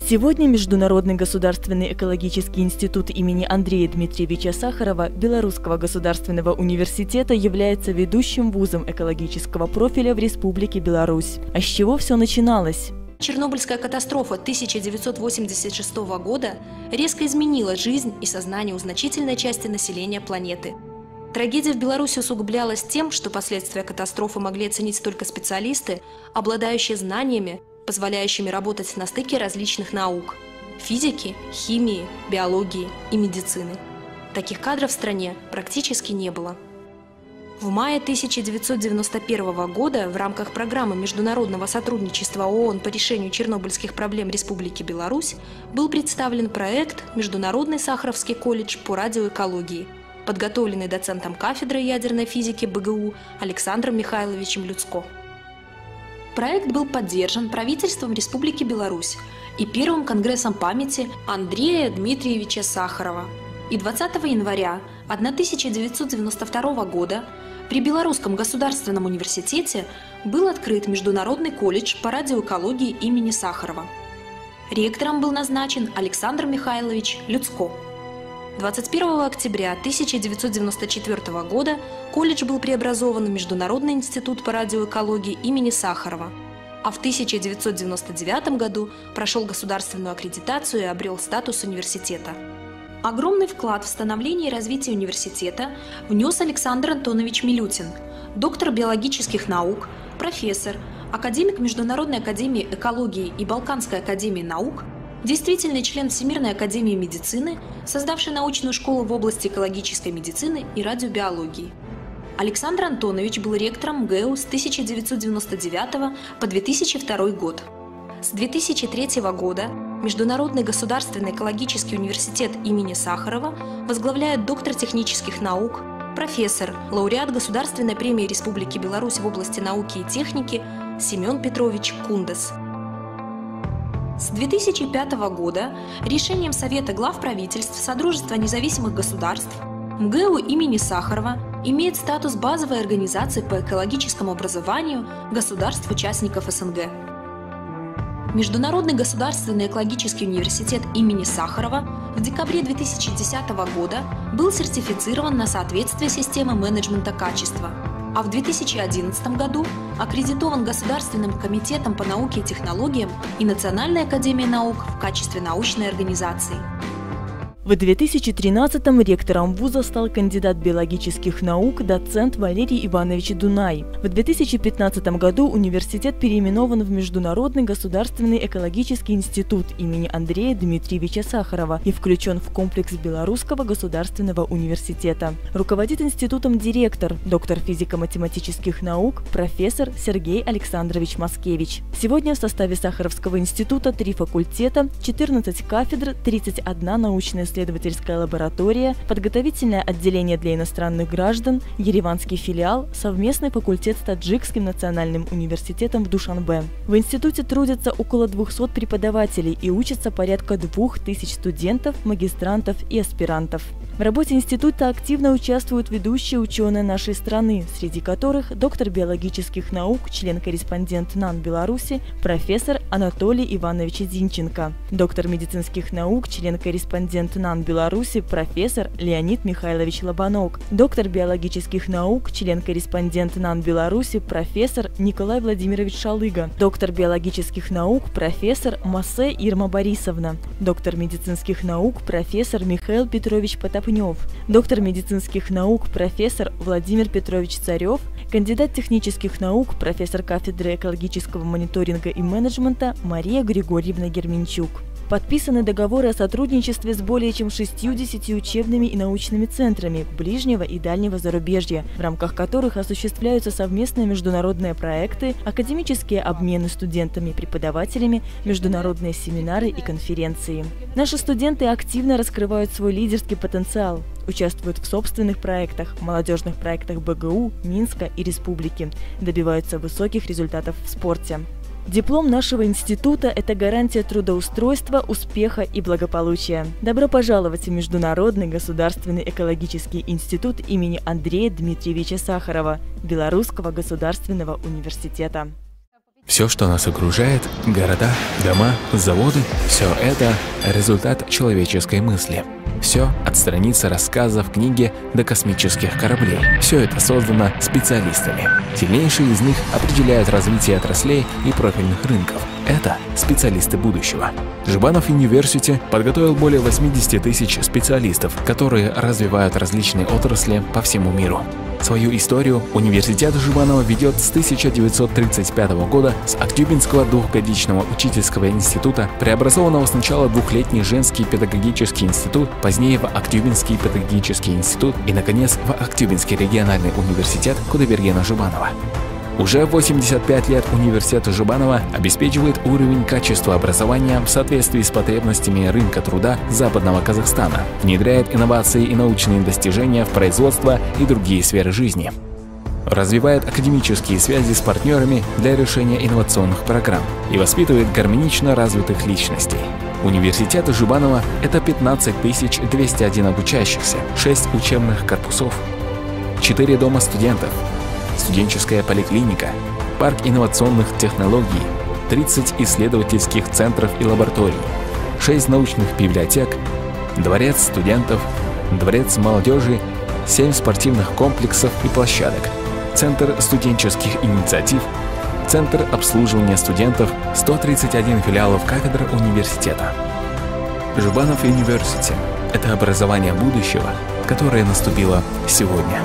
Сегодня Международный государственный экологический институт имени Андрея Дмитриевича Сахарова Белорусского государственного университета является ведущим вузом экологического профиля в Республике Беларусь. А с чего все начиналось? Чернобыльская катастрофа 1986 года резко изменила жизнь и сознание у значительной части населения планеты. Трагедия в Беларуси усугублялась тем, что последствия катастрофы могли оценить только специалисты, обладающие знаниями, позволяющими работать на стыке различных наук – физики, химии, биологии и медицины. Таких кадров в стране практически не было. В мае 1991 года в рамках программы международного сотрудничества ООН по решению чернобыльских проблем Республики Беларусь был представлен проект «Международный Сахаровский колледж по радиоэкологии», подготовленный доцентом кафедры ядерной физики БГУ Александром Михайловичем Люцко. Проект был поддержан правительством Республики Беларусь и Первым конгрессом памяти Андрея Дмитриевича Сахарова. И 20 января 1992 года при Белорусском государственном университете был открыт Международный колледж по радиоэкологии имени Сахарова. Ректором был назначен Александр Михайлович Люцко. 21 октября 1994 года колледж был преобразован в Международный институт по радиоэкологии имени Сахарова, а в 1999 году прошел государственную аккредитацию и обрел статус университета. Огромный вклад в становление и развитие университета внес Александр Антонович Милютин, доктор биологических наук, профессор, академик Международной академии экологии и Балканской академии наук, действительный член Всемирной академии медицины, создавший научную школу в области экологической медицины и радиобиологии. Александр Антонович был ректором МГУ с 1999 по 2002 год. С 2003 года Международный государственный экологический университет имени Сахарова возглавляет доктор технических наук, профессор, лауреат Государственной премии Республики Беларусь в области науки и техники Семен Петрович Кундес. С 2005 года решением Совета глав правительств Содружества независимых государств МГУ имени Сахарова имеет статус базовой организации по экологическому образованию государств-участников СНГ. Международный государственный экологический университет имени Сахарова в декабре 2010 года был сертифицирован на соответствие системы менеджмента качества, а в 2011 году аккредитован Государственным комитетом по науке и технологиям и Национальной академией наук в качестве научной организации. В 2013-м ректором вуза стал кандидат биологических наук, доцент Валерий Иванович Дунай. В 2015 году университет переименован в Международный государственный экологический институт имени Андрея Дмитриевича Сахарова и включен в комплекс Белорусского государственного университета. Руководит институтом директор, доктор физико-математических наук, профессор Сергей Александрович Маскевич. Сегодня в составе Сахаровского института 3 факультета, 14 кафедр, 31 научная исследовательская лаборатория, подготовительное отделение для иностранных граждан, ереванский филиал, совместный факультет с Таджикским национальным университетом в Душанбе. В институте трудятся около 200 преподавателей и учатся порядка 2000 студентов, магистрантов и аспирантов. В работе института активно участвуют ведущие ученые нашей страны, среди которых доктор биологических наук, член-корреспондент НАН Беларуси, профессор Анатолий Иванович Зинченко, доктор медицинских наук, член-корреспондент НАН Беларуси, профессор Леонид Михайлович Лобанок, доктор биологических наук, член-корреспондент НАН Беларуси, профессор Николай Владимирович Шалыга, доктор биологических наук, профессор Массе Ирма Борисовна, доктор медицинских наук, профессор Михаил Петрович Потапнев, доктор медицинских наук, профессор Владимир Петрович Царев, кандидат технических наук, профессор кафедры экологического мониторинга и менеджмента Мария Григорьевна Герменчук. Подписаны договоры о сотрудничестве с более чем 60 учебными и научными центрами ближнего и дальнего зарубежья, в рамках которых осуществляются совместные международные проекты, академические обмены студентами и преподавателями, международные семинары и конференции. Наши студенты активно раскрывают свой лидерский потенциал, участвуют в собственных проектах, молодежных проектах БГУ, Минска и Республики, добиваются высоких результатов в спорте. Диплом нашего института – это гарантия трудоустройства, успеха и благополучия. Добро пожаловать в Международный государственный экологический институт имени Андрея Дмитриевича Сахарова, Белорусского государственного университета. Все, что нас окружает – города, дома, заводы – все это результат человеческой мысли. Все от страницы рассказов, книги до космических кораблей. Все это создано специалистами. Сильнейшие из них определяют развитие отраслей и профильных рынков. Это специалисты будущего. Жбанов Университи подготовил более 80 тысяч специалистов, которые развивают различные отрасли по всему миру. Свою историю университет Жбанова ведет с 1935 года с Актюбинского двухгодичного учительского института, преобразованного сначала в двухлетний женский педагогический институт, позднее в Актюбинский педагогический институт и, наконец, в Актюбинский региональный университет Кудайбергена Жбанова. Уже 85 лет университет Жбанова обеспечивает уровень качества образования в соответствии с потребностями рынка труда Западного Казахстана, внедряет инновации и научные достижения в производство и другие сферы жизни, развивает академические связи с партнерами для решения инновационных программ и воспитывает гармонично развитых личностей. Университет Жбанова – это 15 201 обучающихся, 6 учебных корпусов, 4 дома студентов, студенческая поликлиника, парк инновационных технологий, 30 исследовательских центров и лабораторий, 6 научных библиотек, дворец студентов, дворец молодежи, 7 спортивных комплексов и площадок, центр студенческих инициатив, центр обслуживания студентов, 131 филиалов кафедр университета. Жбанов Университи – это образование будущего, которое наступило сегодня.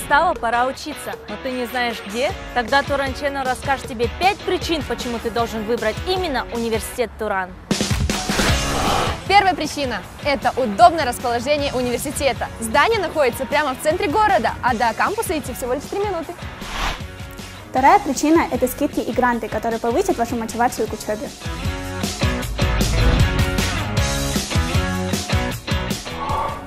настала пора учиться, но ты не знаешь где? Тогда Туран Channel расскажет тебе 5 причин, почему ты должен выбрать именно университет Туран. Первая причина – это удобное расположение университета. Здание находится прямо в центре города, а до кампуса идти всего лишь 3 минуты. Вторая причина – это скидки и гранты, которые повысят вашу мотивацию к учебе.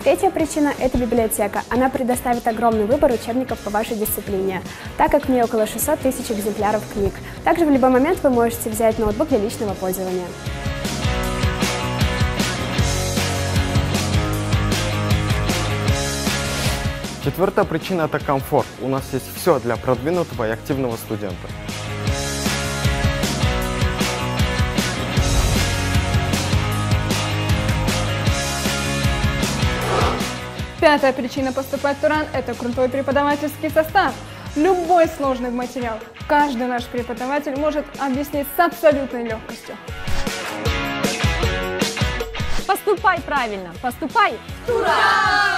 Третья причина – это библиотека. Она предоставит огромный выбор учебников по вашей дисциплине, так как в ней около 600 тысяч экземпляров книг. Также в любой момент вы можете взять ноутбук для личного пользования. Четвертая причина – это комфорт. У нас есть все для продвинутого и активного студента. Пятая причина поступать в Туран – это крутой преподавательский состав. Любой сложный материал каждый наш преподаватель может объяснить с абсолютной легкостью. Поступай правильно, поступай в Туран!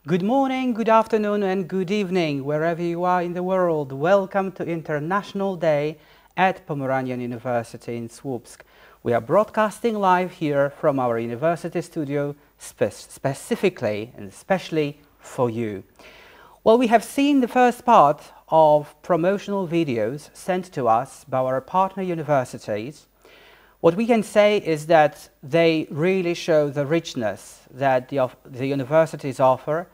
Good morning, good afternoon and good evening, wherever you are in the world. Welcome to International Day at Pomeranian University in Słupsk. We are broadcasting live here from our university studio specifically and especially for you. Well, we have seen the first part of promotional videos sent to us by our partner universities. What we can say is that they really show the richness that the universities offer,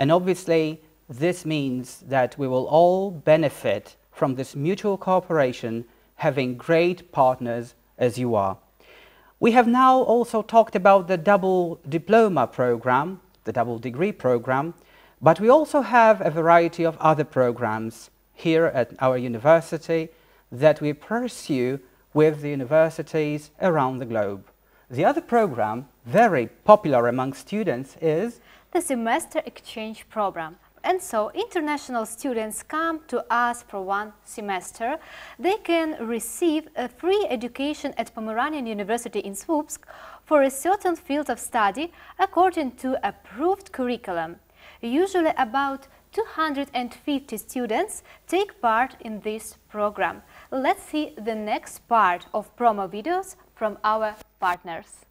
and obviously this means that we will all benefit from this mutual cooperation, having great partners as you are. We have now also talked about the double diploma program, the double degree program, but we also have a variety of other programs here at our university that we pursue with the universities around the globe. The other program, very popular among students, is the semester exchange program. And so international students come to us for 1 semester. They can receive a free education at Pomeranian University in Słupsk for a certain field of study according to approved curriculum. Usually about 250 students take part in this program. Let's see the next part of promo videos from our partners.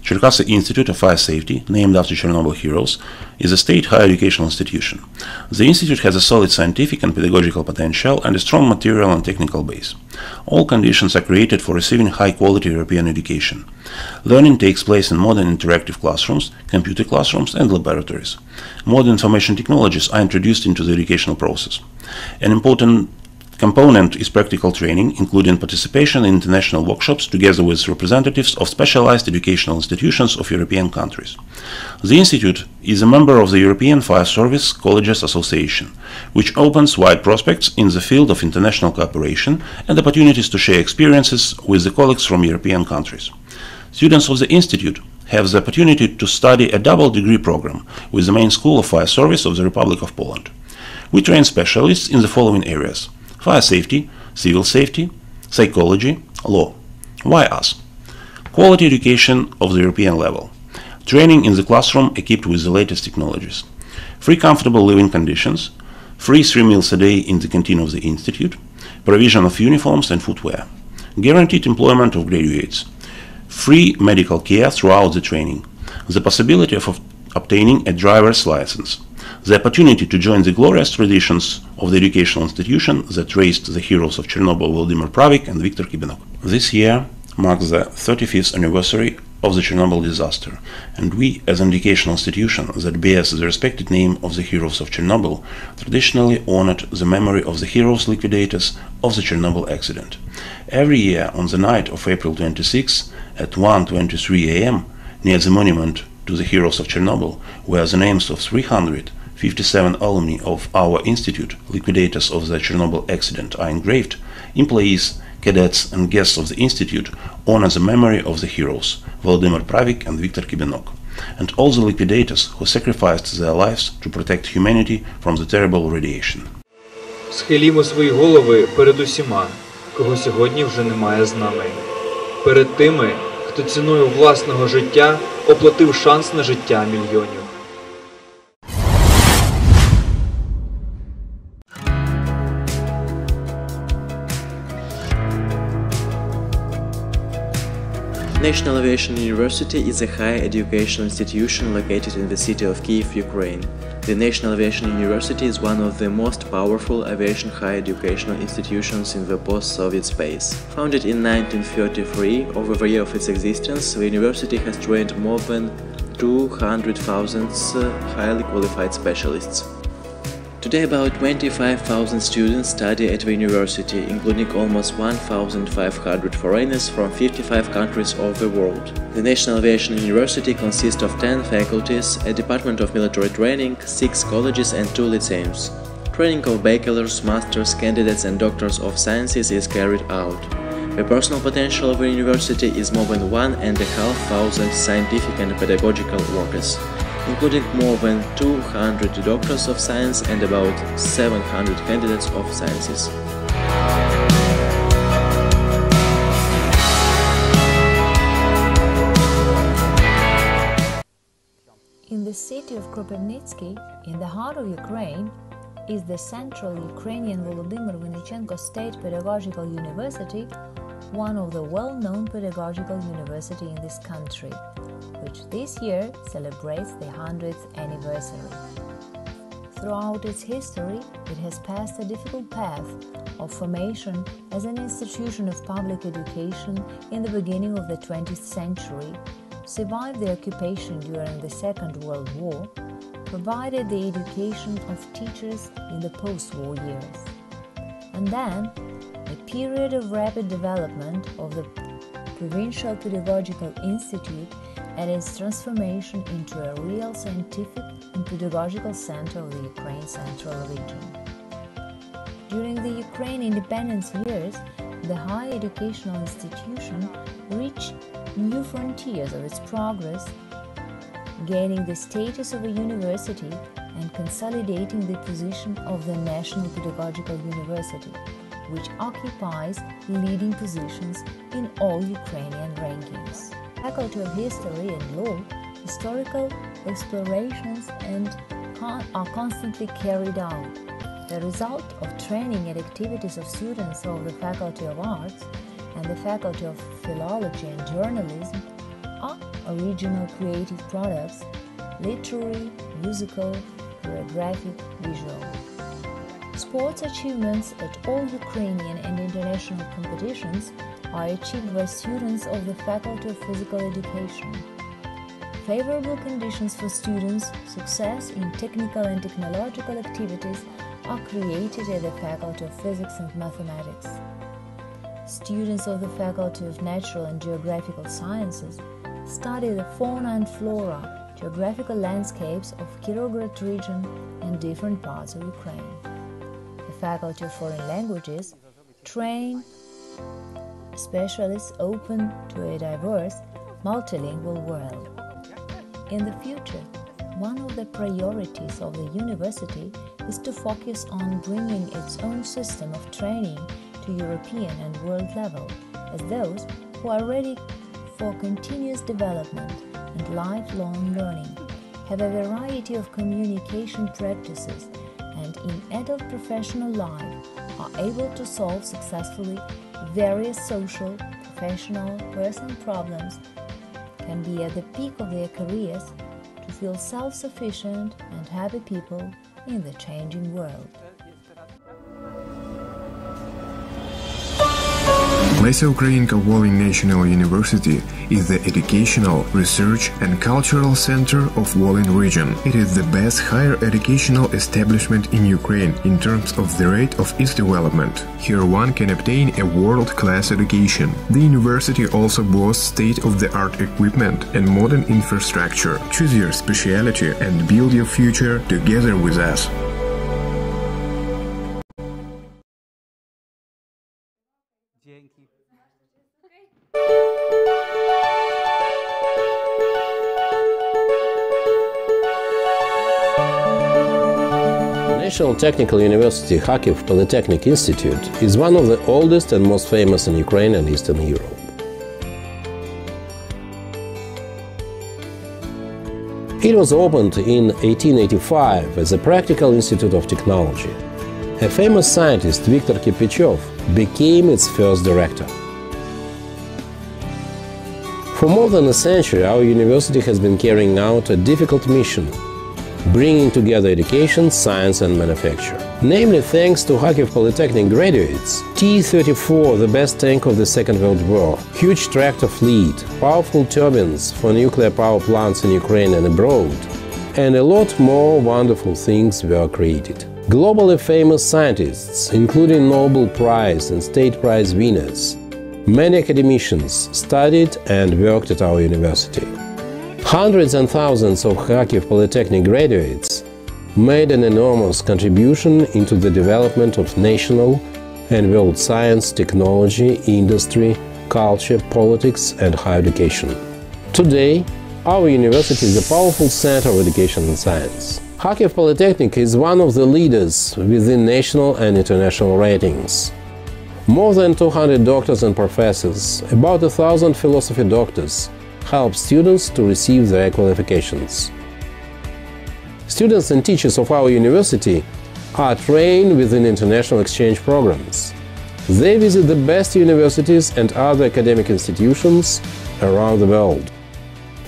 Cherkasy Institute of Fire Safety, named after Chernobyl heroes, is a state higher educational institution. The institute has a solid scientific and pedagogical potential and a strong material and technical base. All conditions are created for receiving high-quality European education. Learning takes place in modern interactive classrooms, computer classrooms and laboratories. Modern information technologies are introduced into the educational process. An important component is practical training, including participation in international workshops together with representatives of specialized educational institutions of European countries. The Institute is a member of the European Fire Service Colleges Association, which opens wide prospects in the field of international cooperation and opportunities to share experiences with the colleagues from European countries. Students of the Institute have the opportunity to study a double degree program with the main School of Fire Service of the Republic of Poland. We train specialists in the following areas: fire safety, civil safety, psychology, law. Why us? Quality education of the European level. Training in the classroom equipped with the latest technologies. Free comfortable living conditions. Free 3 meals a day in the canteen of the Institute. Provision of uniforms and footwear. Guaranteed employment of graduates. Free medical care throughout the training. The possibility of obtaining a driver's license. The opportunity to join the glorious traditions of the educational institution that raised the heroes of Chernobyl, Vladimir Pravik and Viktor Kibenok. This year marks the 35th anniversary of the Chernobyl disaster, and we, as an educational institution that bears the respected name of the heroes of Chernobyl, traditionally honored the memory of the heroes liquidators of the Chernobyl accident. Every year on the night of April 26 at 1:23 a.m. near the monument to the heroes of Chernobyl, where the names of 357 alumni of our institute, liquidators of the Chernobyl accident, are engraved, employees, cadets and guests of the Institute honor the memory of the heroes, Volodymyr Pravik and Viktor Kibenok, and all the liquidators who sacrificed their lives to protect humanity from the terrible radiation. Схилімо свої голови перед усіма, кого сьогодні вже немає з нами. Перед тими, хто ціною власного життя оплатив шанс на життя мільйонів. National Aviation University is a higher educational institution located in the city of Kyiv, Ukraine. The National Aviation University is one of the most powerful aviation higher educational institutions in the post-Soviet space. Founded in 1933, over the year of its existence, the university has trained more than 200,000 highly qualified specialists. Today about 25,000 students study at the university, including almost 1,500 foreigners from 55 countries of the world. The National Aviation University consists of 10 faculties, a department of military training, 6 colleges and 2 lyceums. Training of bachelor's, master's, candidates and doctors of sciences is carried out. The personal potential of the university is more than 1,500 scientific and pedagogical workers, including more than 200 doctors of science and about 700 candidates of sciences. In the city of Kropivnitsky, in the heart of Ukraine, is the Central Ukrainian Volodymyr Vinnichenko State Pedagogical University, one of the well-known pedagogical universities in this country, which this year celebrates the 100th anniversary. Throughout its history, it has passed a difficult path of formation as an institution of public education in the beginning of the 20th century, survived the occupation during the Second World War, provided the education of teachers in the post-war years, and then a period of rapid development of the Provincial Pedagogical Institute and its transformation into a real scientific and pedagogical center of the Ukraine Central region. During the Ukraine independence years, the higher educational institution reached new frontiers of its progress, gaining the status of a university and consolidating the position of the National Pedagogical University, which occupies leading positions in all Ukrainian rankings. Faculty of History and Law, historical explorations are constantly carried out. The result of training and activities of students of the Faculty of Arts and the Faculty of Philology and Journalism are original creative products, literary, musical, choreographic, visual. Sports achievements at all Ukrainian and international competitions are achieved by students of the Faculty of Physical Education. Favorable conditions for students' success in technical and technological activities are created at the Faculty of Physics and Mathematics. Students of the Faculty of Natural and Geographical Sciences study the fauna and flora, geographical landscapes of Kyrgyz region and different parts of Ukraine. The Faculty of Foreign Languages train specialists open to a diverse, multilingual world. In the future, one of the priorities of the university is to focus on bringing its own system of training to European and world level, as those who are ready for continuous development and lifelong learning have a variety of communication practices and in adult professional life are able to solve successfully various social, professional, personal problems, can be at the peak of their careers to feel self-sufficient and happy people in the changing world. Леся Українка Volyn National University is the educational, research and cultural center of Volyn region. It is the best higher educational establishment in Ukraine in terms of the rate of its development. Here one can obtain a world-class education. The university also boasts state-of-the-art equipment and modern infrastructure. Choose your specialty and build your future together with us. National Technical University Kharkiv Polytechnic Institute is one of the oldest and most famous in Ukraine and Eastern Europe. It was opened in 1885 as a practical institute of technology. A famous scientist, Viktor Kirpichov, became its first director. For more than a century, our university has been carrying out a difficult mission, bringing together education, science and manufacture. Namely, thanks to Kharkiv Polytechnic graduates, T-34, the best tank of the Second World War, huge tractor fleet, powerful turbines for nuclear power plants in Ukraine and abroad, and a lot more wonderful things were created. Globally famous scientists, including Nobel Prize and State Prize winners, many academicians studied and worked at our university. Hundreds and thousands of Kharkiv Polytechnic graduates made an enormous contribution into the development of national and world science, technology, industry, culture, politics and higher education. Today, our university is a powerful center of education and science. Kharkiv Polytechnic is one of the leaders within national and international ratings. More than 200 doctors and professors, about 1,000 philosophy doctors, help students to receive their qualifications. Students and teachers of our university are trained within international exchange programs. They visit the best universities and other academic institutions around the world.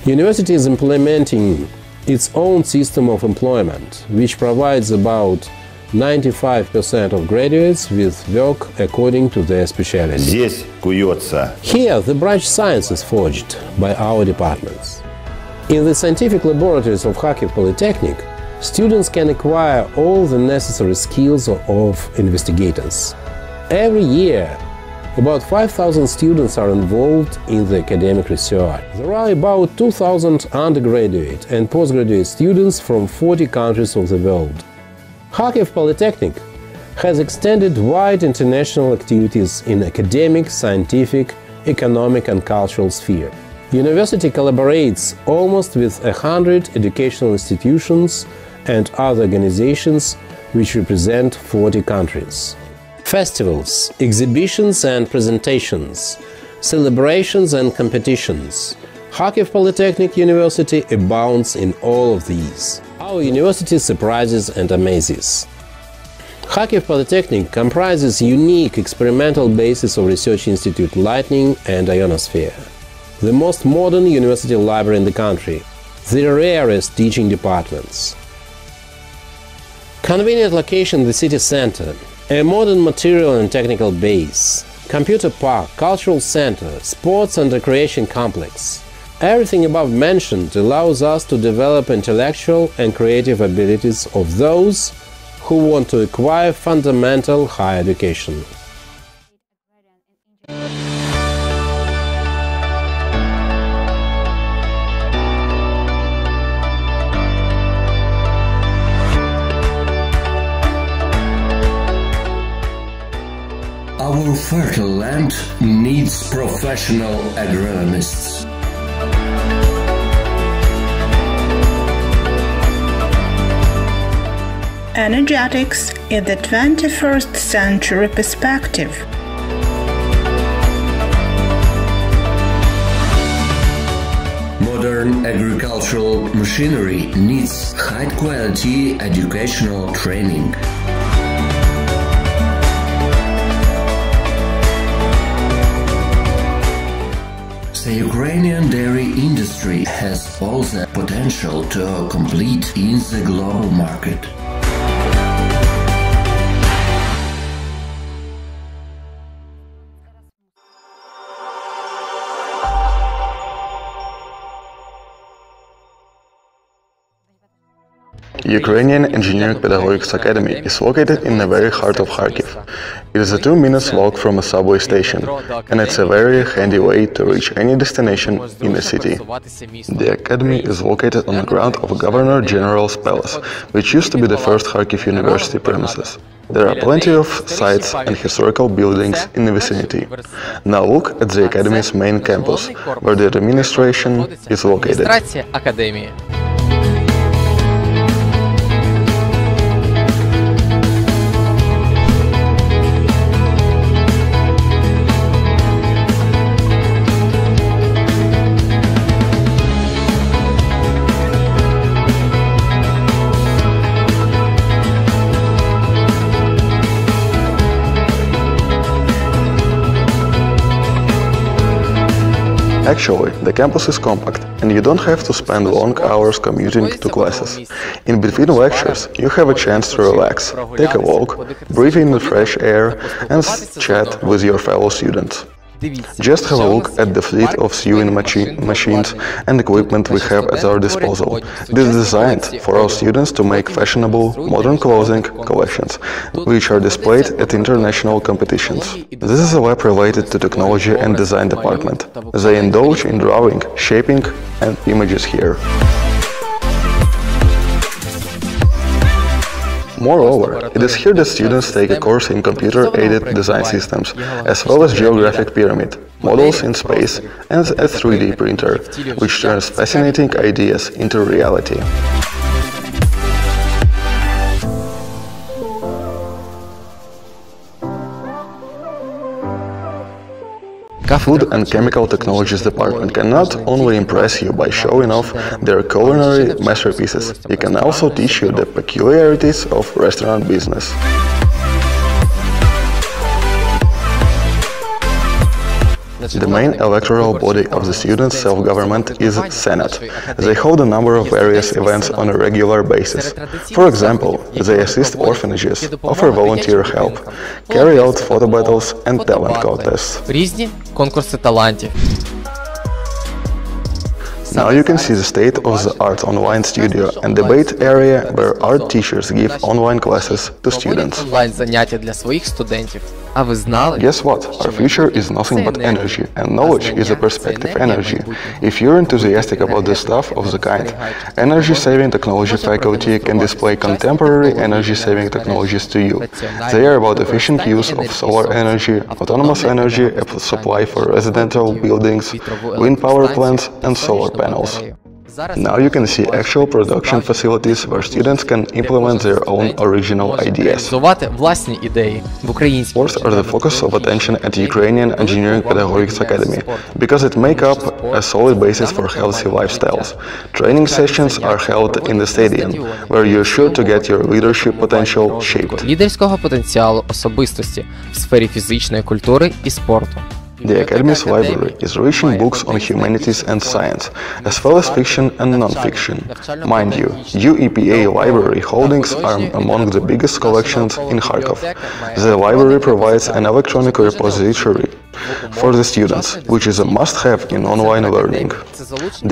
University is implementing its own system of employment, which provides about 95% of graduates with work according to their specialty. Здесь куется. Here, the branch science is forged by our departments. In the scientific laboratories of Kharkiv Polytechnic, students can acquire all the necessary skills of investigators. Every year, about 5,000 students are involved in the academic research. There are about 2,000 undergraduate and postgraduate students from 40 countries of the world. Kharkiv Polytechnic has extended wide international activities in academic, scientific, economic and cultural sphere. University collaborates almost with 100 educational institutions and other organizations which represent 40 countries. Festivals, exhibitions and presentations, celebrations and competitions. Kharkiv Polytechnic University abounds in all of these. Our university surprises and amazes. Kharkiv Polytechnic comprises unique experimental basis of research institute Lightning and Ionosphere, the most modern university library in the country, the rarest teaching departments. Convenient location in the city center, a modern material and technical base, computer park, cultural center, sports and recreation complex. Everything above mentioned allows us to develop intellectual and creative abilities of those who want to acquire fundamental higher education. Our fertile land needs professional agronomists. Energetics in the 21st century perspective. Modern agricultural machinery needs high-quality educational training. The Ukrainian dairy industry has all the potential to compete in the global market. Ukrainian Engineering Pedagogics Academy is located in the very heart of Kharkiv. It is a 2 minutes walk from a subway station, and it's a very handy way to reach any destination in the city. The academy is located on the ground of Governor General's Palace, which used to be the first Kharkiv University premises. There are plenty of sites and historical buildings in the vicinity. Now look at the academy's main campus, where the administration is located. Actually, the campus is compact, and you don't have to spend long hours commuting to classes. In between lectures, you have a chance to relax, take a walk, breathe in the fresh air, and chat with your fellow students. Just have a look at the fleet of sewing machines and equipment we have at our disposal. It is designed for our students to make fashionable, modern clothing collections, which are displayed at international competitions. This is a lab related to technology and design department. They indulge in drawing, shaping, and images here. Moreover, it is here that students take a course in computer-aided design systems, as well as geographic pyramid, models in space, and a 3D printer, which turns fascinating ideas into reality. Food and Chemical Technologies department can not only impress you by showing off their culinary masterpieces, it can also teach you the peculiarities of restaurant business. The main electoral body of the students' self-government is Senate. They hold a number of various events on a regular basis. For example, they assist orphanages, offer volunteer help, carry out photo battles and talent contests. Now you can see the state-of-the-art online studio and debate area where art teachers give online classes to students. Guess what? Our future is nothing but energy, and knowledge is a perspective energy. If you're enthusiastic about the stuff of the kind, energy-saving technology faculty can display contemporary energy-saving technologies to you. They are about efficient use of solar energy, autonomous energy supply for residential buildings, wind power plants, and solar panels. Now you can see actual production facilities where students can implement their own original ideas. Sports are the focus of attention at Ukrainian Engineering Pedagogics Academy, because it makes up a solid basis for healthy lifestyles. Training sessions are held in the stadium, where you're sure to get your leadership potential shaped. Лідерського потенціалу особистості в сфері фізичної культури і спорту. The Academy's library is rich in books on humanities and science, as well as fiction and non-fiction. Mind you, UEPA library holdings are among the biggest collections in Kharkov. The library provides an electronic repository for the students, which is a must-have in online learning.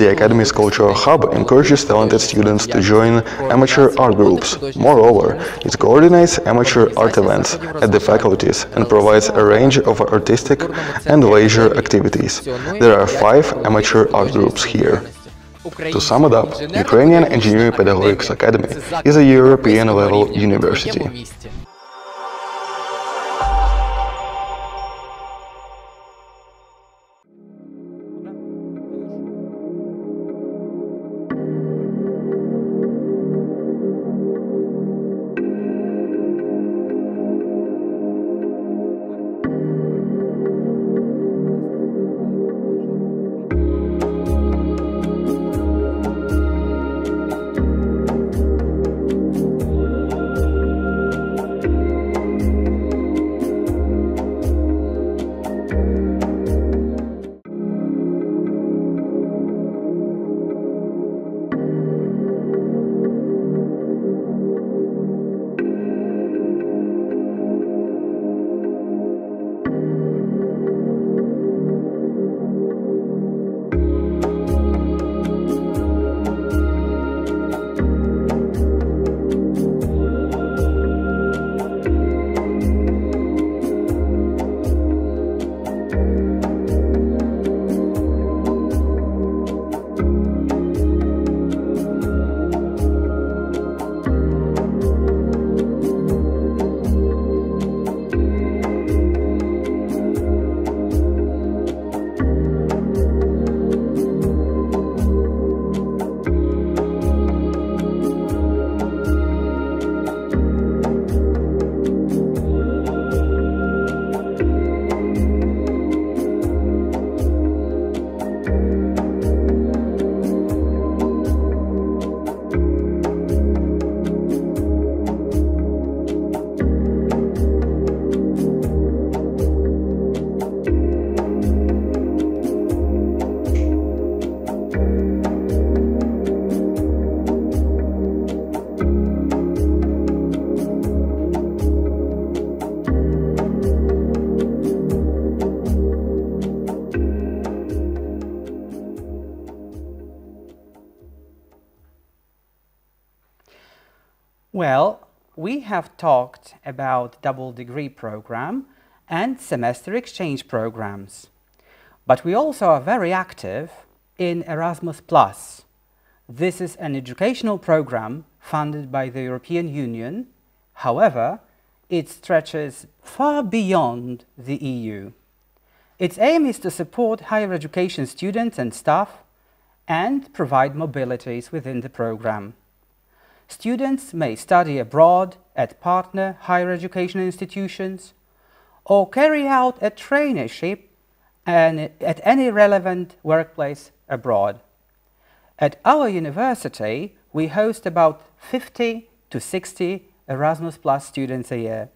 The Academy's cultural hub encourages talented students to join amateur art groups. Moreover, it coordinates amateur art events at the faculties and provides a range of artistic and leisure activities. There are 5 amateur art groups here. To sum it up, Ukrainian Engineering Pedagogics Academy is a European-level university. Well, we have talked about double degree program and semester exchange programs. But we also are very active in Erasmus+. This is an educational program funded by the European Union. However, it stretches far beyond the EU. Its aim is to support higher education students and staff and provide mobilities within the program. Students may study abroad at partner higher education institutions or carry out a traineeship at any relevant workplace abroad. At our university, we host about 50 to 60 Erasmus+ students a year.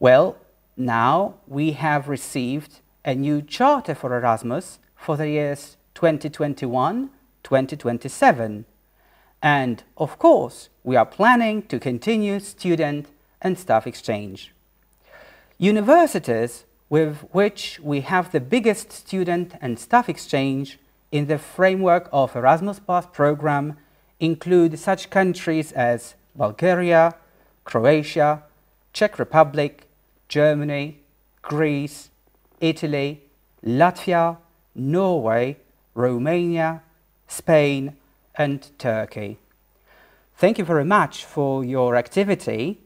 Well, now we have received a new charter for Erasmus for the years 2021-2027. And, of course, we are planning to continue student and staff exchange. Universities with which we have the biggest student and staff exchange in the framework of Erasmus+ program include such countries as Bulgaria, Croatia, Czech Republic, Germany, Greece, Italy, Latvia, Norway, Romania, Spain, and Turkey. Thank you very much for your activity,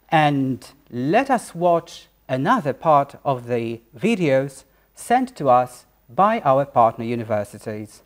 and let us watch another part of the videos sent to us by our partner universities.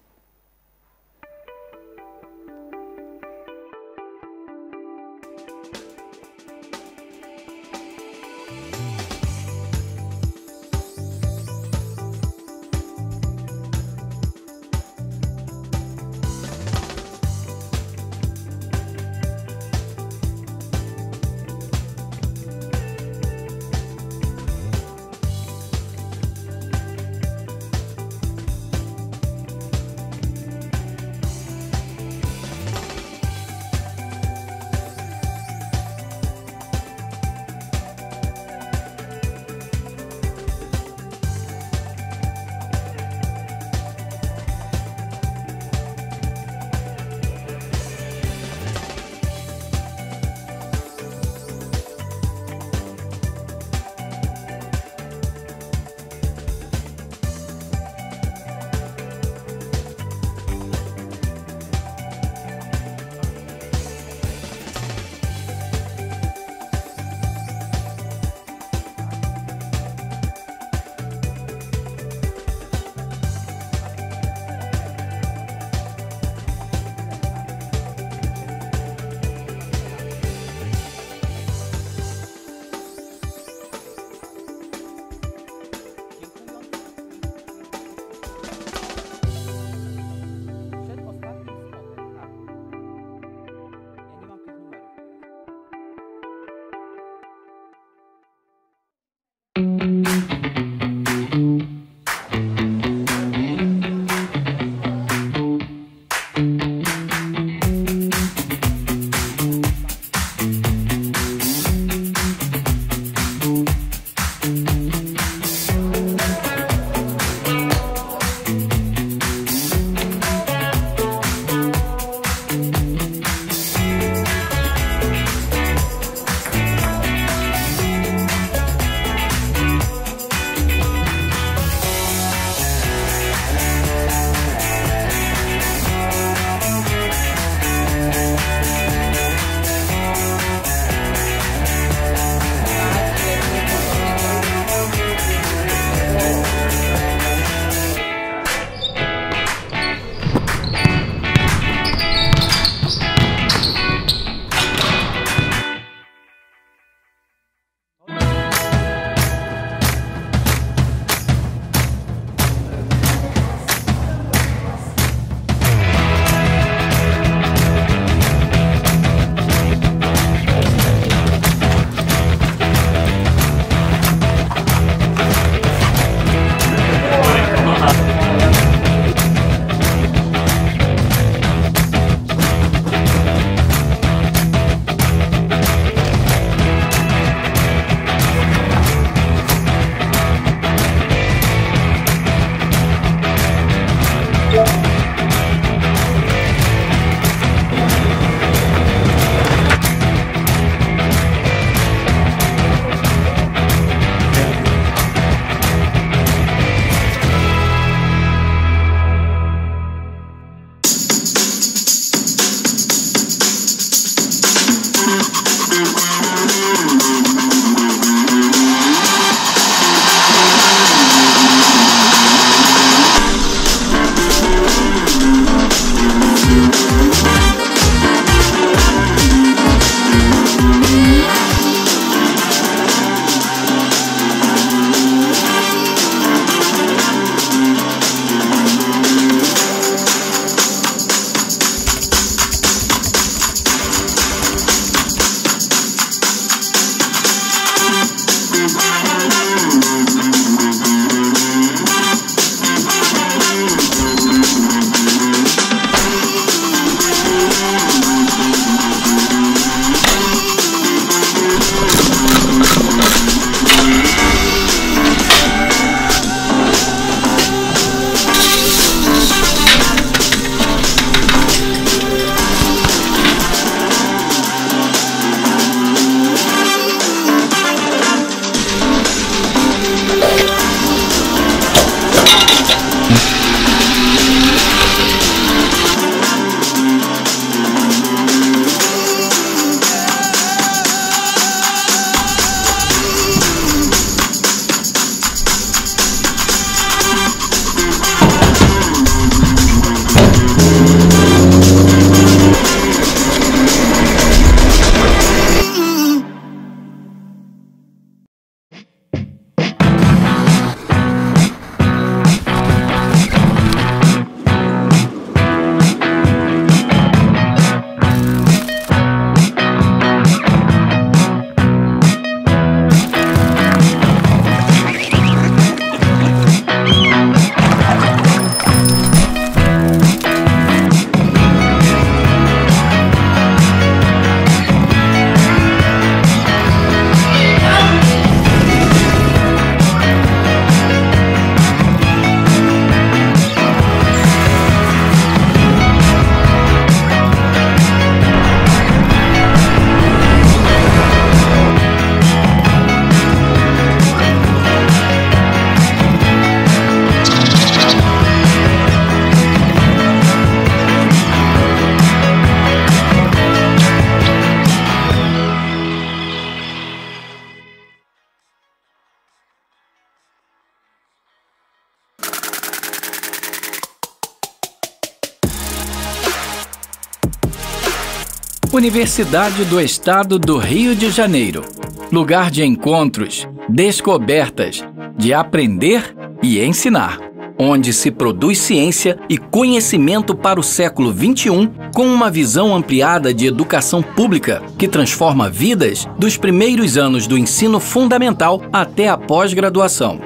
Universidade do Estado do Rio de Janeiro. Lugar de encontros, descobertas, de aprender e ensinar. Onde se produz ciência e conhecimento para o século XXI com uma visão ampliada de educação pública que transforma vidas dos primeiros anos do ensino fundamental até a pós-graduação.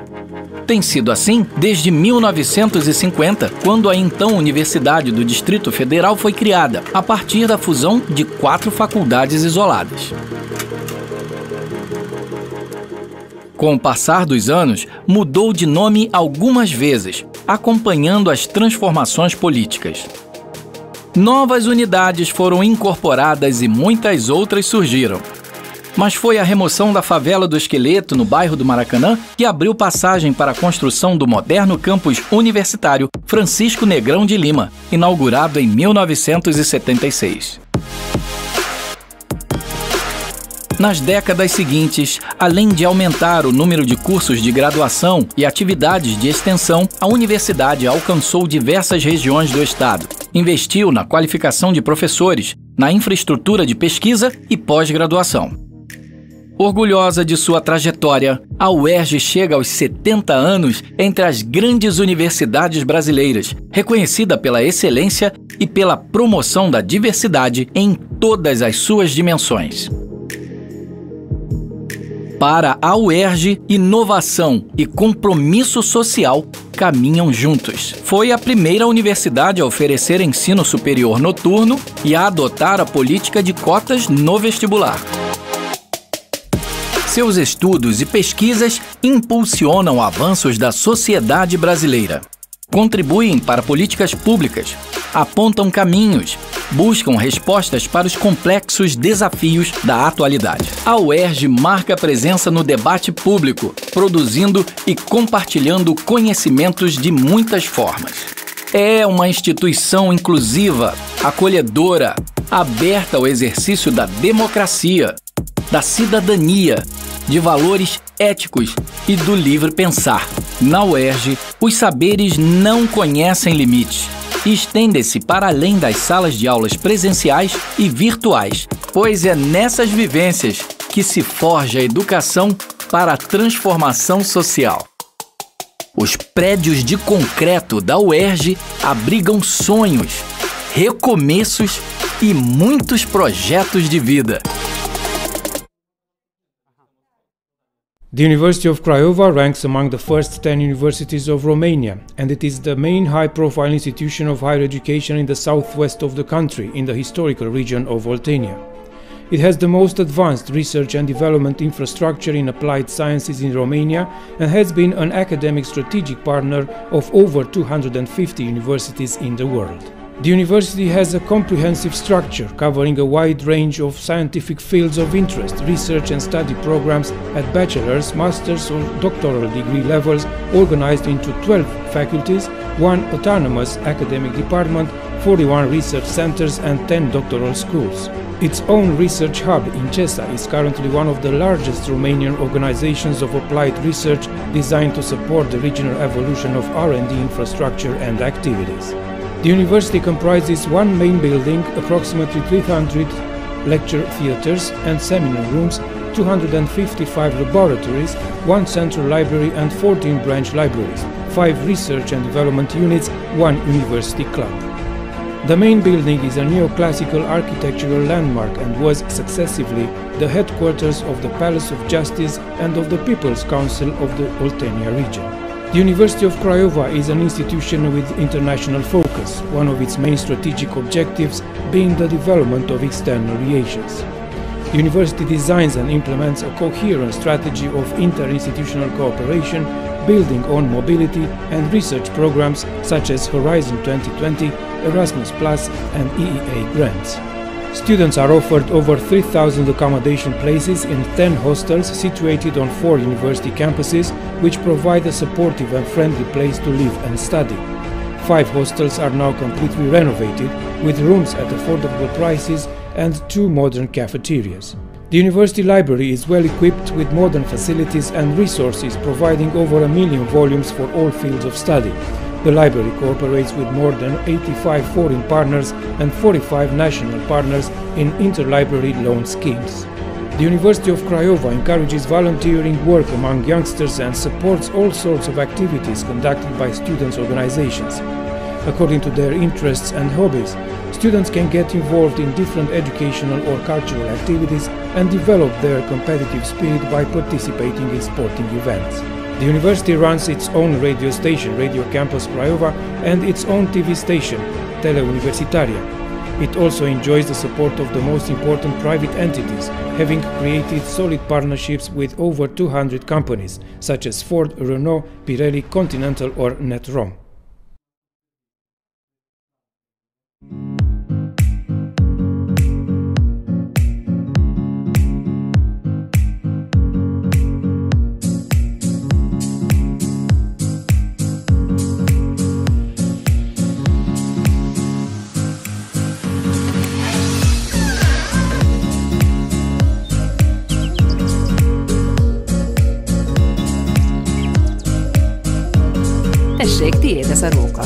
Tem sido assim desde 1950, quando a então Universidade do Distrito Federal foi criada, a partir da fusão de 4 faculdades isoladas. Com o passar dos anos, mudou de nome algumas vezes, acompanhando as transformações políticas. Novas unidades foram incorporadas e muitas outras surgiram. Mas foi a remoção da favela do Esqueleto, no bairro do Maracanã, que abriu passagem para a construção do moderno campus universitário Francisco Negrão de Lima, inaugurado em 1976. Nas décadas seguintes, além de aumentar o número de cursos de graduação e atividades de extensão, a universidade alcançou diversas regiões do estado. Investiu na qualificação de professores, na infraestrutura de pesquisa e pós-graduação. Orgulhosa de sua trajetória, a UERJ chega aos 70 anos entre as grandes universidades brasileiras, reconhecida pela excelência e pela promoção da diversidade em todas as suas dimensões. Para a UERJ, inovação e compromisso social caminham juntos. Foi a primeira universidade a oferecer ensino superior noturno e a adotar a política de cotas no vestibular. Seus estudos e pesquisas impulsionam avanços da sociedade brasileira. Contribuem para políticas públicas, apontam caminhos, buscam respostas para os complexos desafios da atualidade. A UERJ marca presença no debate público, produzindo e compartilhando conhecimentos de muitas formas. É uma instituição inclusiva, acolhedora, aberta ao exercício da democracia, da cidadania, de valores éticos e do livre pensar. Na UERJ, os saberes não conhecem limites e estendem-se para além das salas de aulas presenciais e virtuais, pois é nessas vivências que se forja a educação para a transformação social. Os prédios de concreto da UERJ abrigam sonhos, recomeços e muitos projetos de vida. The University of Craiova ranks among the first 10 universities of Romania, and it is the main high-profile institution of higher education in the southwest of the country, in the historical region of Oltenia. It has the most advanced research and development infrastructure in applied sciences in Romania and has been an academic strategic partner of over 250 universities in the world. The university has a comprehensive structure covering a wide range of scientific fields of interest, research and study programs at bachelor's, master's or doctoral degree levels organized into 12 faculties, 1 autonomous academic department, 41 research centers and 10 doctoral schools. Its own research hub in CESA is currently one of the largest Romanian organizations of applied research designed to support the regional evolution of R&D infrastructure and activities. The university comprises 1 main building, approximately 300 lecture theaters and seminar rooms, 255 laboratories, 1 central library and 14 branch libraries, 5 research and development units, 1 university club. The main building is a neoclassical architectural landmark and was successively the headquarters of the Palace of Justice and of the People's Council of the Oltenia region. The University of Craiova is an institution with international focus, one of its main strategic objectives being the development of external relations. The university designs and implements a coherent strategy of interinstitutional cooperation, building on mobility and research programs such as Horizon 2020, Erasmus+, and EEA grants. Students are offered over 3,000 accommodation places in 10 hostels situated on 4 university campuses, which provide a supportive and friendly place to live and study. 5 hostels are now completely renovated, with rooms at affordable prices and 2 modern cafeterias. The university library is well equipped with modern facilities and resources, providing over 1 million volumes for all fields of study. The library cooperates with more than 85 foreign partners and 45 national partners in interlibrary loan schemes. The University of Craiova encourages volunteering work among youngsters and supports all sorts of activities conducted by students' organizations. According to their interests and hobbies, students can get involved in different educational or cultural activities and develop their competitive spirit by participating in sporting events. The university runs its own radio station, Radio Campus Craiova, and its own TV station, Tele Universitaria. It also enjoys the support of the most important private entities, having created solid partnerships with over 200 companies, such as Ford, Renault, Pirelli, Continental or Netrom. Tessék, tiéd ez a róka.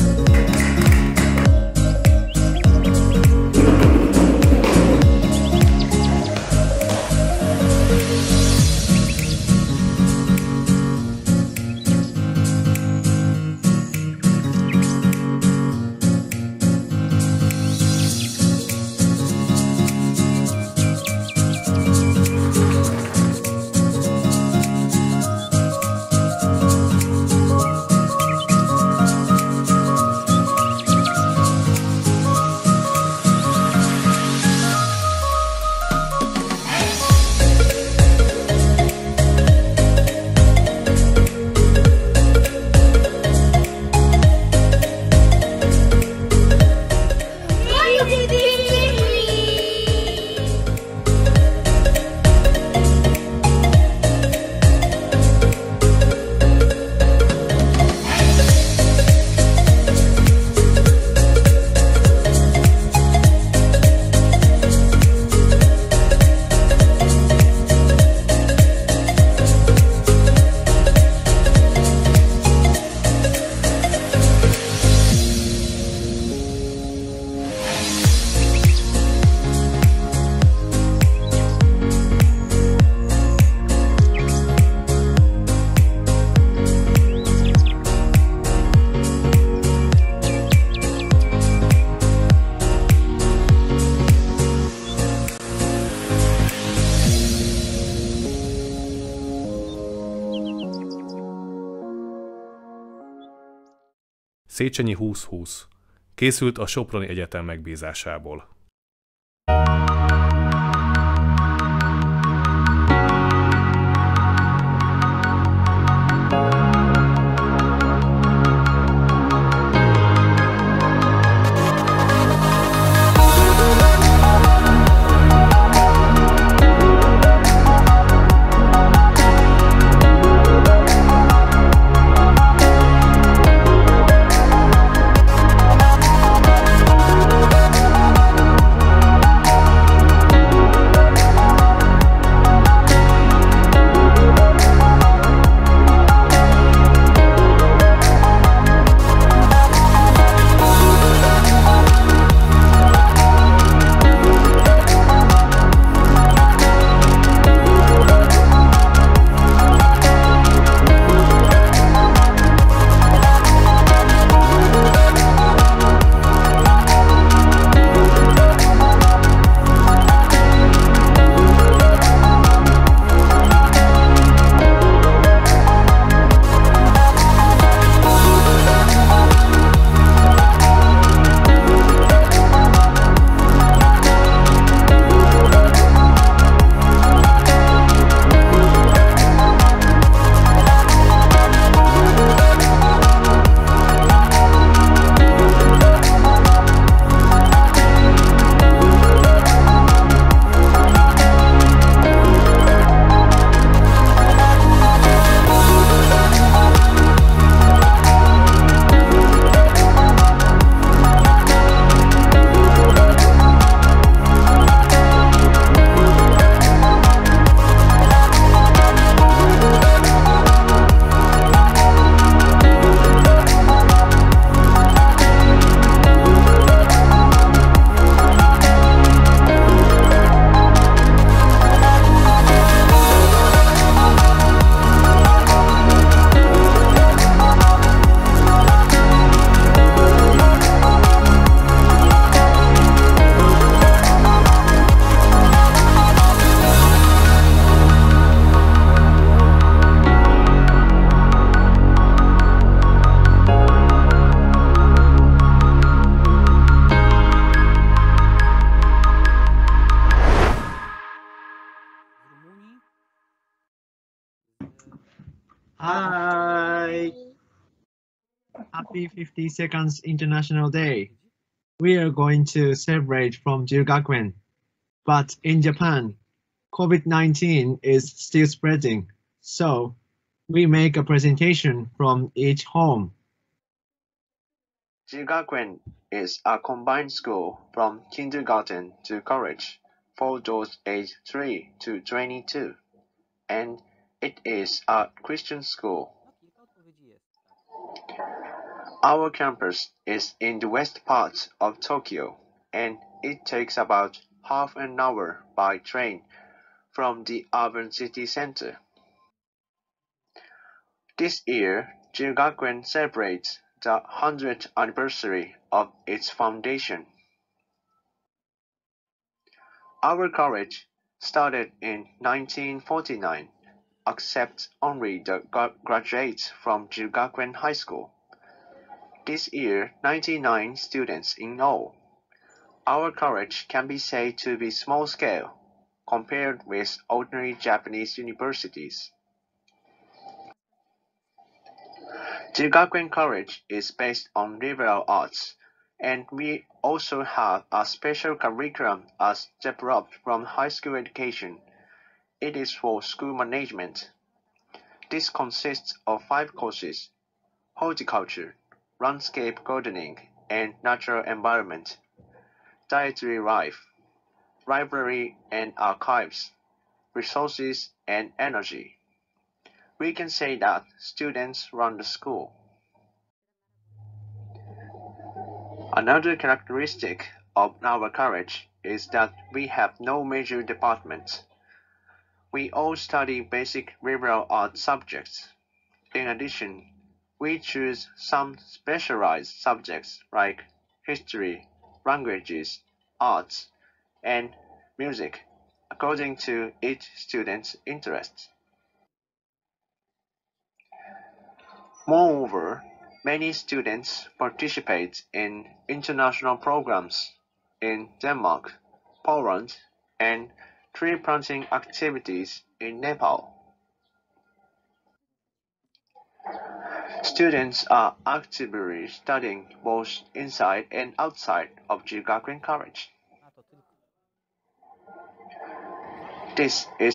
Széchenyi 2020. Készült a Soproni Egyetem megbízásából. Hi! Happy 52nd International Day. We are going to celebrate from Jirgakuen. But in Japan, COVID-19 is still spreading, so we make a presentation from each home. Jirgakuen is a combined school from kindergarten to college for those aged 3 to 22, and it is a Christian school. Our campus is in the west part of Tokyo, and it takes about half an hour by train from the urban city center. This year, Jirgakuen celebrates the 100th anniversary of its foundation. Our college started in 1949, accept only the graduates from Jirgakuen High School. This year, 99 students in all. Our college can be said to be small scale, compared with ordinary Japanese universities. Jirgakuen College is based on liberal arts, and we also have a special curriculum as developed from high school education. It is for school management. This consists of 5 courses: horticulture, landscape gardening and natural environment, dietary life, library and archives, resources and energy. We can say that students run the school. Another characteristic of our college is that we have no major departments. We all study basic liberal arts subjects. In addition, we choose some specialized subjects like history, languages, arts, and music, according to each student's interests. Moreover, many students participate in international programs in Denmark, Poland, and tree planting activities in Nepal. Students are actively studying both inside and outside of Jirgakuen College. This is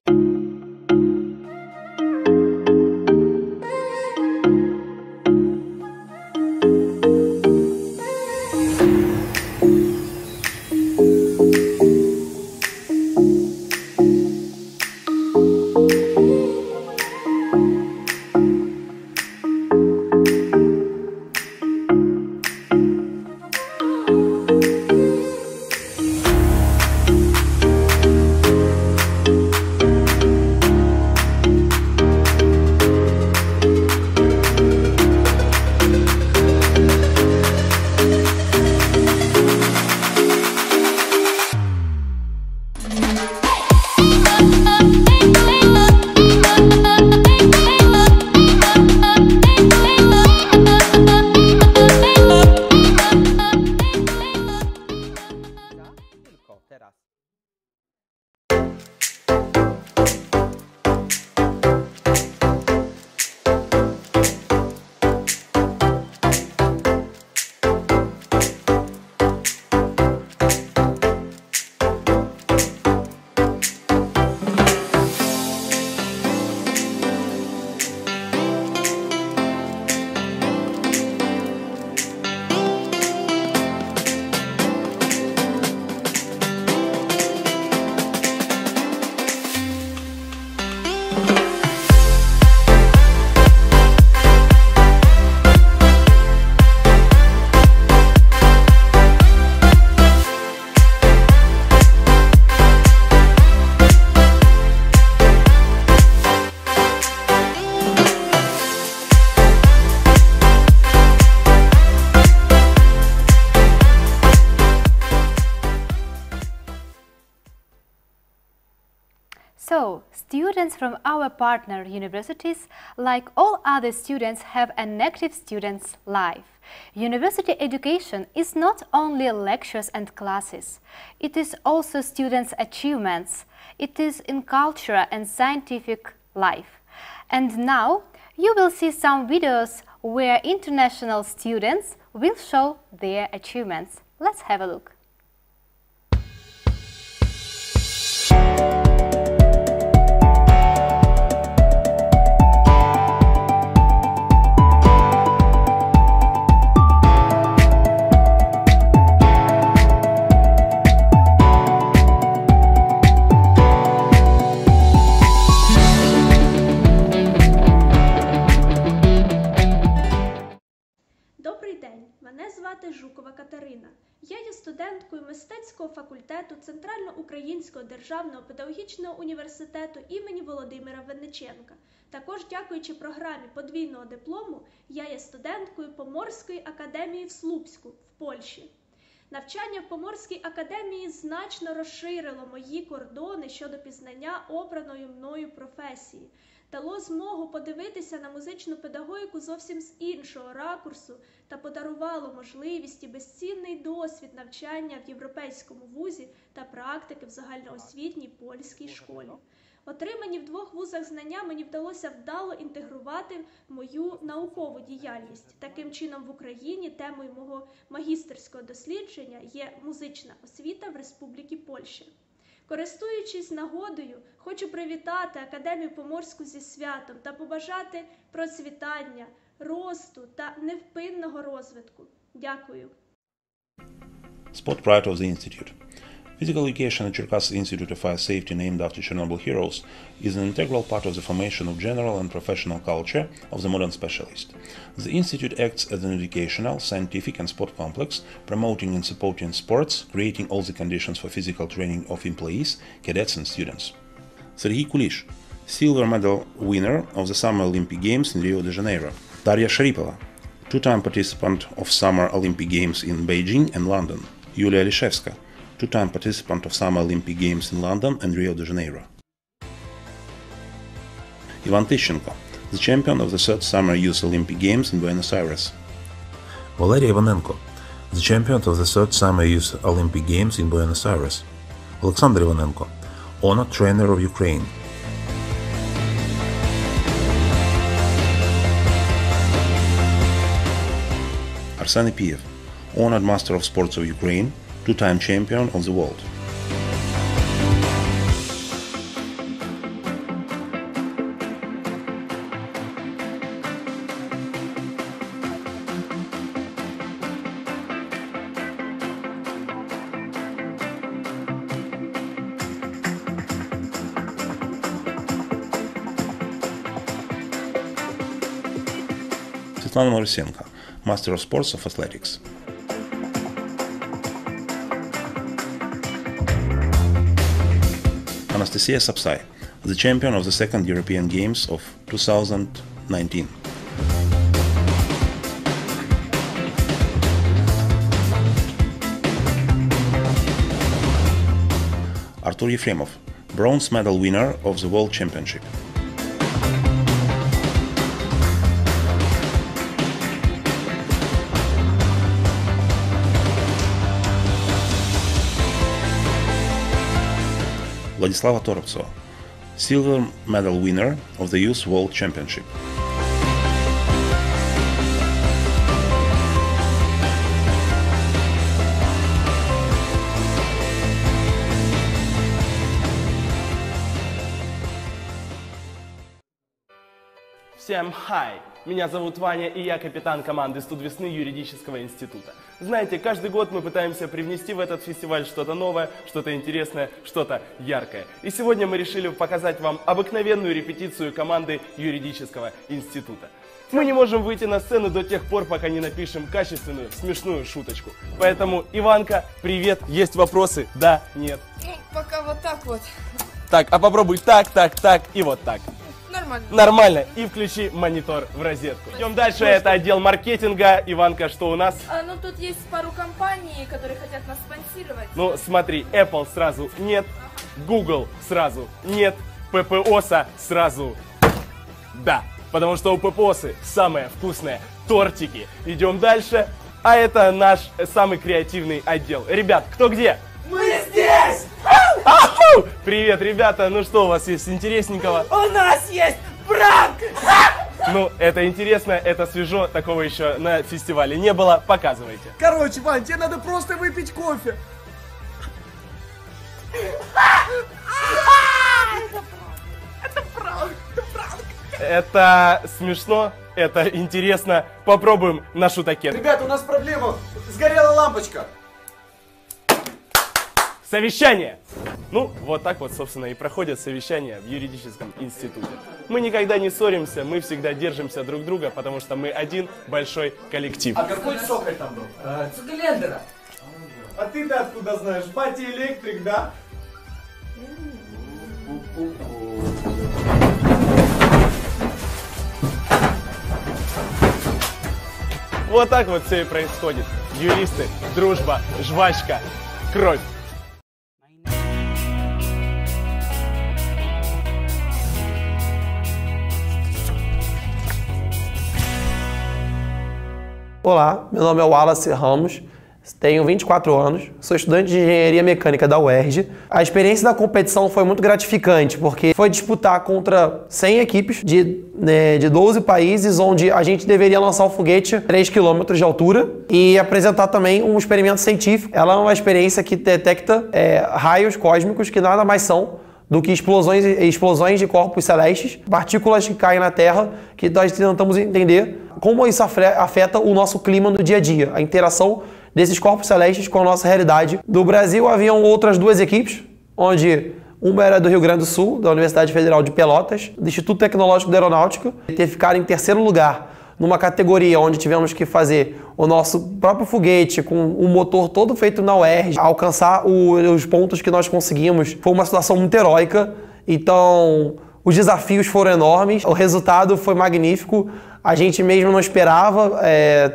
So, students from our partner universities, like all other students, have an active student's life. University education is not only lectures and classes, it is also students' achievements. It is in cultural and scientific life. And now, You will see some videos where international students will show their achievements. Let's have a look. Я є студенткою мистецького факультету Центрально-Українського державного педагогічного університету імені Володимира Винниченка. Також дякуючи програмі подвійного диплому, я є студенткою Поморської академії в Słupsku, в Польщі. Навчання в Поморській академії значно розширило мої кордони щодо пізнання обраної мною професії. Дало змогу подивитися на музичну педагогіку зовсім з іншого ракурсу та подарувало можливість і безцінний досвід навчання в європейському вузі та практики в загальноосвітній польській школі. Отримані в двох вузах знання мені вдалося вдало інтегрувати в мою наукову діяльність. Таким чином, в Україні темою мого магістерського дослідження є музична освіта в Республіці Польща. Користуючись нагодою, хочу привітати Академію Поморську зі святом та побажати процвітання, росту та невпинного розвитку. Дякую. Spot pride of the Institute. Physical education at Cherkasy Institute of Fire Safety, named after Chernobyl heroes, is an integral part of the formation of general and professional culture of the modern specialist. The Institute acts as an educational, scientific and sport complex, promoting and supporting sports, creating all the conditions for physical training of employees, cadets and students. Serhiy Kulish, silver medal winner of the Summer Olympic Games in Rio de Janeiro. Darya Sharipova, two-time participant of Summer Olympic Games in Beijing and London. Yulia Lishevska, two-time participant of Summer Olympic Games in London and Rio de Janeiro. Ivan Tishchenko, the champion of the third Summer Youth Olympic Games in Buenos Aires. Valery Ivanenko, the champion of the third Summer Youth Olympic Games in Buenos Aires. Alexander Ivanenko, honored trainer of Ukraine. Arseny Piev, honored Master of Sports of Ukraine, two-time champion of the world. Svetlana Morusenko, Master of Sports of Athletics. Anastasia Sapsay, the champion of the second European Games of 2019. Artur Yefremov, bronze medal winner of the World Championship. Vladislava Torovtsova, silver medal winner of the Youth World Championship. Всем хай! Меня зовут Ваня, и я капитан команды «Студ весны» юридического института. Знаете, каждый год мы пытаемся привнести в этот фестиваль что-то новое, что-то интересное, что-то яркое. И сегодня мы решили показать вам обыкновенную репетицию команды юридического института. Мы не можем выйти на сцену до тех пор, пока не напишем качественную, смешную шуточку. Поэтому, Иванка, привет, есть вопросы? Да, нет? Ну, пока вот так вот. Так, а попробуй так, так, так и вот так. Нормально. Нормально. И включи монитор в розетку. Идем дальше. Это отдел маркетинга. Иванка, что у нас? Ну, тут есть пару компаний, которые хотят нас спонсировать. Ну, смотри, Apple сразу нет, Google сразу нет, ППОСа сразу да. Потому что у ППОСы самые вкусные тортики. Идем дальше. А это наш самый креативный отдел. Ребят, кто где? Мы здесь! Привет, ребята. Ну что у вас есть интересненького? У нас есть пранк! Ну, это интересно, это свежо, такого еще на фестивале не было. Показывайте. Короче, Вань, тебе надо просто выпить кофе. Это правда, это правда. Это смешно, это интересно. Попробуем на шутаке. Ребята, у нас проблема. Сгорела лампочка. Совещание! Ну, вот так вот, собственно, и проходят совещания в юридическом институте. Мы никогда не ссоримся, мы всегда держимся друг друга, потому что мы один большой коллектив. А какой соколь там был? Цугелендера. А ты-то откуда знаешь? Батя электрик, да? Вот так вот все и происходит. Юристы, дружба, жвачка, кровь. Olá, meu nome é Wallace Ramos, tenho 24 anos, sou estudante de Engenharia Mecânica da UERJ. A experiência da competição foi muito gratificante, porque foi disputar contra 100 equipes de 12 países, onde a gente deveria lançar o foguete a 3 km de altura e apresentar também um experimento científico. Ela é uma experiência que detecta raios cósmicos que nada mais são do que explosões de corpos celestes, partículas que caem na Terra, que nós tentamos entender como isso afeta o nosso clima no dia a dia, a interação desses corpos celestes com a nossa realidade. Do Brasil haviam outras duas equipes, onde uma era do Rio Grande do Sul, da Universidade Federal de Pelotas, do Instituto Tecnológico da Aeronáutica, ter ficado em terceiro lugar numa categoria onde tivemos que fazer o nosso próprio foguete com o motor todo feito na UERJ, alcançar os pontos que nós conseguimos. Foi uma situação muito heróica, então os desafios foram enormes, o resultado foi magnífico, a gente mesmo não esperava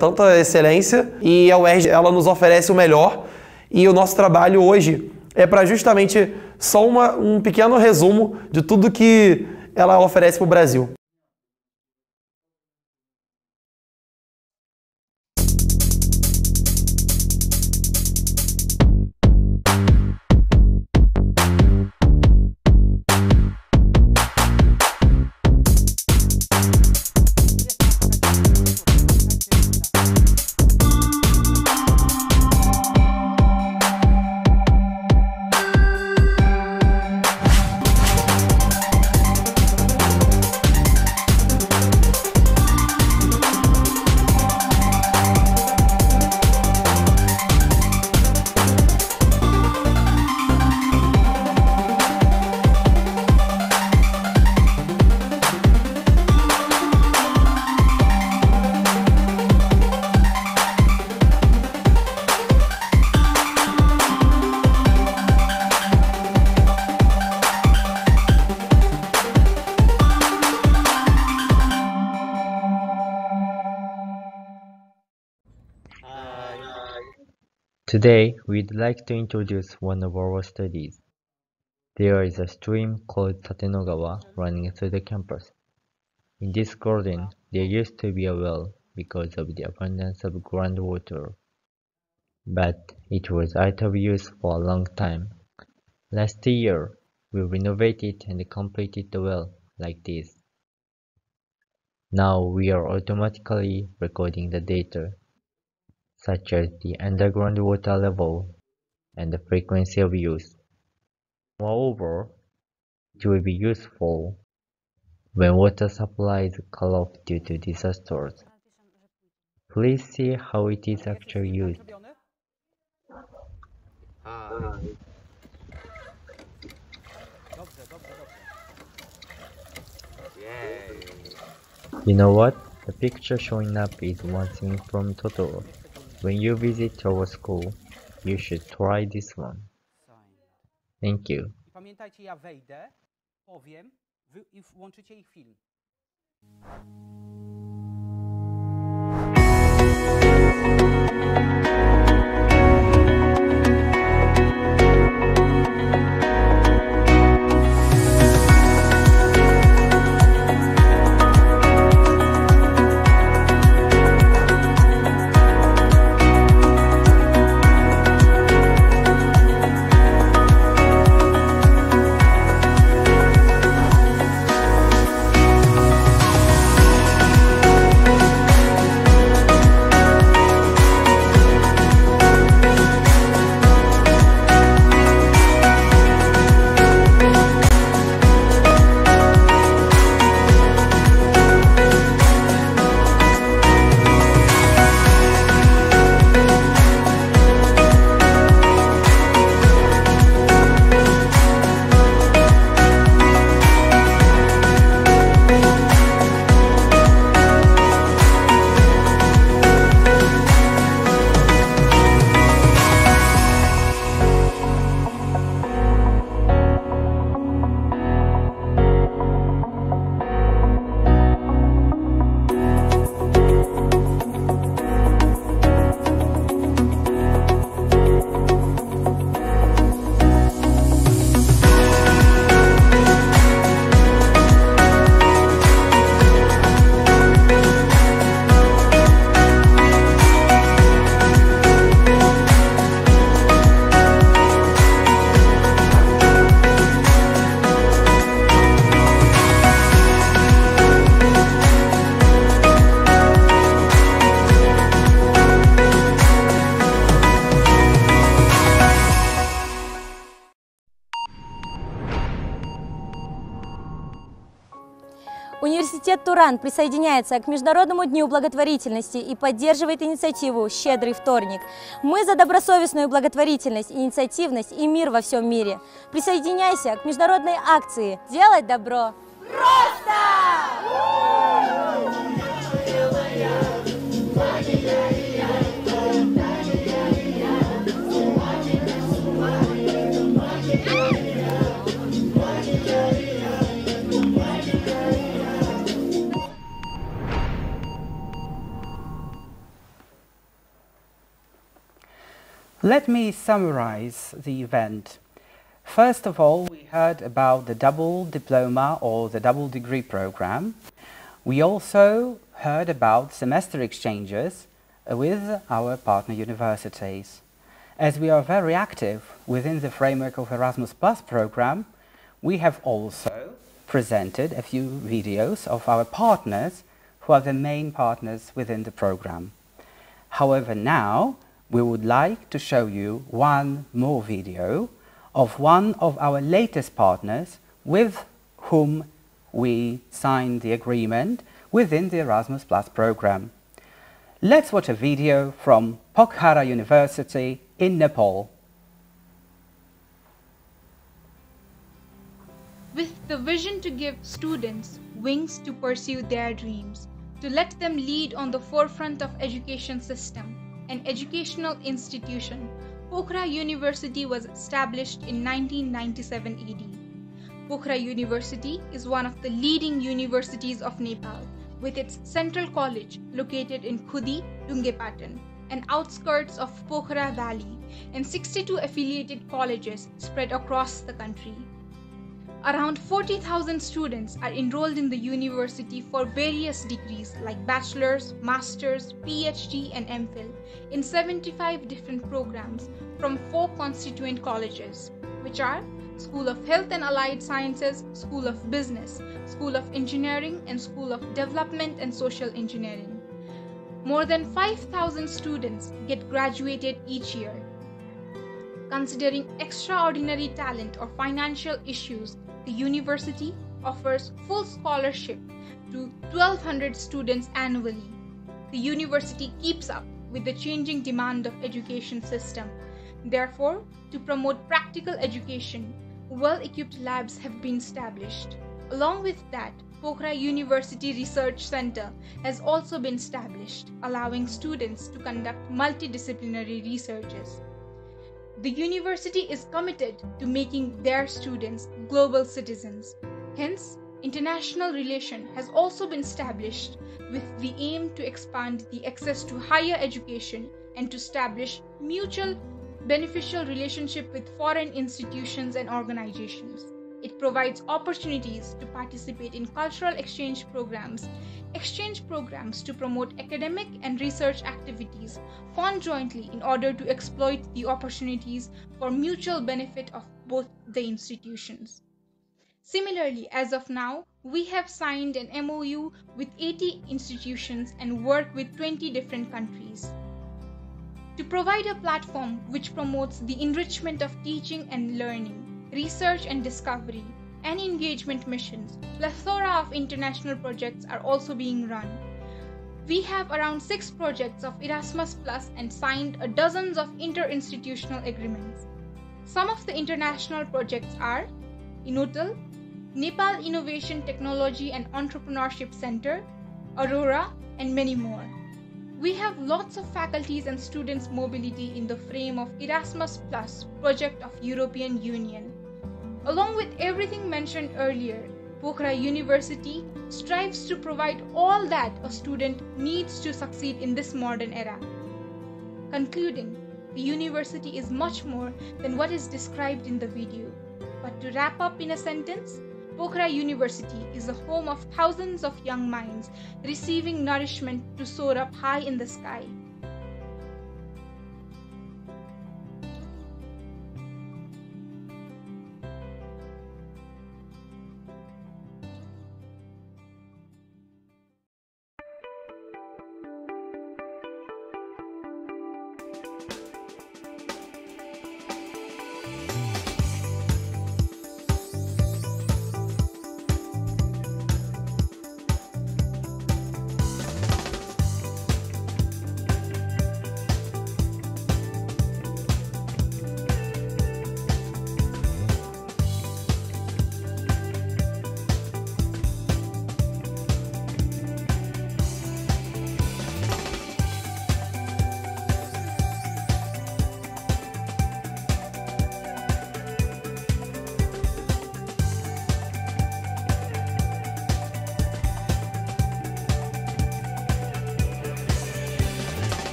tanta excelência e a UERJ ela nos oferece o melhor e o nosso trabalho hoje é para justamente só um pequeno resumo de tudo que ela oferece para o Brasil. Today, we'd like to introduce one of our studies. There is a stream called Tatenogawa running through the campus. In this garden, there used to be a well because of the abundance of groundwater. But it was out of use for a long time. Last year, we renovated and completed the well like this. Now we are automatically recording the data, such as the underground water level and the frequency of use. Moreover, it will be useful when water supply is cut off due to disasters. Please see how it is actually used. You know what? The picture showing up is one scene from Totoro. When you visit our school, you should try this one. Thank you. Pamiętajcie, ja wejdę, powiem, wy włączycie ich film. Университет Туран присоединяется к Международному дню благотворительности и поддерживает инициативу «Щедрый вторник». Мы за добросовестную благотворительность, инициативность и мир во всем мире. Присоединяйся к международной акции «Делать добро». Просто! Let me summarize the event. First of all, we heard about the double diploma or the double degree program. We also heard about semester exchanges with our partner universities. As we are very active within the framework of Erasmus Plus program, we have also presented a few videos of our partners who are the main partners within the program. However, now we would like to show you one more video of one of our latest partners with whom we signed the agreement within the Erasmus Plus program. Let's watch a video from Pokhara University in Nepal. With the vision to give students wings to pursue their dreams, to let them lead on the forefront of education system, an educational institution, Pokhara University was established in 1997 AD. Pokhara University is one of the leading universities of Nepal, with its central college located in Khudi, Dungepatan, and outskirts of Pokhara Valley, and 62 affiliated colleges spread across the country. Around 40,000 students are enrolled in the university for various degrees like bachelor's, master's, PhD and MPhil in 75 different programs from 4 constituent colleges, which are School of Health and Allied Sciences, School of Business, School of Engineering and School of Development and Social Engineering. More than 5,000 students get graduated each year. Considering extraordinary talent or financial issues, the university offers full scholarship to 1,200 students annually. The university keeps up with the changing demand of education system. Therefore, to promote practical education, well-equipped labs have been established. Along with that, Pokhara University Research Center has also been established, allowing students to conduct multidisciplinary researches. The university is committed to making their students global citizens. Hence, international relation has also been established with the aim to expand the access to higher education and to establish mutual beneficial relationship with foreign institutions and organizations. It provides opportunities to participate in cultural exchange programs to promote academic and research activities conjointly in order to exploit the opportunities for mutual benefit of both the institutions. Similarly, as of now, we have signed an MOU with 80 institutions and work with 20 different countries. To provide a platform which promotes the enrichment of teaching and learning, research and discovery, and engagement missions, plethora of international projects are also being run. We have around 6 projects of Erasmus Plus and signed dozens of interinstitutional agreements. Some of the international projects are Inotal, Nepal Innovation Technology and Entrepreneurship Center, Aurora, and many more. We have lots of faculties and students' mobility in the frame of Erasmus Plus project of European Union. Along with everything mentioned earlier, Pokhara University strives to provide all that a student needs to succeed in this modern era. Concluding, the university is much more than what is described in the video. But to wrap up in a sentence, Pokhara University is the home of thousands of young minds receiving nourishment to soar up high in the sky.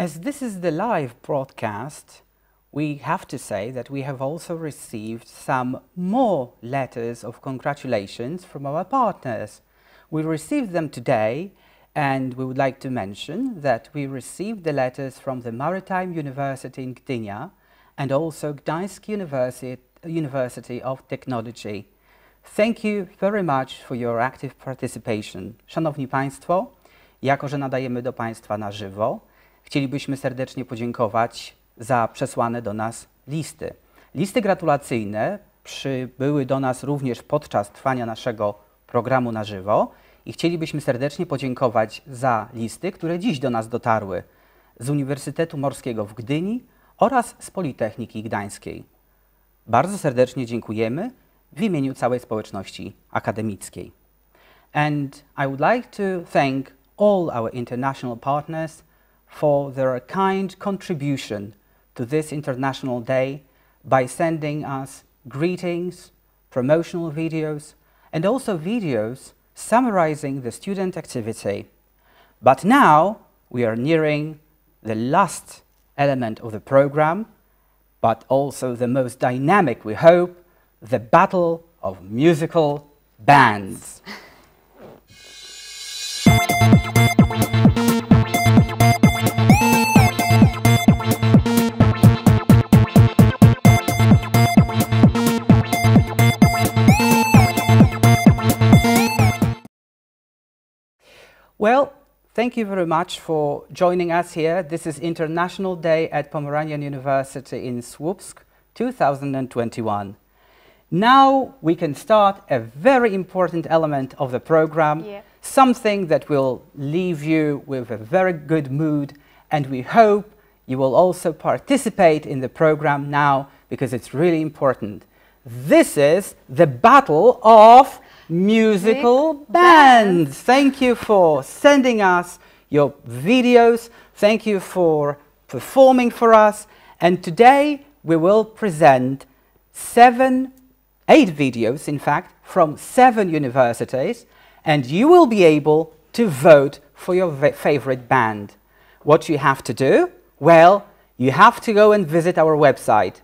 As this is the live broadcast, we have to say that we have also received some more letters of congratulations from our partners. We received them today, and we would like to mention that we received the letters from the Maritime University in Gdynia and also Gdańsk University of Technology. Thank you very much for your active participation. Szanowni Państwo, jako że nadajemy do Państwa na żywo, chcielibyśmy serdecznie podziękować za przesłane do nas listy. Listy gratulacyjne przybyły do nas również podczas trwania naszego programu na żywo i chcielibyśmy serdecznie podziękować za listy, które dziś do nas dotarły z Uniwersytetu Morskiego w Gdyni oraz z Politechniki Gdańskiej. Bardzo serdecznie dziękujemy w imieniu całej społeczności akademickiej. And I would like to thank all our international partners for their kind contribution to this International Day by sending us greetings, promotional videos, and also videos summarizing the student activity. But now we are nearing the last element of the program, but also the most dynamic, we hope, the battle of musical bands. Well, thank you very much for joining us here. This is International Day at Pomeranian University in Słupsk, 2021. Now we can start a very important element of the program, something that will leave you with a very good mood, and we hope you will also participate in the program now because it's really important. This is the battle of musical bands. Thank you for sending us your videos. Thank you for performing for us. And today we will present 8 videos, in fact, from 7 universities, and you will be able to vote for your favorite band. What you have to do? Well, you have to go and visit our website,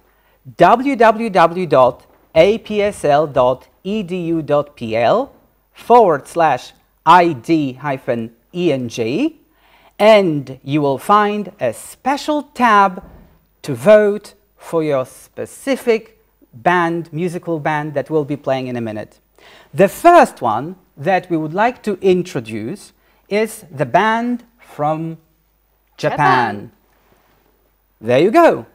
www.apsl.edu.pl/id-eng, and you will find a special tab to vote for your specific band, musical band that will be playing in a minute. The first one that we would like to introduce is the band from Japan. There you go.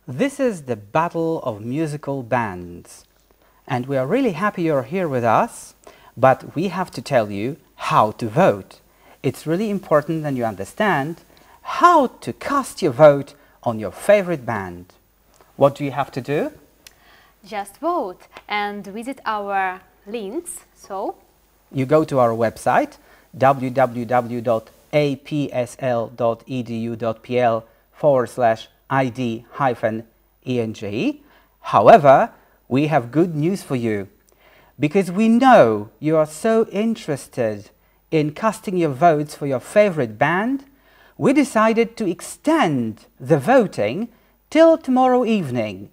This is the battle of musical bands. And we are really happy you're here with us, but we have to tell you how to vote. It's really important that you understand how to cast your vote on your favorite band. What do you have to do? Just vote and visit our links. So you go to our website www.apsl.edu.pl/id-enj. However, we have good news for you, because we know you are so interested in casting your votes for your favorite band. We decided to extend the voting till tomorrow evening,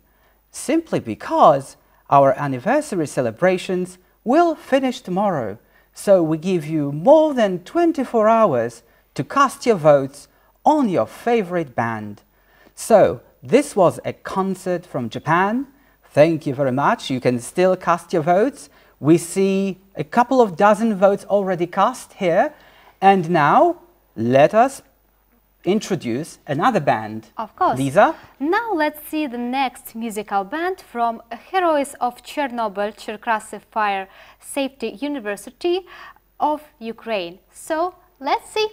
simply because our anniversary celebrations will finish tomorrow. So we give you more than 24 hours to cast your votes on your favorite band. So this was a concert from Japan. Thank you very much. You can still cast your votes. We see a couple of dozen votes already cast here. And now let us introduce another band. Of course. Lisa? Now let's see the next musical band from Heroes of Chernobyl Cherkasy Fire Safety University of Ukraine. So let's see.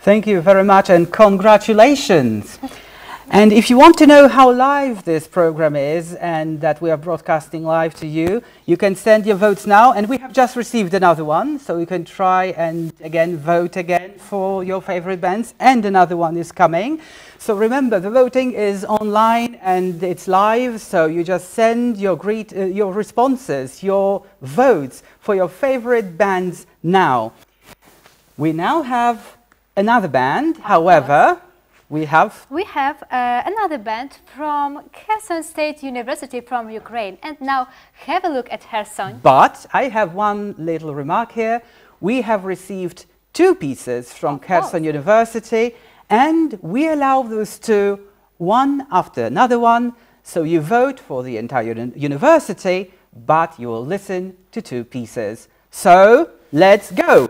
Thank you very much and congratulations. And if you want to know how live this program is and that we are broadcasting live to you, you can send your votes now. And we have just received another one, so you can try and again vote again for your favorite bands. And another one is coming. So remember, the voting is online and it's live. So you just send your responses, your votes for your favorite bands now. We now have another band, however. We have another band from Kherson State University from Ukraine, and now have a look at her song. But I have one little remark here. We have received 2 pieces from Kherson University, and we allow those 2 one after another one. So you vote for the entire university, but you will listen to 2 pieces. So let's go.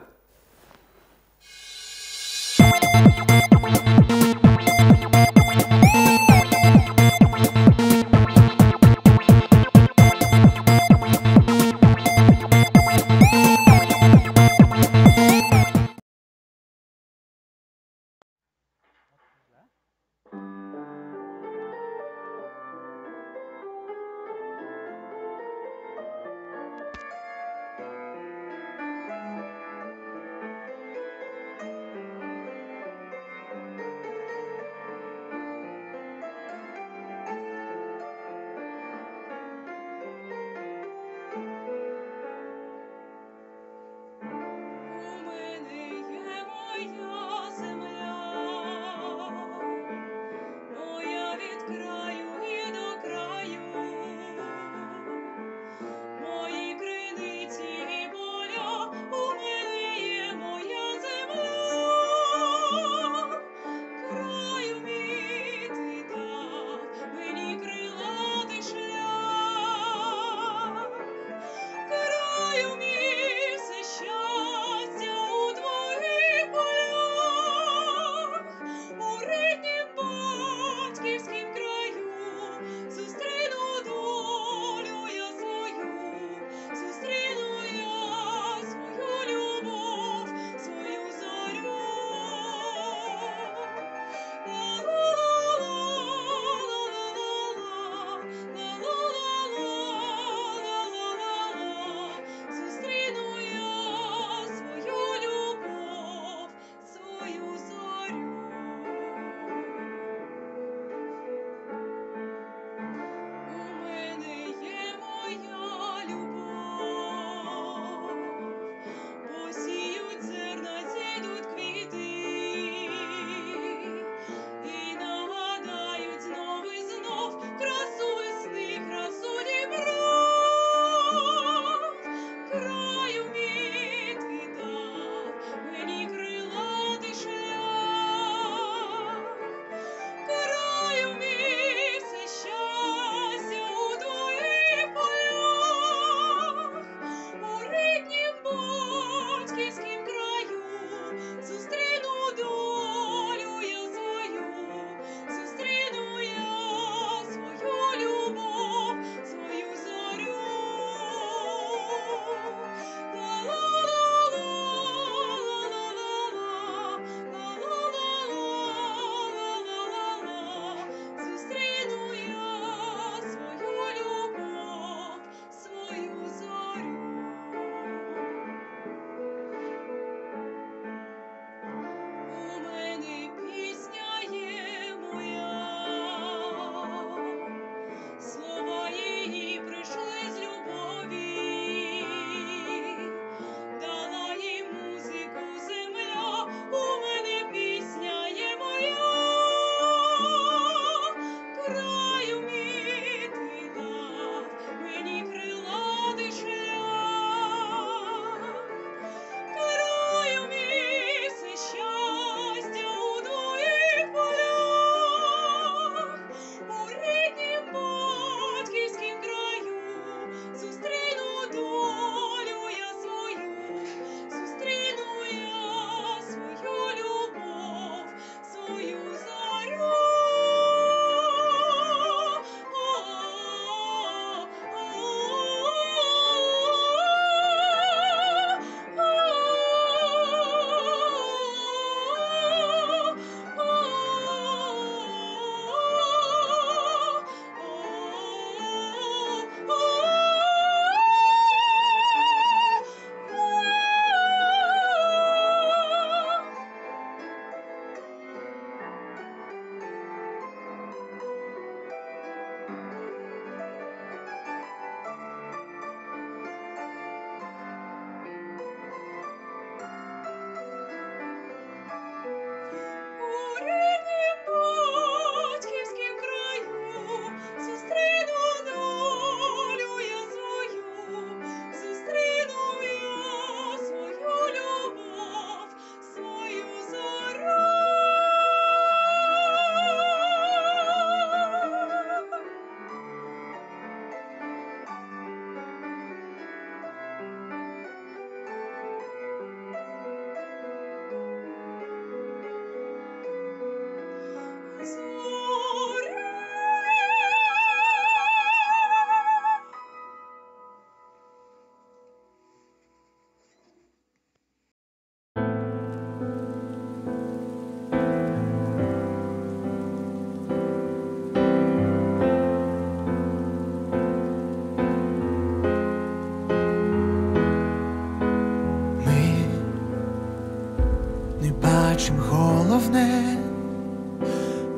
Бачим головне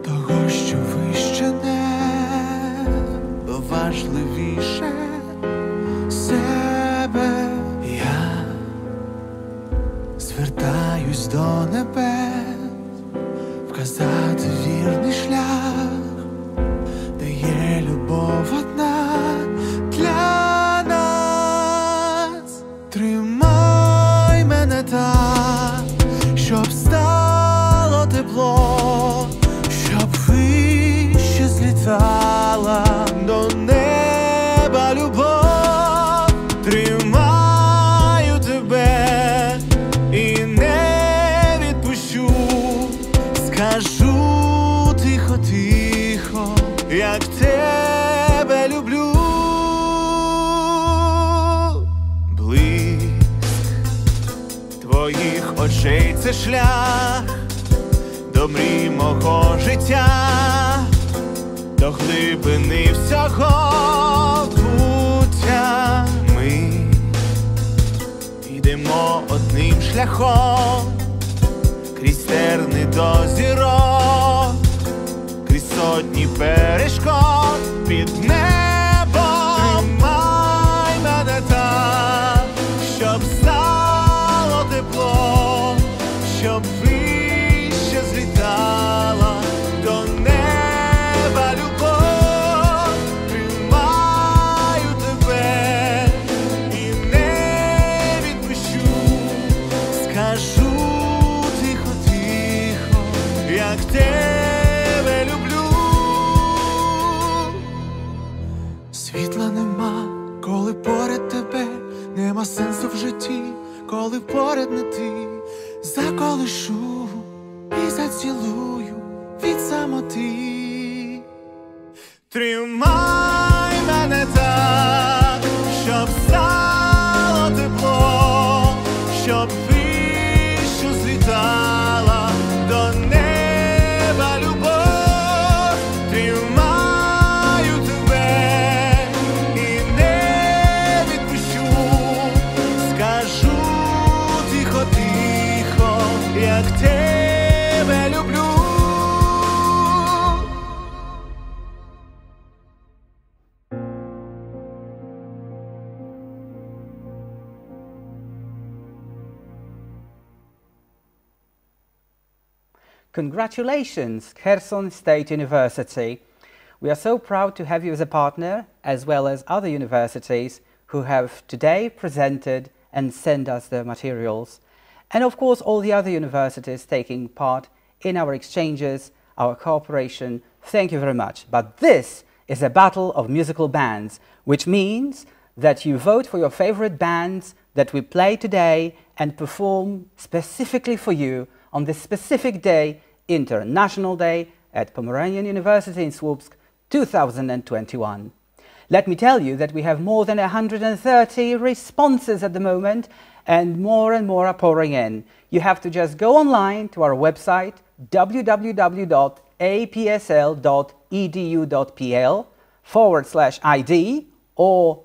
того, що вище небо, важливіше себе. Я звертаюсь до небес, вказати вірний шлях, де є любов одна для нас. Тримай мене так, щоб стало тепло, щоб вище злітала до неба любов. Тримаю тебе і не відпущу, скажу тихо-тихо, як тебе люблю. Твоїх очей це шлях до мрій мого життя, до глибини всього буття. Ми йдемо одним шляхом, крізь терни до зірок, крізь сотні перешкод під небом. Тримай мене так, щоб стало тепло, щоб вище злітала до неба любов. Тримаю тебе і не відпущу, скажу тихо-тихо, як тебе люблю. Світла нема, коли поряд тебе, нема сенсу в житті, коли поряд не ти. Заколишу і зацілую від самоти. Тримай мене так, щоб стало тепло, щоб вище злітала до неба любов. Тримаю тебе і не відпущу, скажу тихо-тихо, як тебе люблю. Congratulations, Kherson State University. We are so proud to have you as a partner, as well as other universities who have today presented and sent us their materials. And of course, all the other universities taking part in our exchanges, our cooperation. Thank you very much. But this is a battle of musical bands, which means that you vote for your favorite bands that we play today and perform specifically for you on this specific day, International Day at Pomeranian University in Słupsk 2021. Let me tell you that we have more than 130 responses at the moment, and more are pouring in. You have to just go online to our website www.apsl.edu.pl/ID or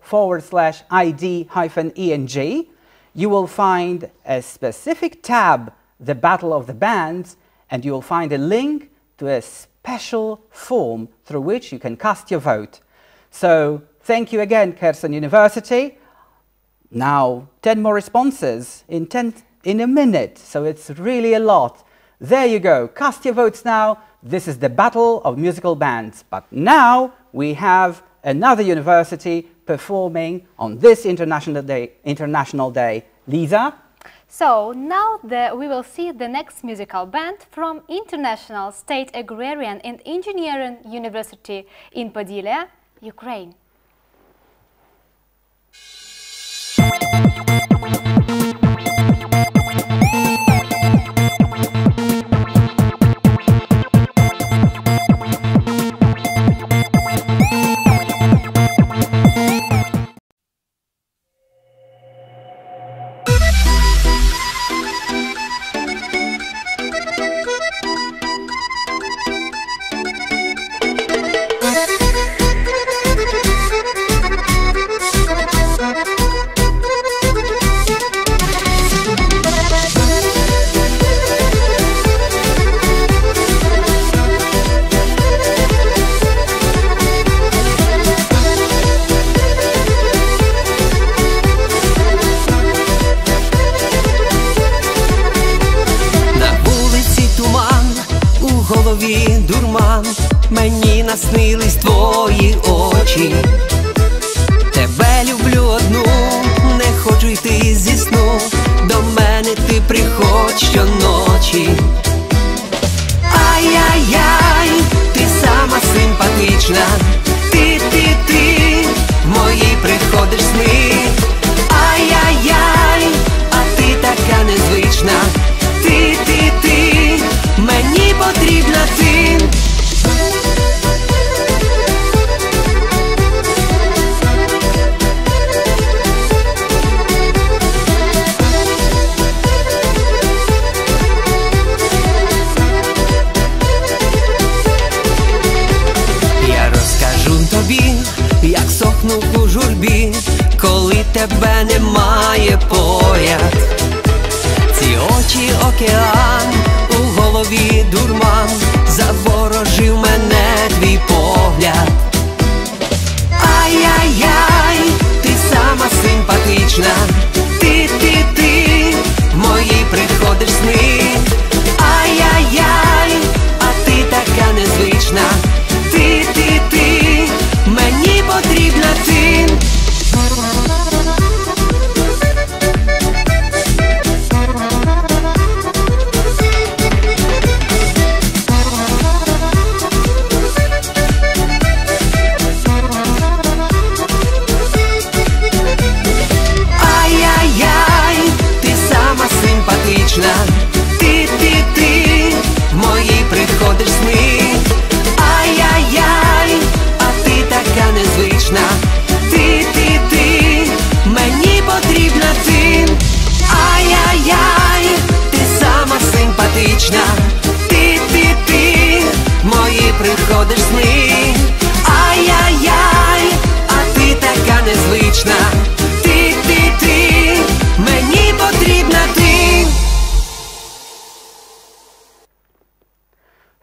/ID-ENG. You will find a specific tab, the Battle of the Bands, and you will find a link to a special form through which you can cast your vote. So, thank you again, Kherson University. Now, 10 more responses in a minute, so it's really a lot. There you go, cast your votes now. This is the battle of musical bands. But now we have another university performing on this International Day. Lisa? So now we will see the next musical band from International State Agrarian and Engineering University in Podillia, Ukraine. голові дурман, мені наснились твої очі. Тебе люблю одну, не хочу йти зі сну, до мене ти приходь щоночі. Ай-яй-яй, ти сама симпатична, ти, в мої приходиш сни. Ай-яй-яй, а ти така незвична, ти, мені потрібна ти. Я розкажу тобі, як сохну у журбі, коли тебе немає поряд. Ці очі океан, у голові дурман, заворожив мене твій погляд. Ай-яй-яй, ти сама симпатична, ти, в мої приходиш сни. Ай-яй-яй, а ти така незвична, ти, мені потрібна ти. Ти, в мої приходиш сни. Ай-яй-яй, а ти така незвична, ти, мені потрібна ти. Ай-яй-яй, ти сама симпатична, ти, в мої приходиш сни. Ай-яй-яй, а ти така незвична, ти, мені потрібна ти.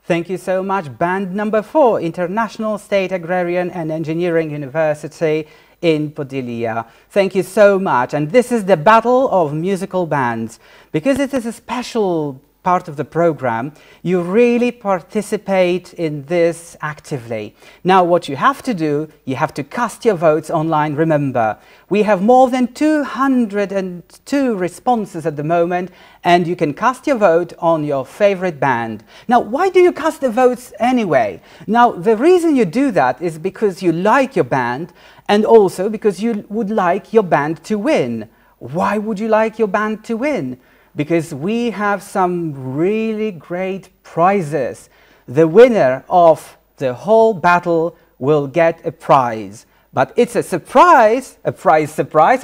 Thank you so much, Band number 4, International State Agrarian and Engineering University in Podilia. Thank you so much. And this is the Battle of Musical Bands. Because it is a special part of the program, you really participate in this actively. Now, what you have to do, you have to cast your votes online. Remember, we have more than 202 responses at the moment, and you can cast your vote on your favorite band. Now, why do you cast the votes anyway? Now, the reason you do that is because you like your band, and also because you would like your band to win. Why would you like your band to win? Because we have some really great prizes. The winner of the whole battle will get a prize. But it's a surprise,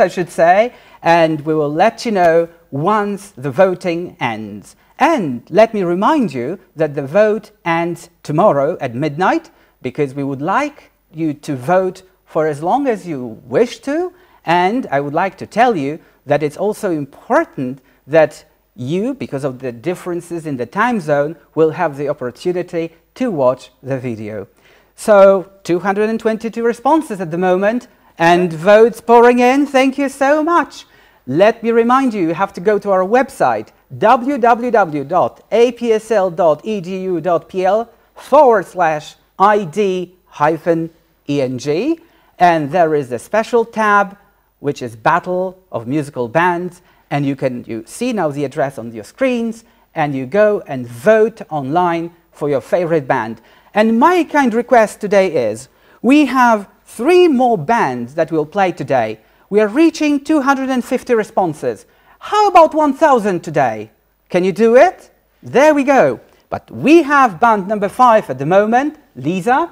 I should say, and we will let you know once the voting ends. And let me remind you that the vote ends tomorrow at midnight, because we would like you to vote for as long as you wish to, and I would like to tell you that it's also important that you, because of the differences in the time zone, will have the opportunity to watch the video. So, 222 responses at the moment, and votes pouring in. Thank you so much. Let me remind you, you have to go to our website, www.apsl.edu.pl/id-eng, and there is a special tab, which is Battle of Musical Bands, and you see now the address on your screens, and you go and vote online for your favorite band. And my kind request today is, we have 3 more bands that will play today. We are reaching 250 responses. How about 1,000 today? Can you do it? There we go. But we have band number 5 at the moment. Lisa?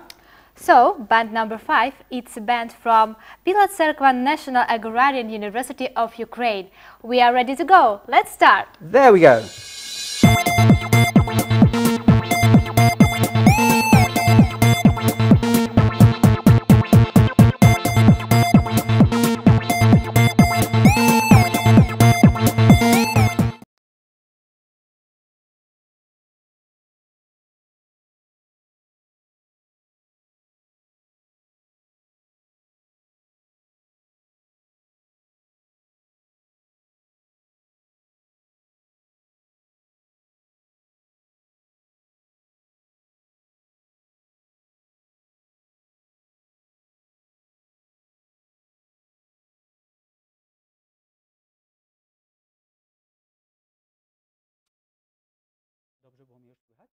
So, band number 5, it's a band from Bila Tserkva National Agrarian University of Ukraine. We are ready to go. Let's start. There we go. Мене мотило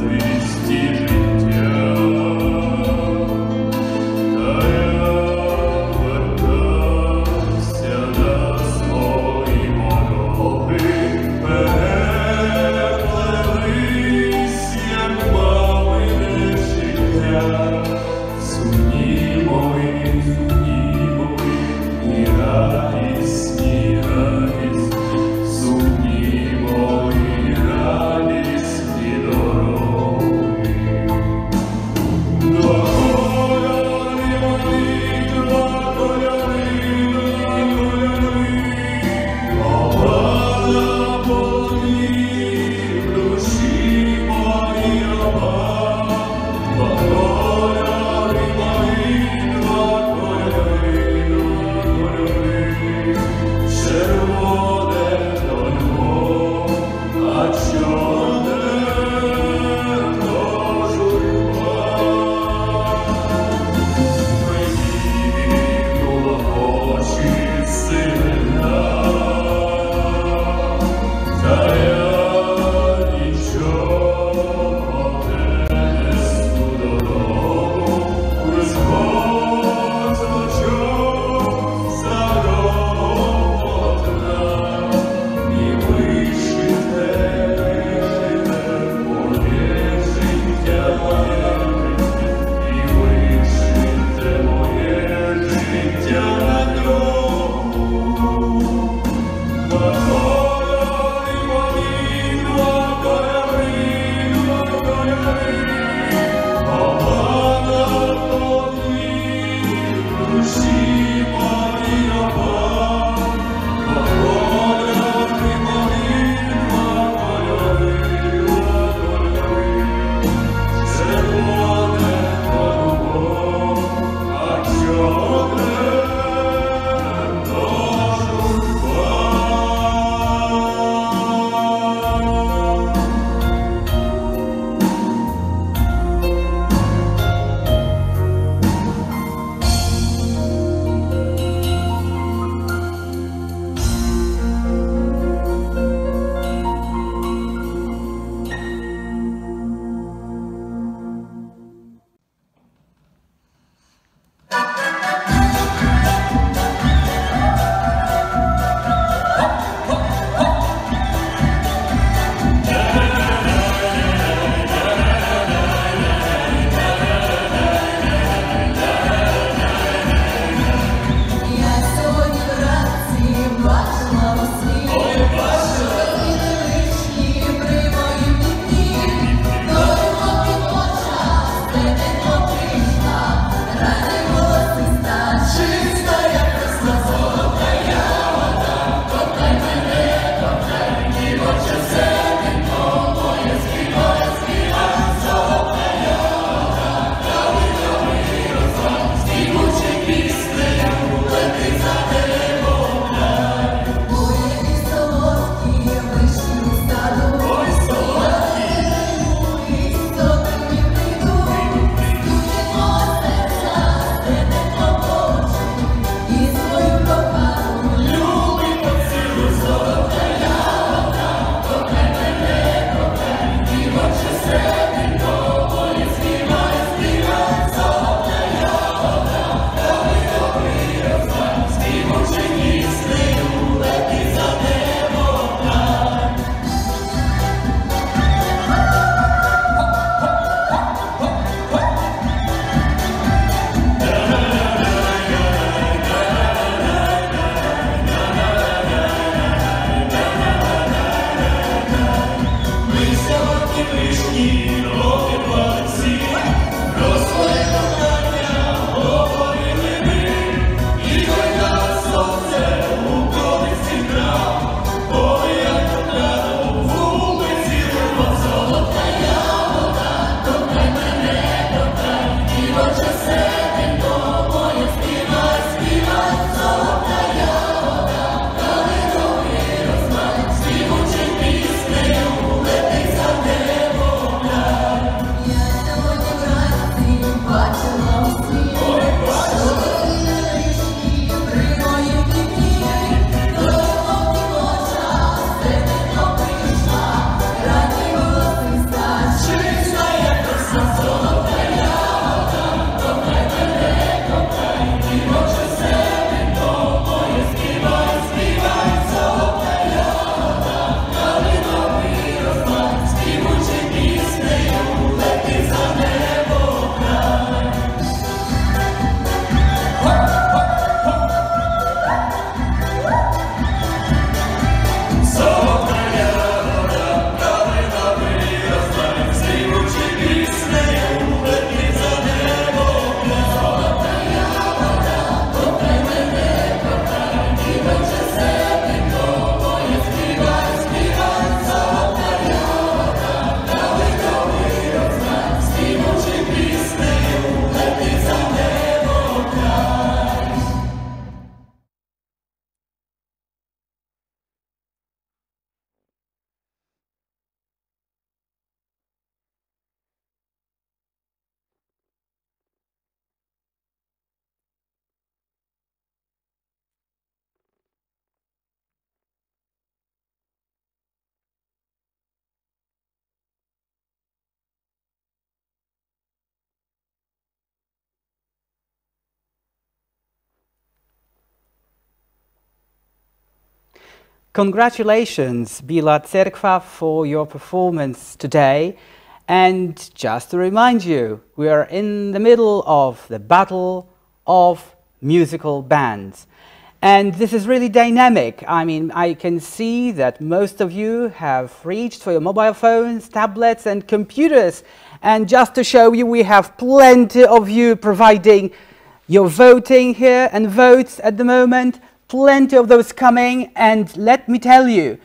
без Congratulations, Bila Cerkva, for your performance today. And just to remind you, we are in the middle of the battle of musical bands. And this is really dynamic. I mean, I can see that most of you have reached for your mobile phones, tablets and computers. And just to show you, we have plenty of you providing your voting here and votes at the moment. Plenty of those coming. And let me tell you,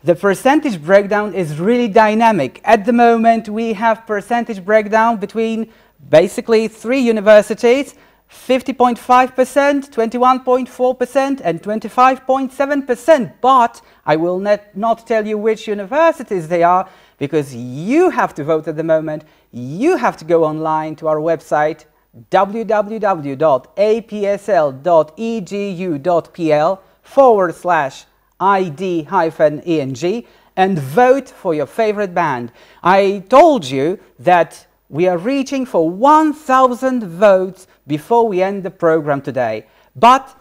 the percentage breakdown is really dynamic. At the moment, we have percentage breakdown between basically 3 universities, 50.5%, 21.4% and 25.7%. But I will not tell you which universities they are, because you have to vote at the moment. You have to go online to our website www.apsl.edu.pl/ID-ENG and vote for your favorite band. I told you that we are reaching for 1,000 votes before we end the program today. But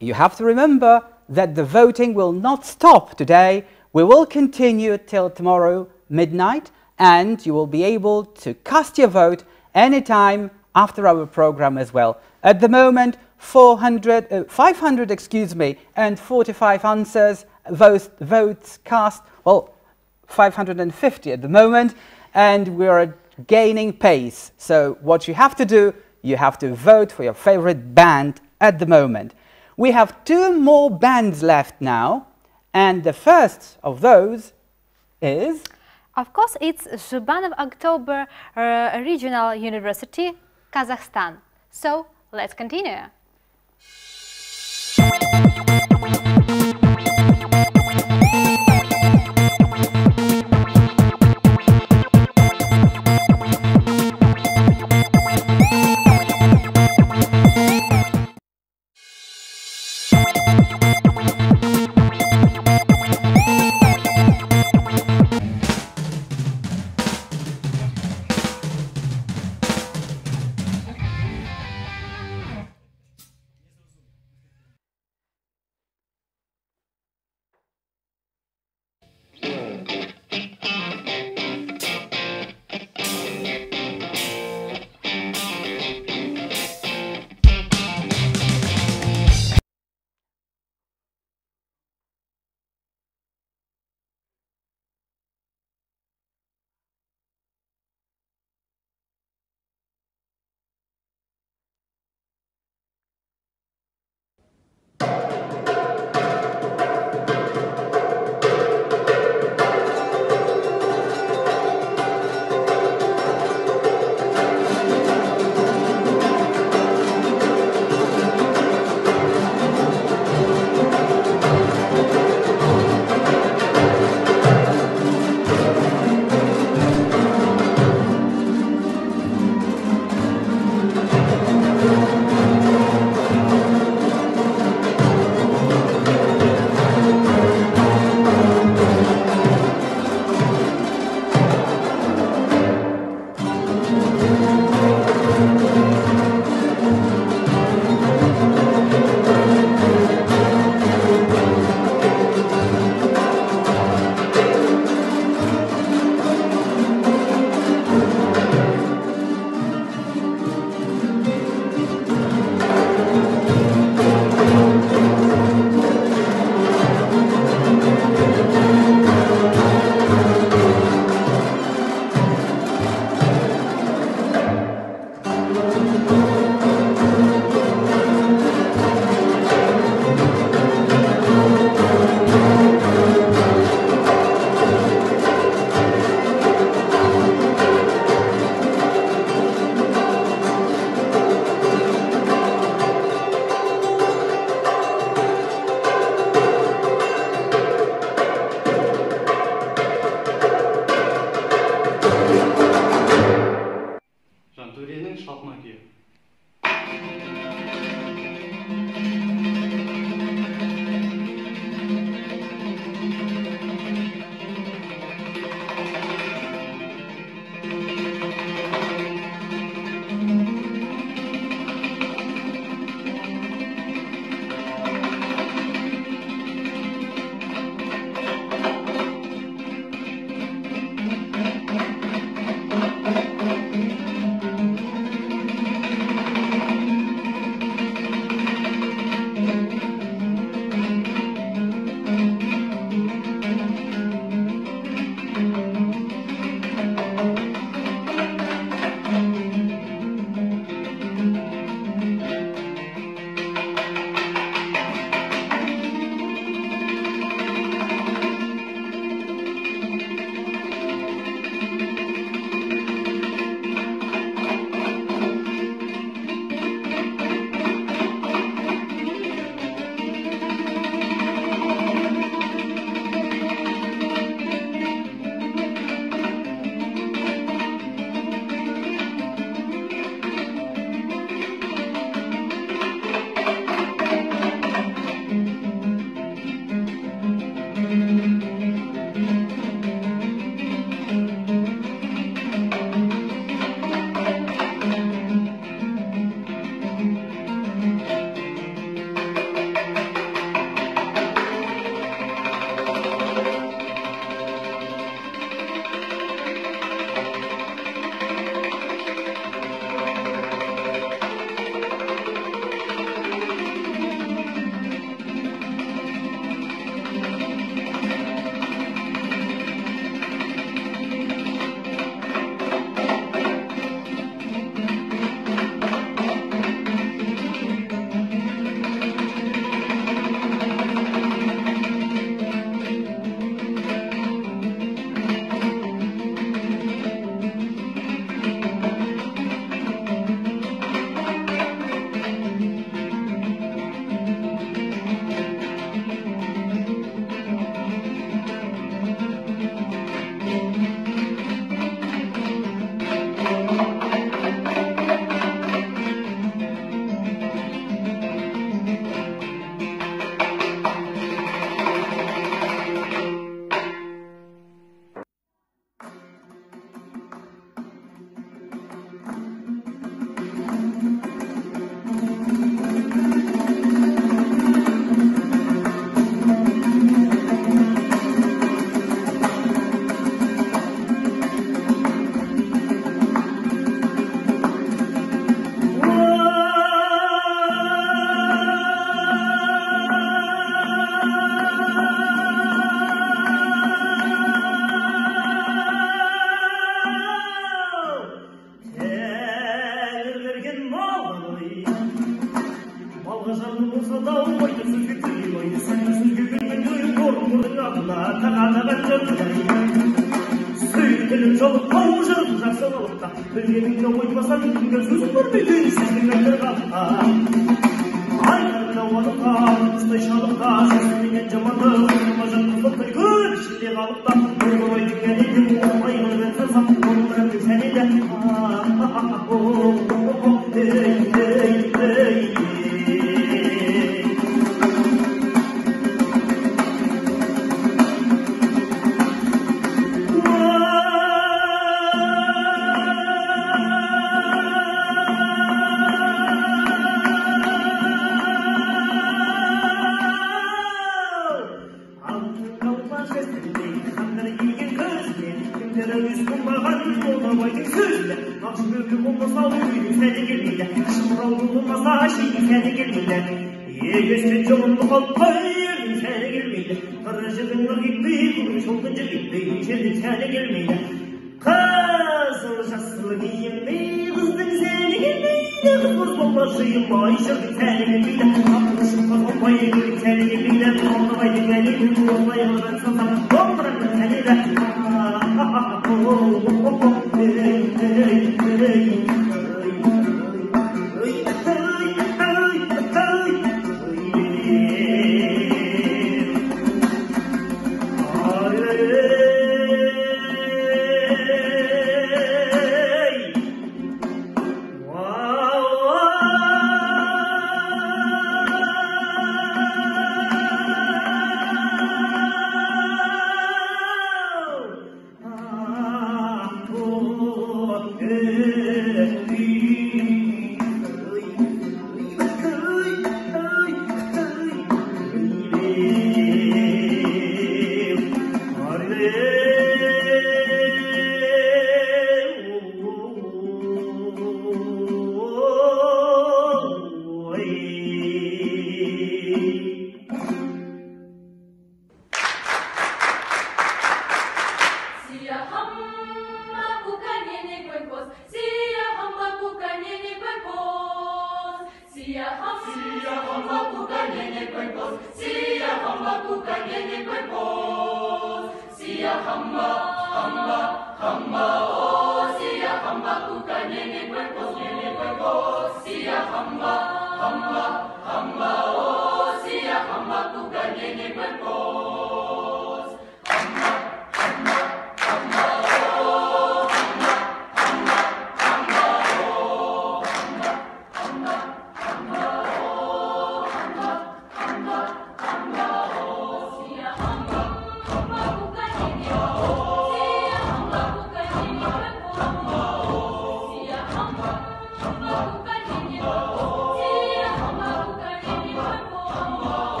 you have to remember that the voting will not stop today. We will continue till tomorrow midnight, and you will be able to cast your vote anytime after our program as well. At the moment, 545 answers, votes cast, well, 550 at the moment, and we are gaining pace. So what you have to do, you have to vote for your favorite band at the moment. We have 2 more bands left now, and the first of those is... Of course, it's Zhubanov October Regional University, Kazakhstan. So, let's continue.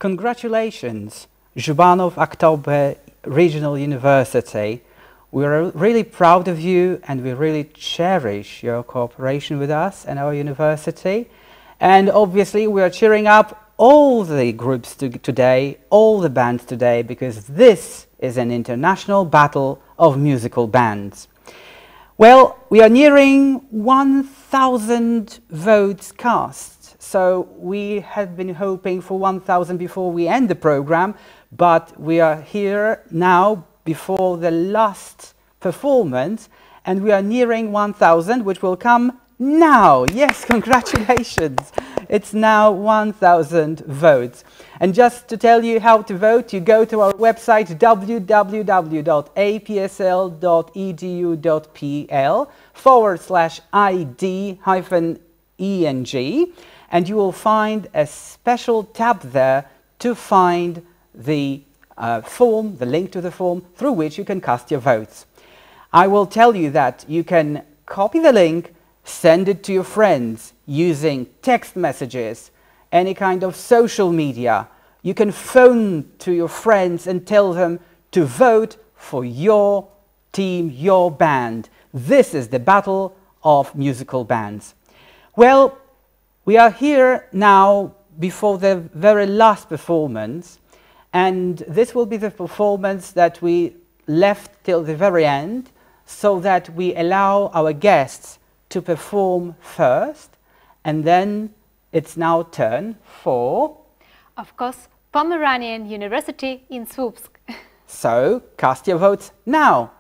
Congratulations, Zhubanov Oktober Regional University. We are really proud of you and we really cherish your cooperation with us and our university. And obviously we are cheering up all the groups today, all the bands today, because this is an international battle of musical bands. Well, we are nearing 1,000 votes cast. So we had been hoping for 1,000 before we end the program, but we are here now before the last performance, and we are nearing 1,000, which will come now. Yes, congratulations. It's now 1,000 votes. And just to tell you how to vote, you go to our website www.apsl.edu.pl/ID-ENG, and you will find a special tab there to find the form, the link to the form through which you can cast your votes. I will tell you that you can copy the link, send it to your friends using text messages, any kind of social media. You can phone to your friends and tell them to vote for your team, your band. This is the battle of musical bands. Well, we are here now before the very last performance, and this will be the performance that we left till the very end, so that we allow our guests to perform first, and then it's now turn for... Of course, Pomeranian University in Słupsk. So, cast your votes now.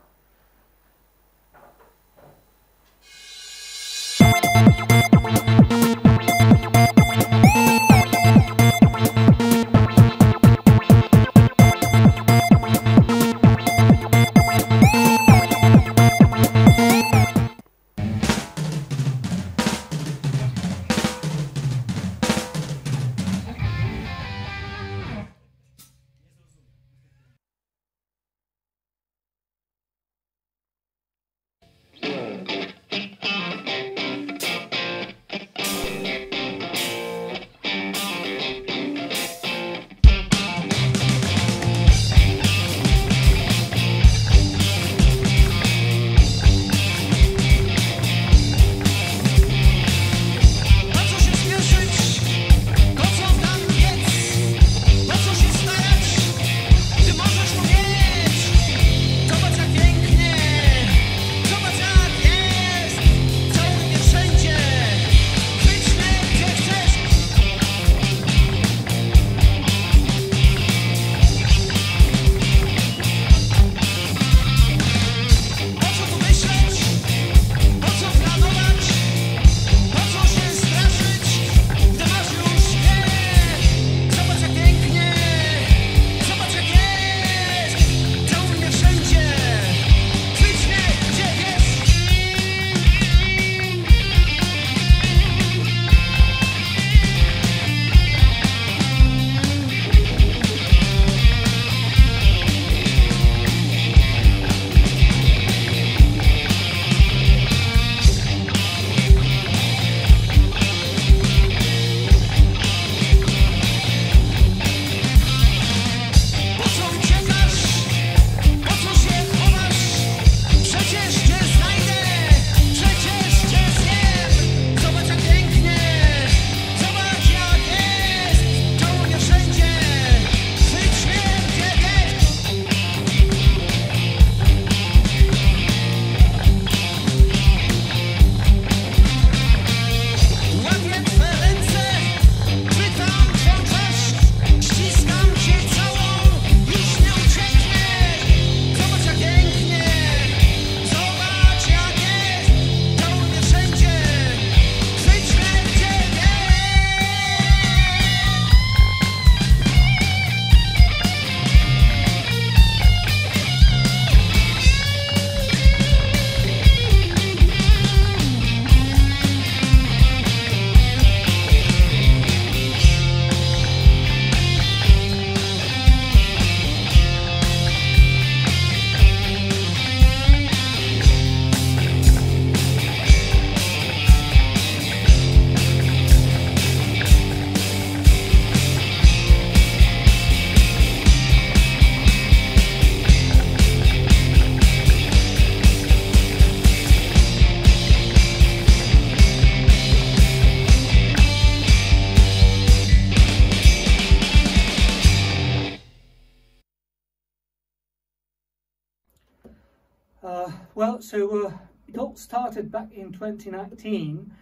It all started back in 2019.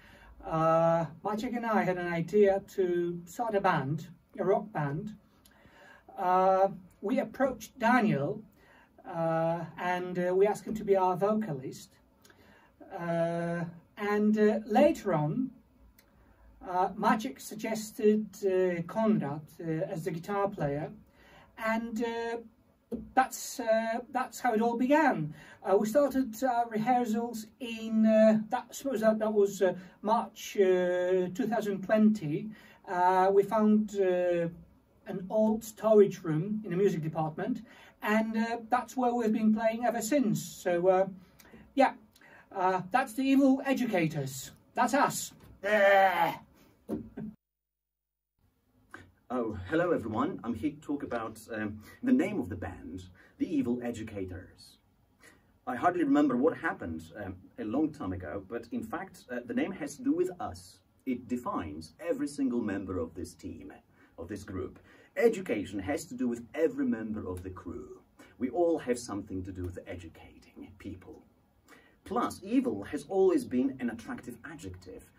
Maciek and I had an idea to start a band, a rock band. We approached Daniel and we asked him to be our vocalist. Later on, Maciek suggested Konrad as the guitar player, and that's how it all began. We started rehearsals in that was March 2020. We found an old storage room in the music department, and that's where we've been playing ever since. So yeah, that's the Evil Educators. That's us. Oh, hello everyone. I'm here to talk about the name of the band, the Evil Educators. I hardly remember what happened a long time ago, but in fact the name has to do with us. It defines every single member of this team, of this group. Education has to do with every member of the crew. We all have something to do with educating people. Plus, evil has always been an attractive adjective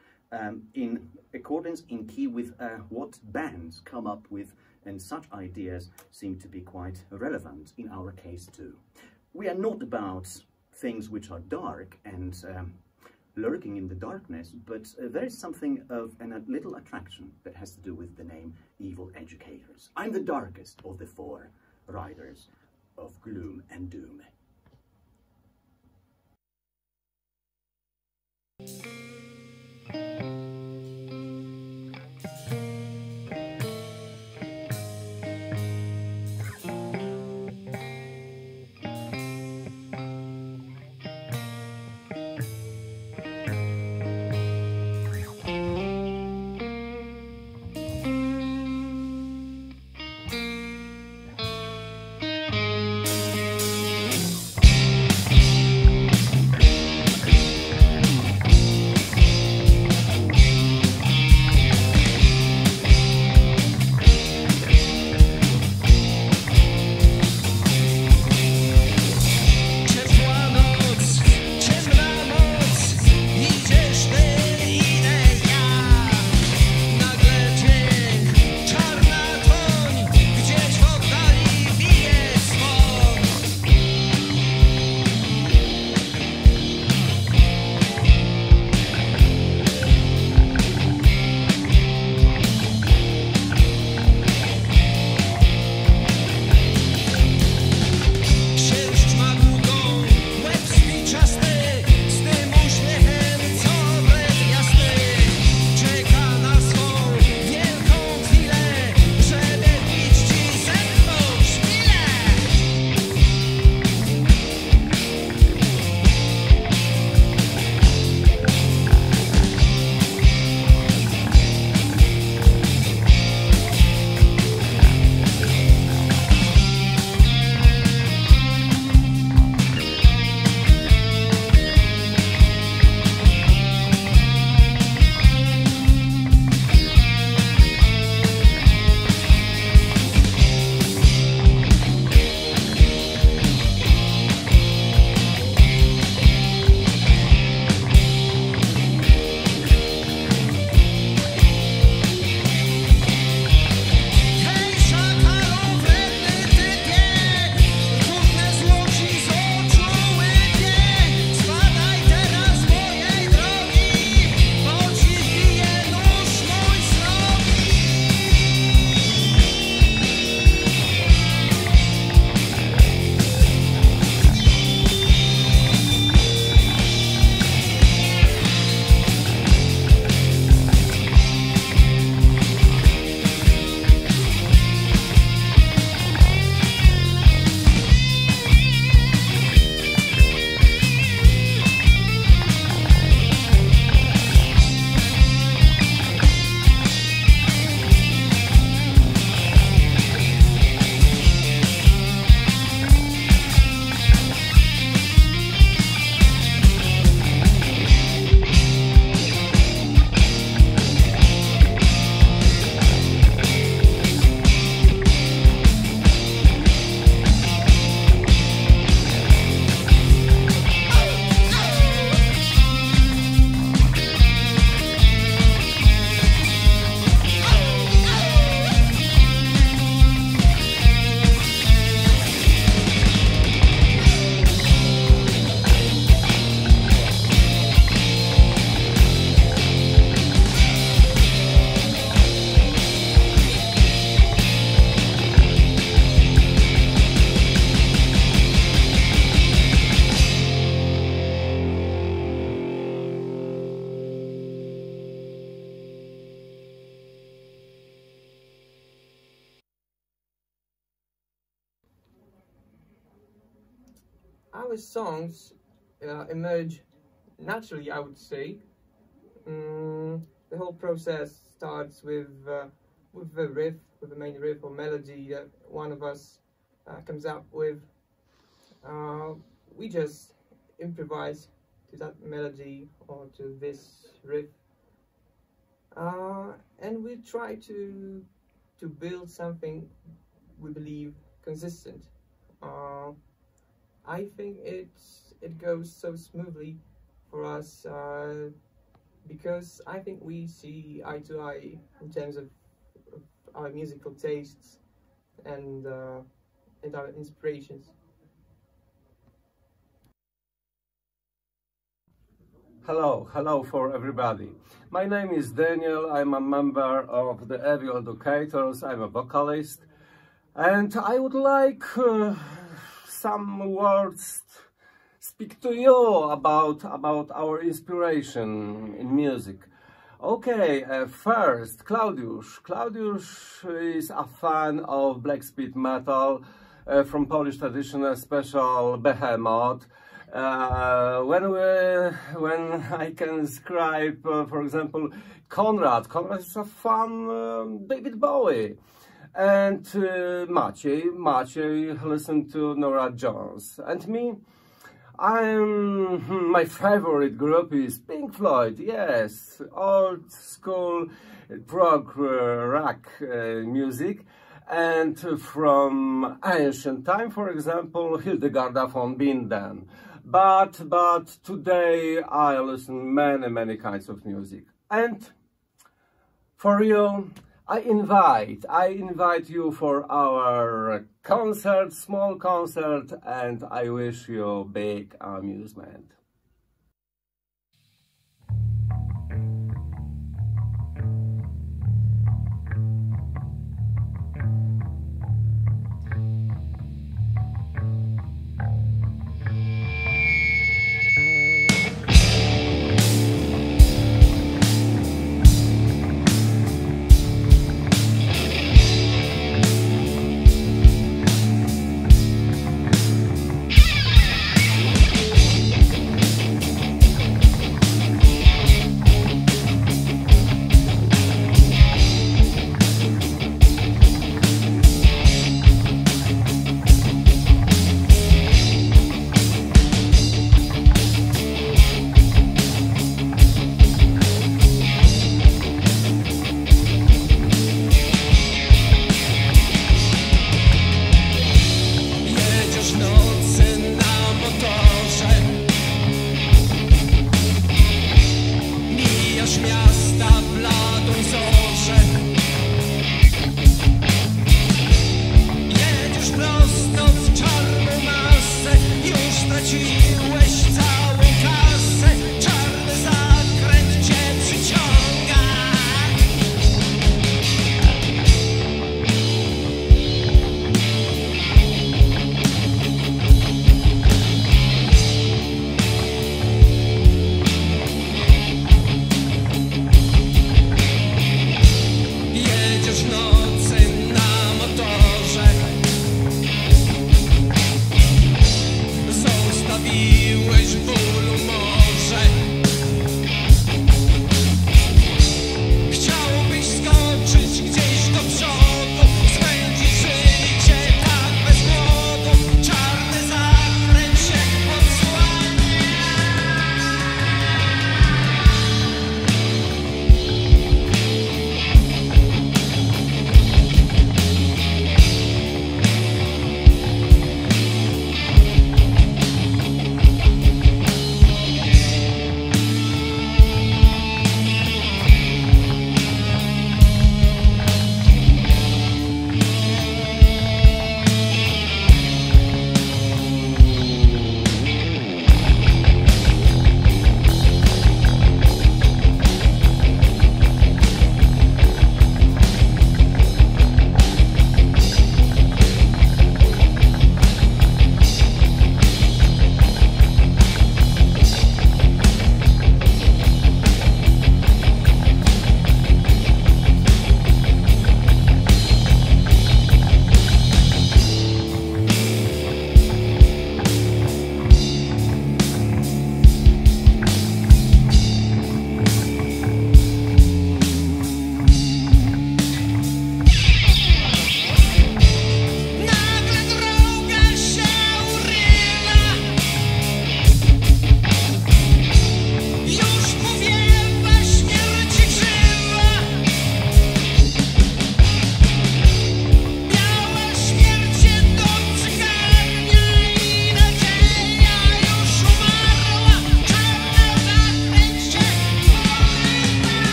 in accordance, in key with what bands come up with and such ideas seem to be quite relevant in our case too. We are not about things which are dark and lurking in the darkness, but there is something of a little attraction that has to do with the name evil educators. I'm the darkest of the four riders of gloom and doom. Our songs emerge naturally, I would say. The whole process starts with a riff, with a main riff or melody that one of us comes up with. We just improvise to that melody or to this riff, and we try to build something we believe consistent. I think it goes so smoothly for us because I think we see eye to eye in terms of our musical tastes and our inspirations. Hello for everybody. My name is Daniel. I'm a member of the AVIO Educators. I'm a vocalist, and I would like some words speak to you about our inspiration in music. Okay, first, Claudiusz. Claudiusz is a fan of black speed metal from Polish tradition, a special Behemoth. When I can describe, for example, Konrad is a fun David Bowie. And Maciej listened to Nora Jones. And me, my favorite group is Pink Floyd, yes, old school prog rock music. And from ancient time, for example, Hildegarda von Bingen. But today I listen many kinds of music. And for you, I invite you for our concert, small concert, and I wish you big amusement.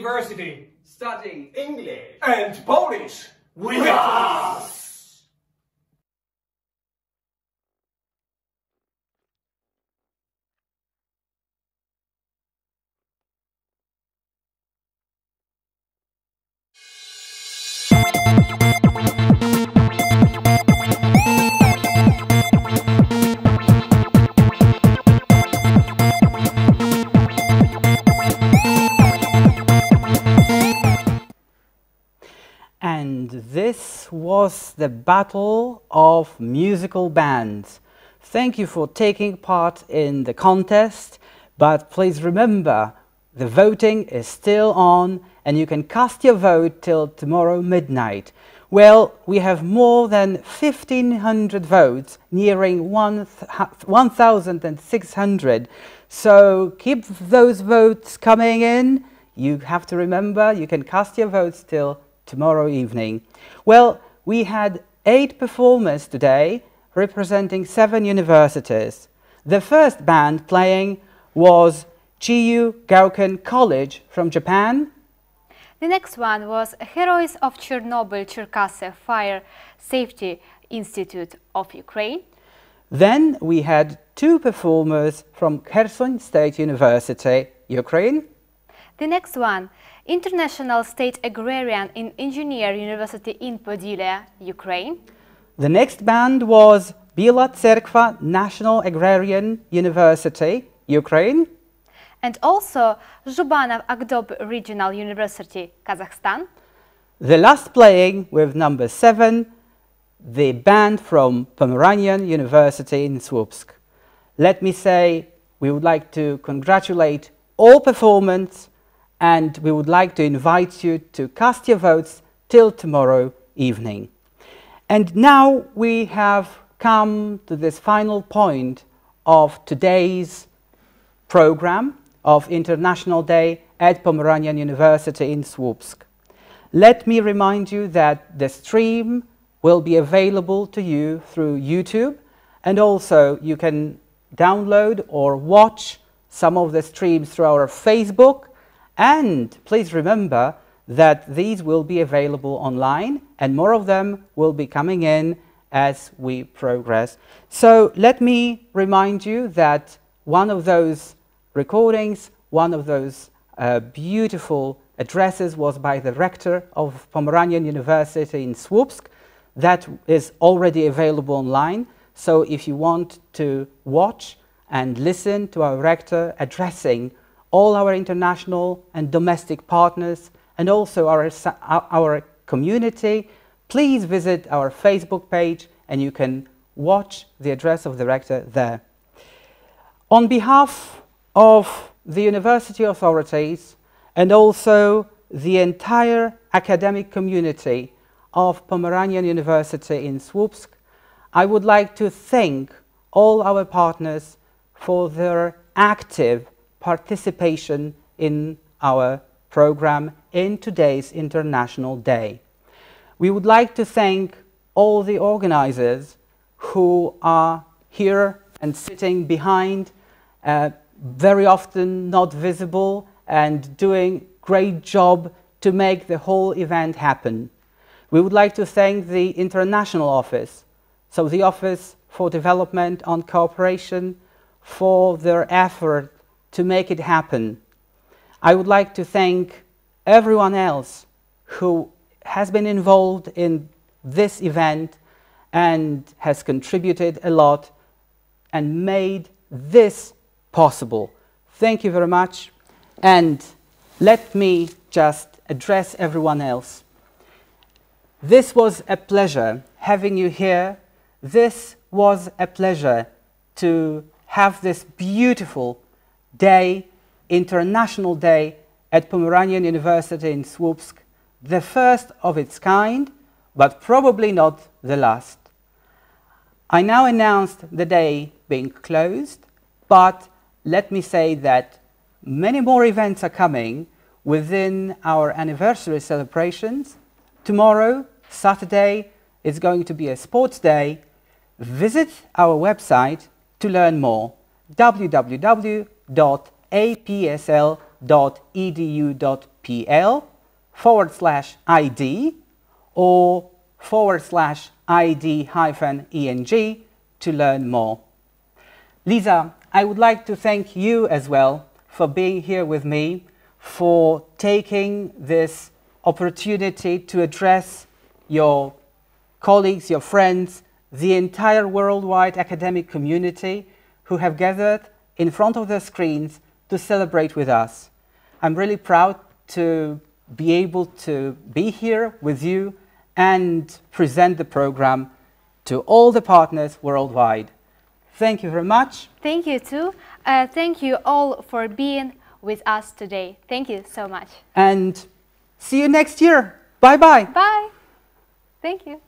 university. Studying English. And Polish. With us! And this was the battle of musical bands. Thank you for taking part in the contest, but please remember, the voting is still on and you can cast your vote till tomorrow midnight. Well, we have more than 1,500 votes, nearing 1,600, so keep those votes coming in. You have to remember, you can cast your votes till tomorrow evening. Well, we had 8 performers today representing 7 universities. The first band playing was Chiyu Gauken College from Japan. The next one was Heroes of Chernobyl Cherkasy Fire Safety Institute of Ukraine. Then we had 2 performers from Kherson State University, Ukraine. The next one, International State Agrarian and Engineer University in Podillia, Ukraine. The next band was Bila Tserkva National Agrarian University, Ukraine. And also Zhubanov Agdob Regional University, Kazakhstan. The last playing with number 7, the band from Pomeranian University in Słupsk. Let me say, we would like to congratulate all performers and we would like to invite you to cast your votes till tomorrow evening. And now we have come to this final point of today's program of International Day at Pomeranian University in Słupsk. Let me remind you that the stream will be available to you through YouTube, and also you can download or watch some of the streams through our Facebook, and please remember that these will be available online and more of them will be coming in as we progress. So let me remind you that one of those recordings, one of those beautiful addresses was by the rector of Pomeranian University in Słupsk. That is already available online. So if you want to watch and listen to our rector addressing all our international and domestic partners and also our community, please visit our Facebook page and you can watch the address of the rector there. On behalf of the university authorities and also the entire academic community of Pomeranian University in Słupsk, I would like to thank all our partners for their active participation in our program in today's International Day. We would like to thank all the organizers who are here and sitting behind, very often not visible and doing great job to make the whole event happen. We would like to thank the International Office, so the Office for Development and Cooperation, for their effort to make it happen. I would like to thank everyone else who has been involved in this event and has contributed a lot and made this possible. Thank you very much, and let me just address everyone else. This was a pleasure having you here. This was a pleasure to have this beautiful day, International Day at Pomeranian University in Słupsk, the first of its kind, but probably not the last. I now announced the day being closed, but let me say that many more events are coming within our anniversary celebrations. Tomorrow, Saturday, is going to be a sports day. Visit our website to learn more, www.apsl.org. lisa.edu.pl/ID or /ID-ENG to learn more. Lisa, I would like to thank you as well for being here with me, for taking this opportunity to address your colleagues, your friends, the entire worldwide academic community who have gathered in front of their screens to celebrate with us. I'm really proud to be able to be here with you and present the program to all the partners worldwide. Thank you very much. Thank you too. Thank you all for being with us today. Thank you so much. And see you next year. Bye-bye. Bye. Thank you.